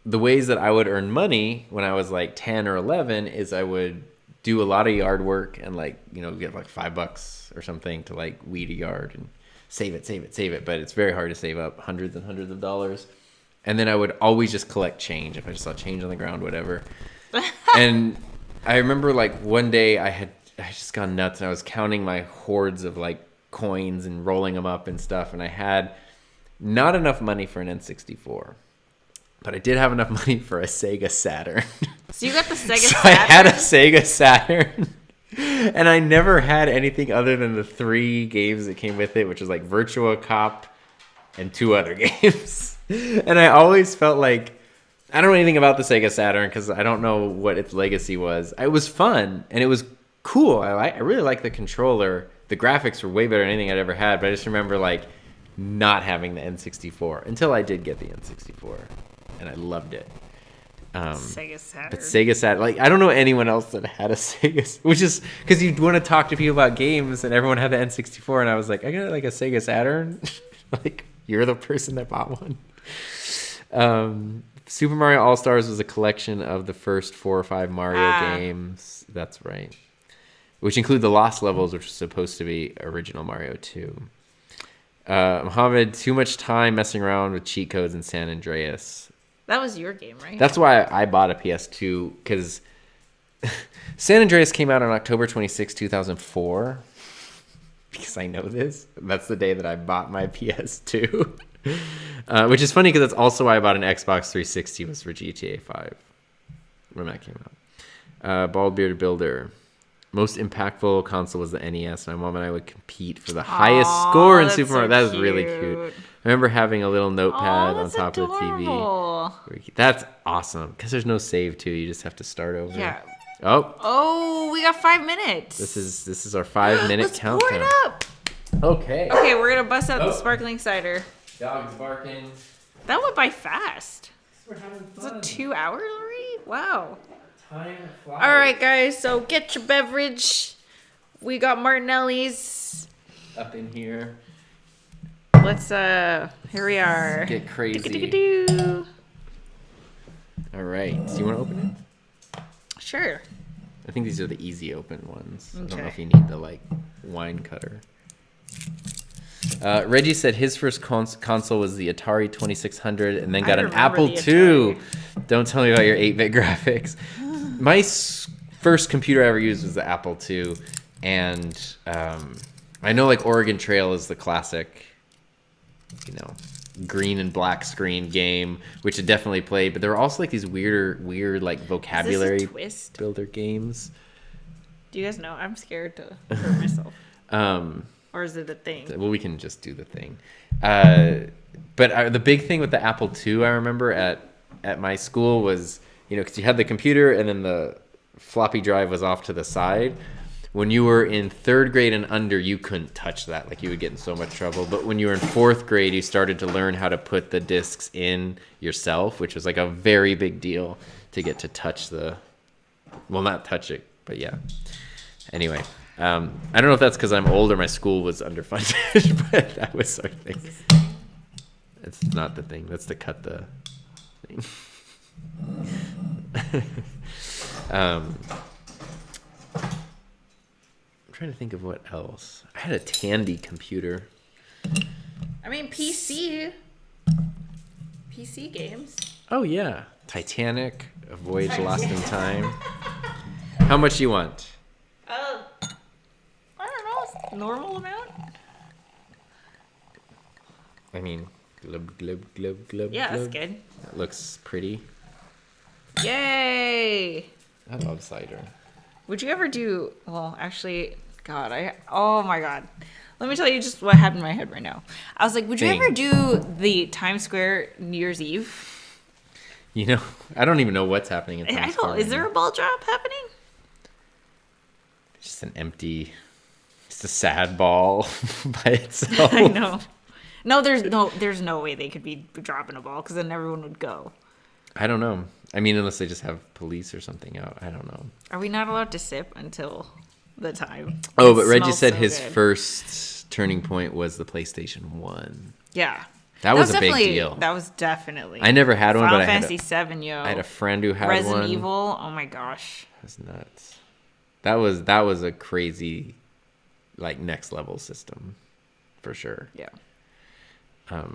the ways that I would earn money when I was like 10 or 11 is I would do a lot of yard work and like, you know, get like $5 or something to like weed a yard and save it. But it's very hard to save up hundreds and hundreds of dollars. And then I would always just collect change if I just saw change on the ground, whatever. And I remember like one day I just gone nuts and I was counting my hordes of like coins and rolling them up and stuff. And I had not enough money for an N64. But I did have enough money for a Sega Saturn. So you got the Sega so Saturn? I had a Sega Saturn. And I never had anything other than the 3 games that came with it, which was like Virtua Cop and 2 other games. And I always felt like, I don't know anything about the Sega Saturn because I don't know what its legacy was. It was fun and it was cool. I really liked the controller. The graphics were way better than anything I'd ever had. But I just remember like not having the N64 until I did get the N64. And I loved it. Sega Saturn. But Sega Saturn, like, I don't know anyone else that had a Sega, which is because you want to talk to people about games, and everyone had the N64, and I was like, I got like a Sega Saturn. Like, you're the person that bought one. Super Mario All Stars was a collection of the first 4 or 5 Mario games. That's right. Which include the Lost Levels, which was supposed to be original Mario 2. Mohammed, too much time messing around with cheat codes in San Andreas. That was your game, right? That's why I bought a PS2, because San Andreas came out on October 26, 2004. Because I know this. That's the day that I bought my PS2. Which is funny because that's also why I bought an Xbox 360, was for GTA 5 when that came out. Bald Bearded Builder. Most impactful console was the NES. My mom and I would compete for the highest score in Super Mario. That was really cute. I remember having a little notepad on top of the TV. That's awesome because there's no save too. You just have to start over. Yeah. Oh, we got 5 minutes. This is our 5-minute countdown. Pour it up. Okay. Okay, we're gonna bust out the sparkling cider. Dog's barking. That went by fast. We're having Is fun. it 2 hours already? Wow. Time flies. All right, guys. So get your beverage. We got Martinelli's. Up in here. Let's here we are. Get crazy. Do-do-do-do. All right. So you want to open it? Sure. I think these are the easy open ones. I don't know Okay. if you need the like wine cutter. Reggie said his first console was the Atari 2600 and then got an remember Apple the II. Atari. Don't tell me about your 8-bit graphics. My first computer I ever used was the Apple II. And I know like Oregon Trail is the classic, you know, green and black screen game, which I definitely played. But there were also like these weird like vocabulary twist? builder games. Do you guys know? I'm scared to hurt myself. Or is it a thing? Well, we can just do the thing. But the big thing with the Apple II, I remember at my school was, you know, because you had the computer and then the floppy drive was off to the side. When you were in 3rd grade and under, you couldn't touch that. Like, you would get in so much trouble. But when you were in 4th grade, you started to learn how to put the discs in yourself, which was like a very big deal to get to touch well, not touch it, but yeah. Anyway. I don't know if that's because I'm old or my school was underfunded, but that was sort of thing. It's not the thing. That's to cut the thing. I'm trying to think of what else. I had a Tandy computer. I mean, PC games. Oh, yeah. Titanic, A Voyage Lost in Time. How much you want? I don't know, normal amount? I mean, glub. Yeah, that's good. That looks pretty. Yay! I love cider. Would you ever do, well, actually, God, oh my God. Let me tell you just what happened in my head right now. I was like, would you Dang. ever do the Times Square New Year's Eve? You know, I don't even know what's happening in Times I Square don't, is right there now. a ball drop happening? Just an empty, just a sad ball by itself. I know. No, there's no way they could be dropping a ball because then everyone would go. I don't know. I mean, unless they just have police or something out. I don't know. Are we not allowed to sip until the time? Oh, It but Reggie smells said so his good. first turning point was the PlayStation 1. Yeah. That was a big definitely- deal. That was definitely. I never had one, Final but Fantasy VII, yo. I had a friend who had Resident one. Evil. Oh my gosh. That's nuts. That was a crazy, like, next level system, for sure. Yeah.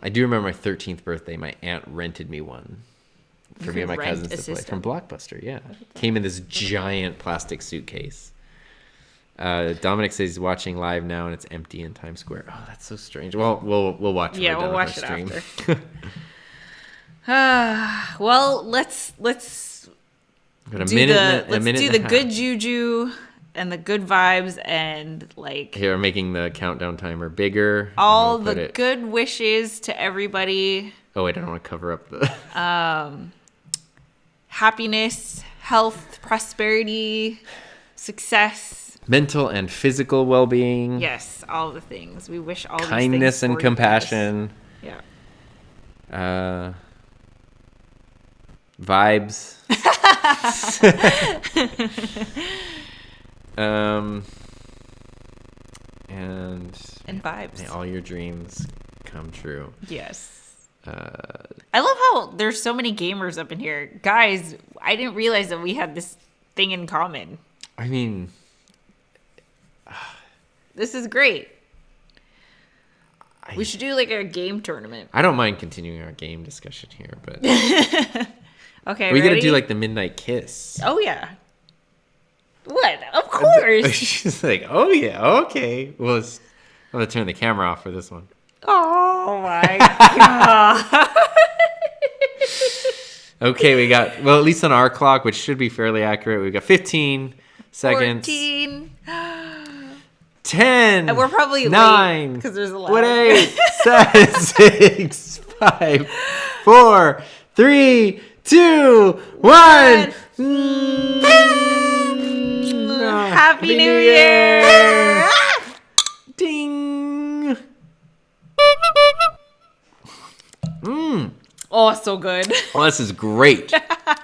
I do remember my 13th birthday. My aunt rented me one for me and my rent cousins a to play system? from Blockbuster. Yeah, came in this giant plastic suitcase. Dominic says he's watching live now and it's empty in Times Square. Oh, that's so strange. Well, we'll watch. Yeah, when we're we'll done with watch our it stream. Well, let's Got a do minute. the a minute do and the a half. good juju and the good vibes and like Here, making the countdown timer bigger. all And we'll put the it- good wishes to everybody. Oh wait, I don't want to cover up the. Happiness, health, prosperity, success. Mental and physical well-being. Yes, all the things. We wish all these Kindness things and for you guys. compassion. Yeah. Vibes. And vibes. may all your dreams come true. Yes. I love how there's so many gamers up in here. Guys, I didn't realize that we had this thing in common. I mean, This is great. We should do like a game tournament. I don't mind continuing our game discussion here, but Okay, we ready? gotta do like the midnight kiss. Oh yeah. What? Of course. She's like, oh yeah, okay. Well, I'm gonna turn the camera off for this one. Oh my god. Okay, we got, well, at least on our clock, which should be fairly accurate, we got 15 seconds. 14. 10. And we're probably 9. late because there's a lot. 8, 7, 6, 5, 4, 3, 2, 1. Happy New Year! Ding. Oh, so good. Oh, this is great.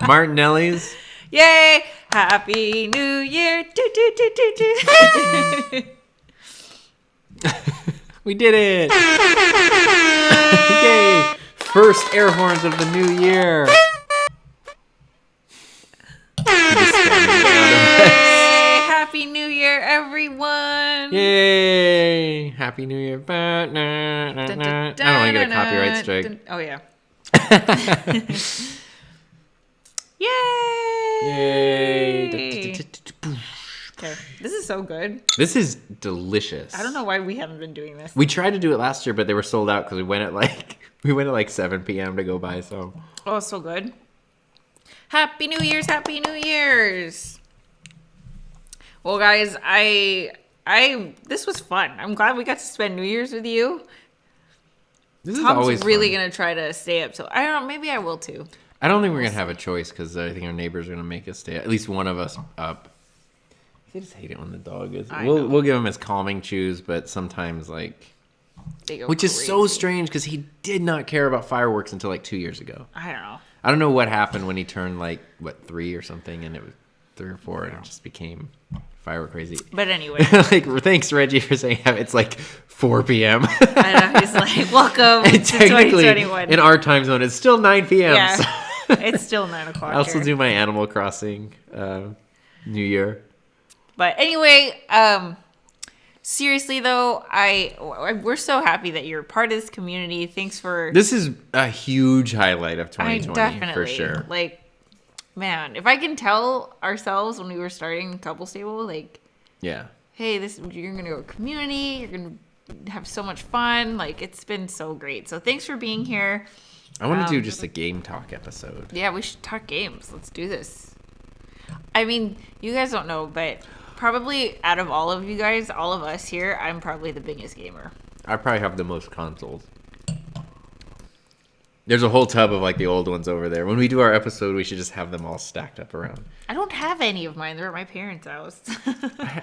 Martinelli's. Yay! Happy New Year! Do, do, do, do, do. We did it! Yay! First air horns of the new year. Yay! Happy New Year, everyone! Yay! Happy New Year. I don't want to get a copyright strike. Oh, yeah. Yay! Yay! Okay, this is so good. This is delicious. I don't know why we haven't been doing this. We tried to do it last year, but they were sold out because we went at like 7 p.m. to go buy some. Oh, so good. Happy New Year's! Happy New Year's! Well, guys, this was fun. I'm glad we got to spend New Year's with you. This is Tom's always really fun. gonna try to stay up till I don't know. Maybe I will too. I don't think we're gonna have a choice because I think our neighbors are gonna make us stay. At least one of us up. I just hate it when the dog is. We'll give him his calming chews, but sometimes like, which is so strange because he did not care about fireworks until like 2 years ago. I don't know. I don't know what happened when he turned like 3 or something, and it was 3 or 4, and it just became firework crazy. But anyway, like thanks Reggie for saying it's like 4 p.m. I know, he's like, welcome to 2021. In our time zone, it's still 9 p.m. Yeah, so. it's still 9 o'clock. I also here. do my Animal Crossing New Year. But anyway, seriously though, we're so happy that you're part of this community. Thanks for. This is a huge highlight of 2020 definitely, for sure. Like, man, if I can tell ourselves when we were starting Couples Table, like, yeah, hey, you're gonna go to community, you're gonna have so much fun. Like, it's been so great. So thanks for being here. I want to do just a game talk episode. Yeah, we should talk games. Let's do this. I mean, you guys don't know, but probably out of all of you guys, all of us here, I'm probably the biggest gamer. I probably have the most consoles. There's a whole tub of like the old ones over there. When we do our episode, we should just have them all stacked up around. I don't have any of mine. They're at my parents' house.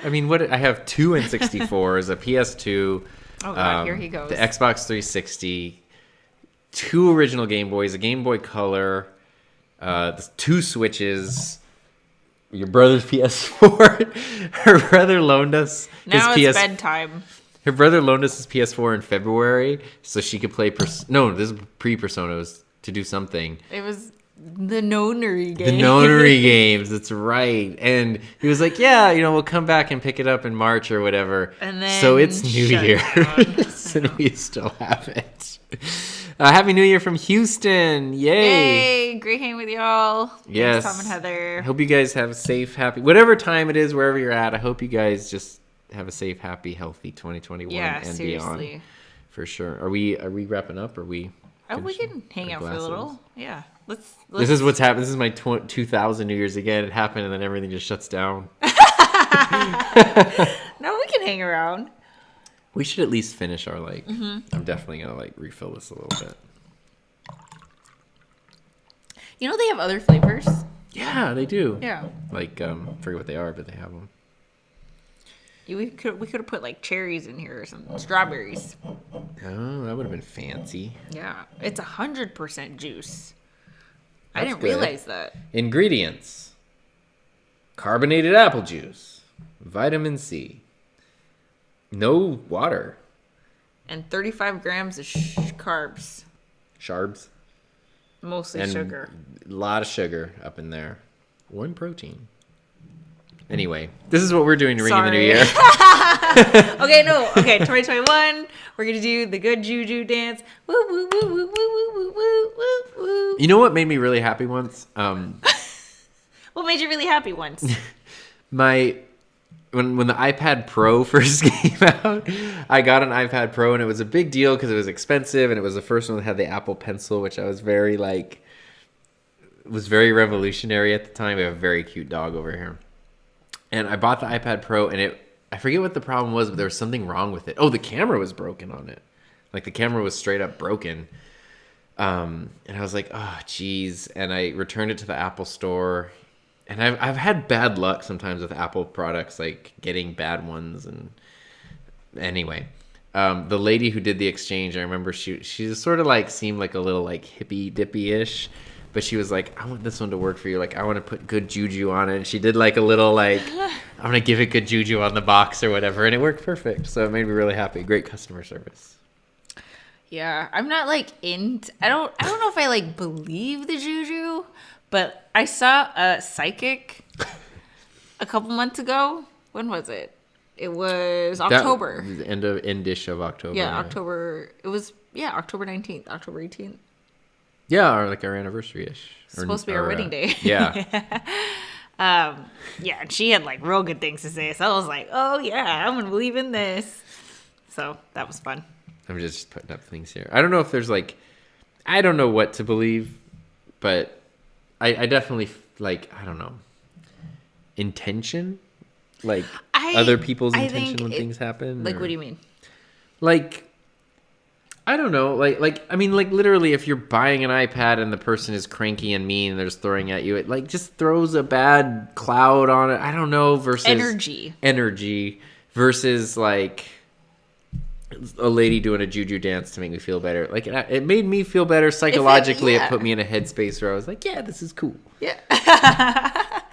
I mean, I have 2 N64s, a PS2. Oh God, here he goes. The Xbox 360, 2 original Game Boys, a Game Boy Color, 2 Switches. Your brother's PS4. Her brother loaned us now his it's bedtime. Her brother loaned us his PS4 in February so she could play no, this is pre-Persona. It was to do something. It was the Nonary game. The Nonary games, that's right. And he was like, yeah, we'll come back and pick it up in March or whatever. And then so it's New Year. And we still have it. Happy New Year from Houston. Yay. Yay. Great hanging with y'all. Yes. Thanks, Tom and Heather. I hope you guys have a safe, happy, whatever time it is, wherever you're at. I hope you guys just have a safe, happy, healthy 2021 and seriously. beyond. For sure. Are we wrapping up? Or we can hang out for a little. Yeah. Let's This is what's happened. This is my 2000 New Year's again. It happened and then everything just shuts down. No, we can hang around. We should at least finish our I'm definitely gonna refill this a little bit. They have other flavors. Yeah, they do. Yeah. Forget what they are, but they have them. We could have put cherries in here or something. Strawberries. Oh, that would have been fancy. Yeah, it's 100% juice. I That's didn't good. realize that. Ingredients: carbonated apple juice, vitamin C, no water, and 35 grams of carbs. Sharbs. Mostly And sugar. A lot of sugar up in there. 1 protein. Anyway, this is what we're doing to ring in the new year. Okay, 2021. We're gonna do the good juju dance. Woo woo woo woo woo woo woo woo woo. You know what made me really happy once? What made you really happy once? When the iPad Pro first came out, I got an iPad Pro and it was a big deal because it was expensive and it was the first one that had the Apple Pencil, which I was very revolutionary at the time. We have a very cute dog over here. And I bought the iPad Pro and I forget what the problem was, but there was something wrong with it. Oh, the camera was broken on it. The camera was straight up broken. And I was like, oh, geez. And I returned it to the Apple store. And I've had bad luck sometimes with Apple products, getting bad ones. And anyway, the lady who did the exchange, I remember she just sort of like seemed like a little like hippy dippy-ish, but she was like, I want this one to work for you. Like, I want to put good juju on it. And she did like a little like, I'm going to give it good juju on the box or whatever. And it worked perfect. So it made me really happy. Great customer service. Yeah, I'm not like I don't know if I like believe the juju, but I saw a psychic a couple months ago. When was it? It was October. End-ish of October. Yeah, October. It was October 19th, October 18th. Yeah, or like our anniversary-ish. It's supposed to be our wedding day. Yeah. Yeah, and she had like real good things to say. So I was like, oh yeah, I'm gonna believe in this. So that was fun. I'm just putting up things here. I don't know if there's like, I don't know what to believe, but I definitely like, I don't know, intention, like other people's intention when things happen. Like, what do you mean? Like, I don't know. I mean, like literally, if you're buying an iPad and the person is cranky and mean and they're just throwing at you, it like just throws a bad cloud on it. I don't know. Versus energy versus like a lady doing a juju dance to make me feel better. Like, it made me feel better psychologically. It put me in a headspace where I was like, yeah, this is cool. Yeah.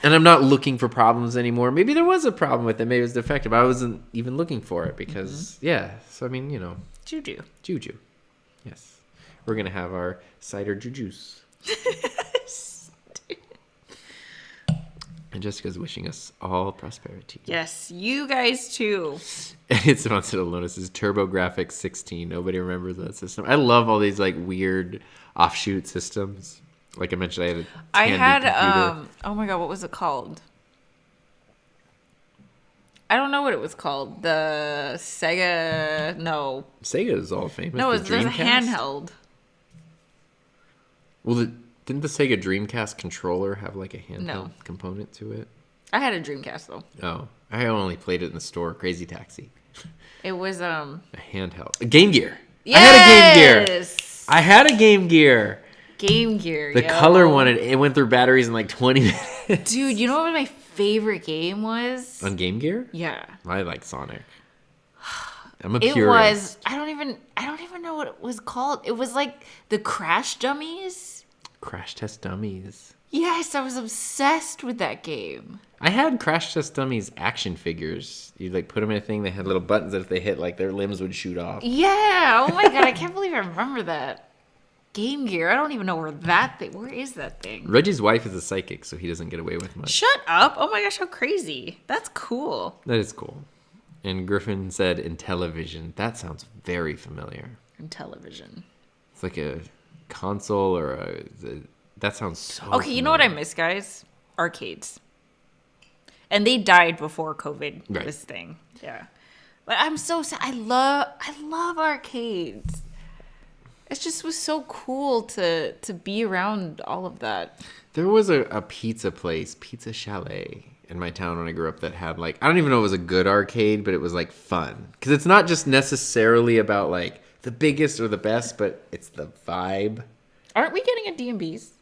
And I'm not looking for problems anymore. Maybe there was a problem with it. Maybe it was defective. I wasn't even looking for it because, So, I mean, you know. Juju. Yes. We're going to have our cider jujus. And Jessica's wishing us all prosperity. Yes, you guys too. And it's sponsored alone. This is TurboGrafx 16. Nobody remembers that system. I love all these like weird offshoot systems. Like I mentioned, I had oh my god, what was it called? I don't know what it was called. The Sega. No. Sega is all famous. No, it was a handheld. Well, didn't the Sega Dreamcast controller have like a handheld component to it? I had a Dreamcast though. Oh, I only played it in the store. Crazy Taxi. It was a handheld. A Game Gear. Yes! I had a Game Gear. Game Gear. The color one. It went through batteries in like 20 minutes. Dude, you know what my favorite game was? On Game Gear? Yeah. I like Sonic. I'm a purist. It was. I don't even know what it was called. It was like the Crash Dummies. Crash Test Dummies. Yes, I was obsessed with that game. I had Crash Test Dummies action figures. You'd like put them in a thing. They had little buttons that if they hit, like their limbs would shoot off. Yeah. Oh my god, I can't believe I remember that. Game Gear. I don't even know where is that thing? Reggie's wife is a psychic, so he doesn't get away with much. Shut up. Oh my gosh, how crazy. That's cool. That is cool. And Griffin said Intellivision. That sounds very familiar. Intellivision. It's like a console or that sounds so okay, familiar. You know what I miss, guys? Arcades. And they died before COVID this thing. Yeah. But I'm so sad. I love arcades. It just was so cool to be around all of that. There was a pizza place, Pizza Chalet, in my town when I grew up that had like, I don't even know if it was a good arcade, but it was like fun. Because it's not just necessarily about like the biggest or the best, but it's the vibe. Aren't we getting a D&B's?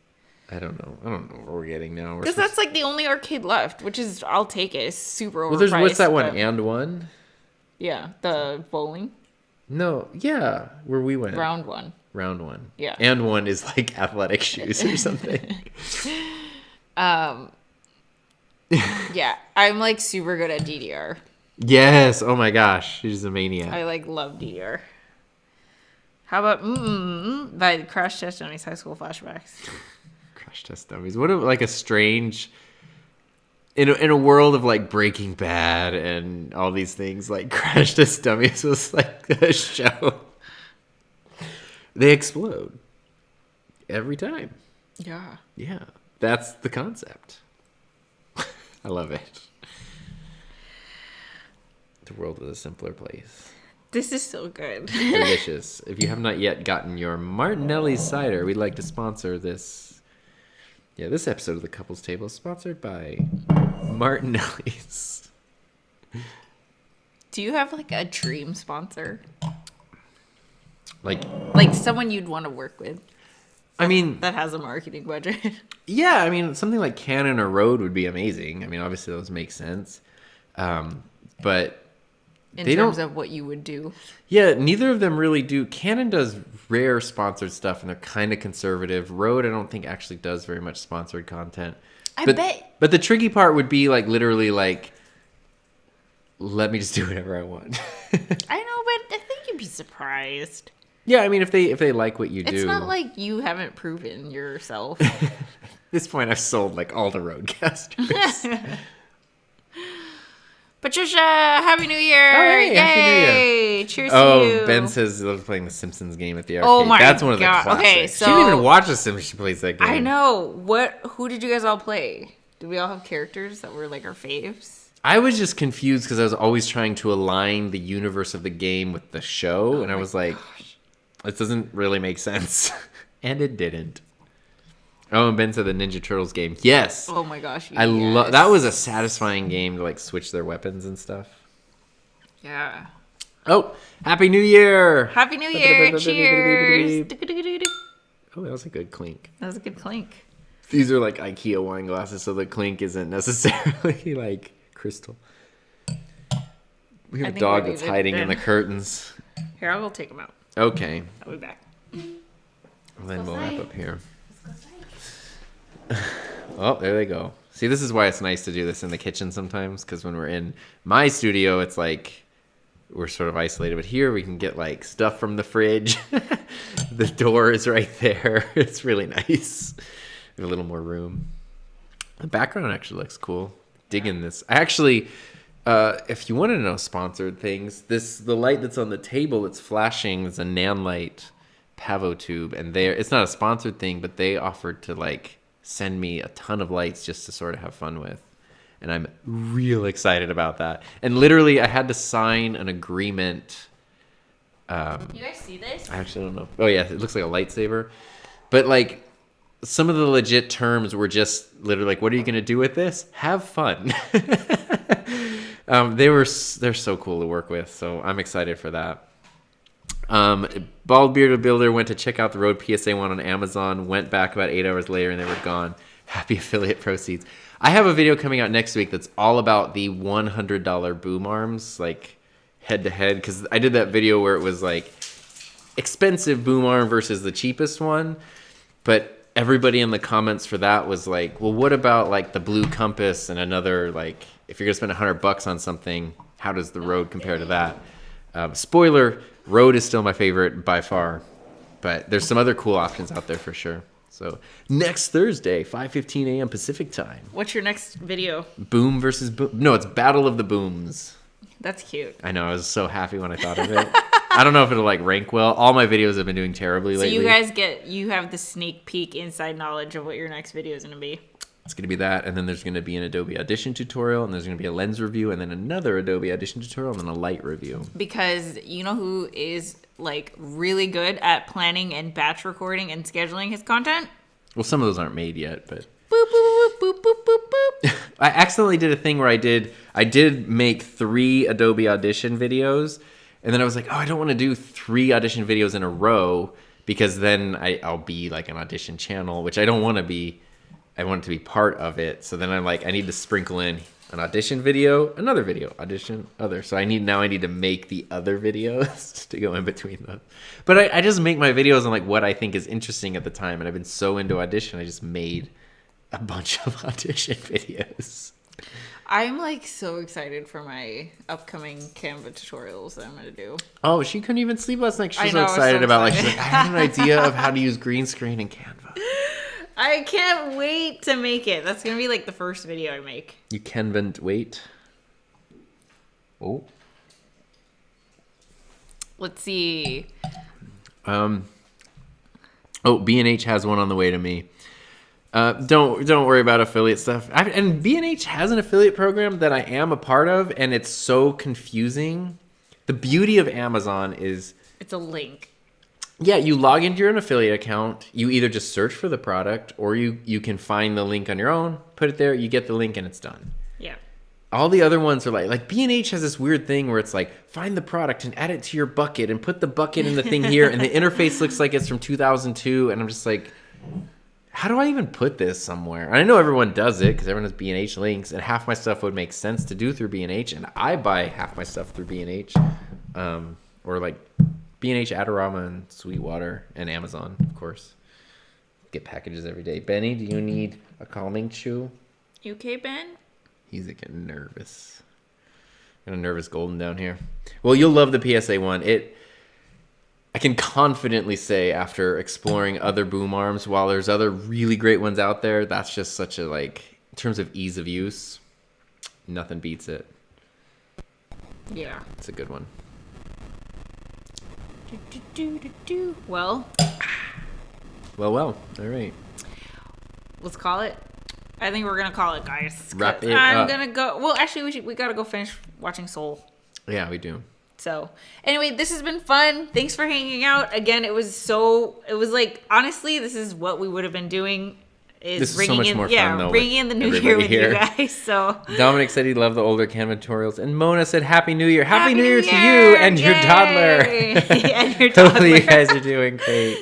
I don't know what we're getting now. Because that's like the only arcade left, which is, I'll take it. It's super overpriced. Well, what's that one? And one? Yeah, the bowling. No, yeah, where we went. Round one. Yeah. And one is like athletic shoes or something. Yeah, I'm like super good at DDR. Yes. Oh my gosh, she's a maniac. I like love DDR. How about by the Crash Test Dummies High School Flashbacks? Crash Test Dummies. What like a strange in a world of like Breaking Bad and all these things, like Crash Test Dummies was like a show. They explode every time. Yeah. Yeah. That's the concept. I love it. The world is a simpler place. This is so good. Delicious. If you have not yet gotten your Martinelli cider, we'd like to sponsor this. Yeah, this episode of the Couples Table is sponsored by Martinelli's. Do you have like a dream sponsor? Like someone you'd want to work with? I mean, that has a marketing budget. Yeah, I mean, something like Canon or Rode would be amazing. I mean, obviously those make sense. But in terms of what you would do. Yeah, neither of them really do. Canon does rare sponsored stuff, and they're kind of conservative. Rode, I don't think, actually does very much sponsored content. I bet. But the tricky part would be like literally like, let me just do whatever I want. I know, but I think you'd be surprised. Yeah, I mean, if they like what you do. It's not like you haven't proven yourself. At this point, I've sold like all the Roadcasters. Patricia, Happy New Year! Oh, hey, Yay! Happy New Year. Cheers to you. Oh, Ben says he loves playing the Simpsons game at the arcade. Oh my God. That's one of the classics. Okay, so she didn't even watch The Simpsons. She plays that game. I know. Who did you guys all play? Did we all have characters that were like our faves? I was just confused because I was always trying to align the universe of the game with the show, and I was like, it doesn't really make sense. And it didn't. Oh, and Ben said the Ninja Turtles game. Yes. Oh my gosh. I love that. Was a satisfying game to like switch their weapons and stuff. Yeah. Oh, Happy New Year! Happy New Year! Cheers! Oh, that was a good clink. That was a good clink. These are like IKEA wine glasses, so the clink isn't necessarily like crystal. We have a dog that's hiding in the curtains. Here, I'll go take him out. Okay. I'll be back. Well, then we'll wrap up here. Oh, there they go. See, this is why it's nice to do this in the kitchen sometimes, because when we're in my studio, it's like we're sort of isolated. But here we can get like stuff from the fridge. The door is right there. It's really nice. We have a little more room. The background actually looks cool. Digging this. I actually, if you want to know sponsored things, the light that's on the table that's flashing is a Nan light Pavo tube, and it's not a sponsored thing, but they offered to like send me a ton of lights just to sort of have fun with, and I'm real excited about that. And literally I had to sign an agreement. You guys see this? I actually don't know. Oh yeah, it looks like a lightsaber, but like some of the legit terms were just literally like, what are you going to do with this? Have fun. They're so cool to work with, so I'm excited for that. Bald Bearded Builder went to check out the Rode PSA 1 on Amazon, went back about 8 hours later, and they were gone. Happy affiliate proceeds. I have a video coming out next week that's all about the $100 boom arms, like head-to-head, because I did that video where it was like expensive boom arm versus the cheapest one, but everybody in the comments for that was like, well, what about like the Blue Compass and another, like, if you're going to spend $100 on something, how does the Rode compare to that? Spoiler, Rode is still my favorite by far, but there's some other cool options out there for sure. So next Thursday, 5:15 a.m. Pacific time. What's your next video? Boom versus boom. No, it's Battle of the Booms. That's cute. I know. I was so happy when I thought of it. I don't know if it'll like rank well. All my videos have been doing terribly lately. So you guys you have the sneak peek inside knowledge of what your next video is going to be. It's going to be that, and then there's going to be an Adobe Audition tutorial, and there's going to be a lens review, and then another Adobe Audition tutorial, and then a light review. Because you know who is like really good at planning and batch recording and scheduling his content? Well, some of those aren't made yet, but boop boop boop boop boop boop. I accidentally did a thing where I did make 3 Adobe Audition videos, and then I was like, oh, I don't want to do 3 audition videos in a row because then I'll be like an audition channel, which I don't want to be. I want it to be part of it. So then I'm like, I need to sprinkle in an audition video, another video, audition, other. So I need to make the other videos to go in between them. But I just make my videos on like what I think is interesting at the time. And I've been so into audition, I just made a bunch of audition videos. I'm like so excited for my upcoming Canva tutorials that I'm going to do. Oh, she couldn't even sleep last night. She's so excited about like, she's like, I have an idea of how to use green screen in Canva. I can't wait to make it. That's going to be like the first video I make. You can't wait. Oh. Let's see. B&H has one on the way to me. Don't worry about affiliate stuff. And B&H has an affiliate program that I am a part of, and it's so confusing. The beauty of Amazon is... it's a link. Yeah, you log into your affiliate account. You either just search for the product, or you can find the link on your own, put it there, you get the link, and it's done. Yeah. All the other ones are like B&H has this weird thing where it's like, find the product and add it to your bucket and put the bucket in the thing here, and the interface looks like it's from 2002, and I'm just like, how do I even put this somewhere? I know everyone does it because everyone has B&H links, and half my stuff would make sense to do through B&H, and I buy half my stuff through B&H, or like B&H, Adorama, and Sweetwater, and Amazon, of course. Get packages every day. Benny, do you need a calming chew? You okay, Ben? He's getting nervous. Got a nervous golden down here. Well, you'll love the PSA one. I can confidently say, after exploring other boom arms, while there's other really great ones out there, that's just such a, like, in terms of ease of use, nothing beats it. Yeah. It's a good one. Well. Well. All right. Let's call it. I think we're going to call it, guys. Wrap it I'm up. going to go. Well, actually, we got to go finish watching Soul. Yeah, we do. So, anyway, this has been fun. Thanks for hanging out. Again, it was like, honestly, this is what we would have been doing. This is so much more fun, though. Bringing in the new year with you guys. So Dominic said he loved the older Canva tutorials, and Mona said Happy New Year. Happy New Year to you and your toddler. And your toddler. Hopefully you guys are doing great.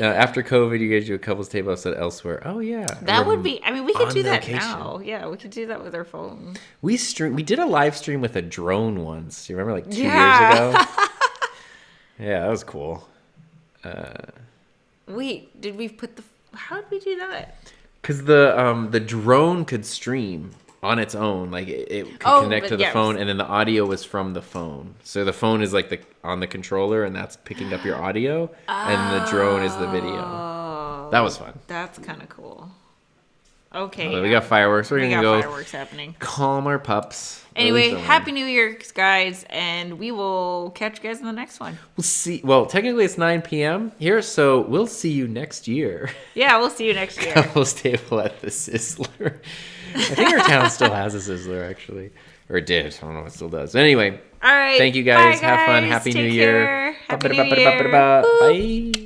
After COVID, you guys do a couples table episode elsewhere. Oh yeah, that would be. I mean, we could do that location. now. Yeah, we could do that with our phone. We did a live stream with a drone once. You remember, like 2 years ago? Yeah, that was cool. Wait, did we put the? How did we do that? Because the drone could stream on its own, like it could connect to the phone, and then the audio was from the phone. So the phone is like on the controller, and that's picking up your audio, and the drone is the video. That was fun. That's kind of cool. Okay, we got fireworks. We're gonna go fireworks happening. Calm our pups. Anyway, Happy New Year, guys, and we will catch you guys in the next one. We'll see. Well, technically it's 9 p.m. here, so we'll see you next year. Yeah, we'll see you next year. Couples table at the Sizzler. I think our town still has a Sizzler, actually. Or it did. I don't know if it still does. Anyway. All right. Thank you, guys. Bye, Have fun. guys. Happy Take New care. Year. Happy New Year. Bye.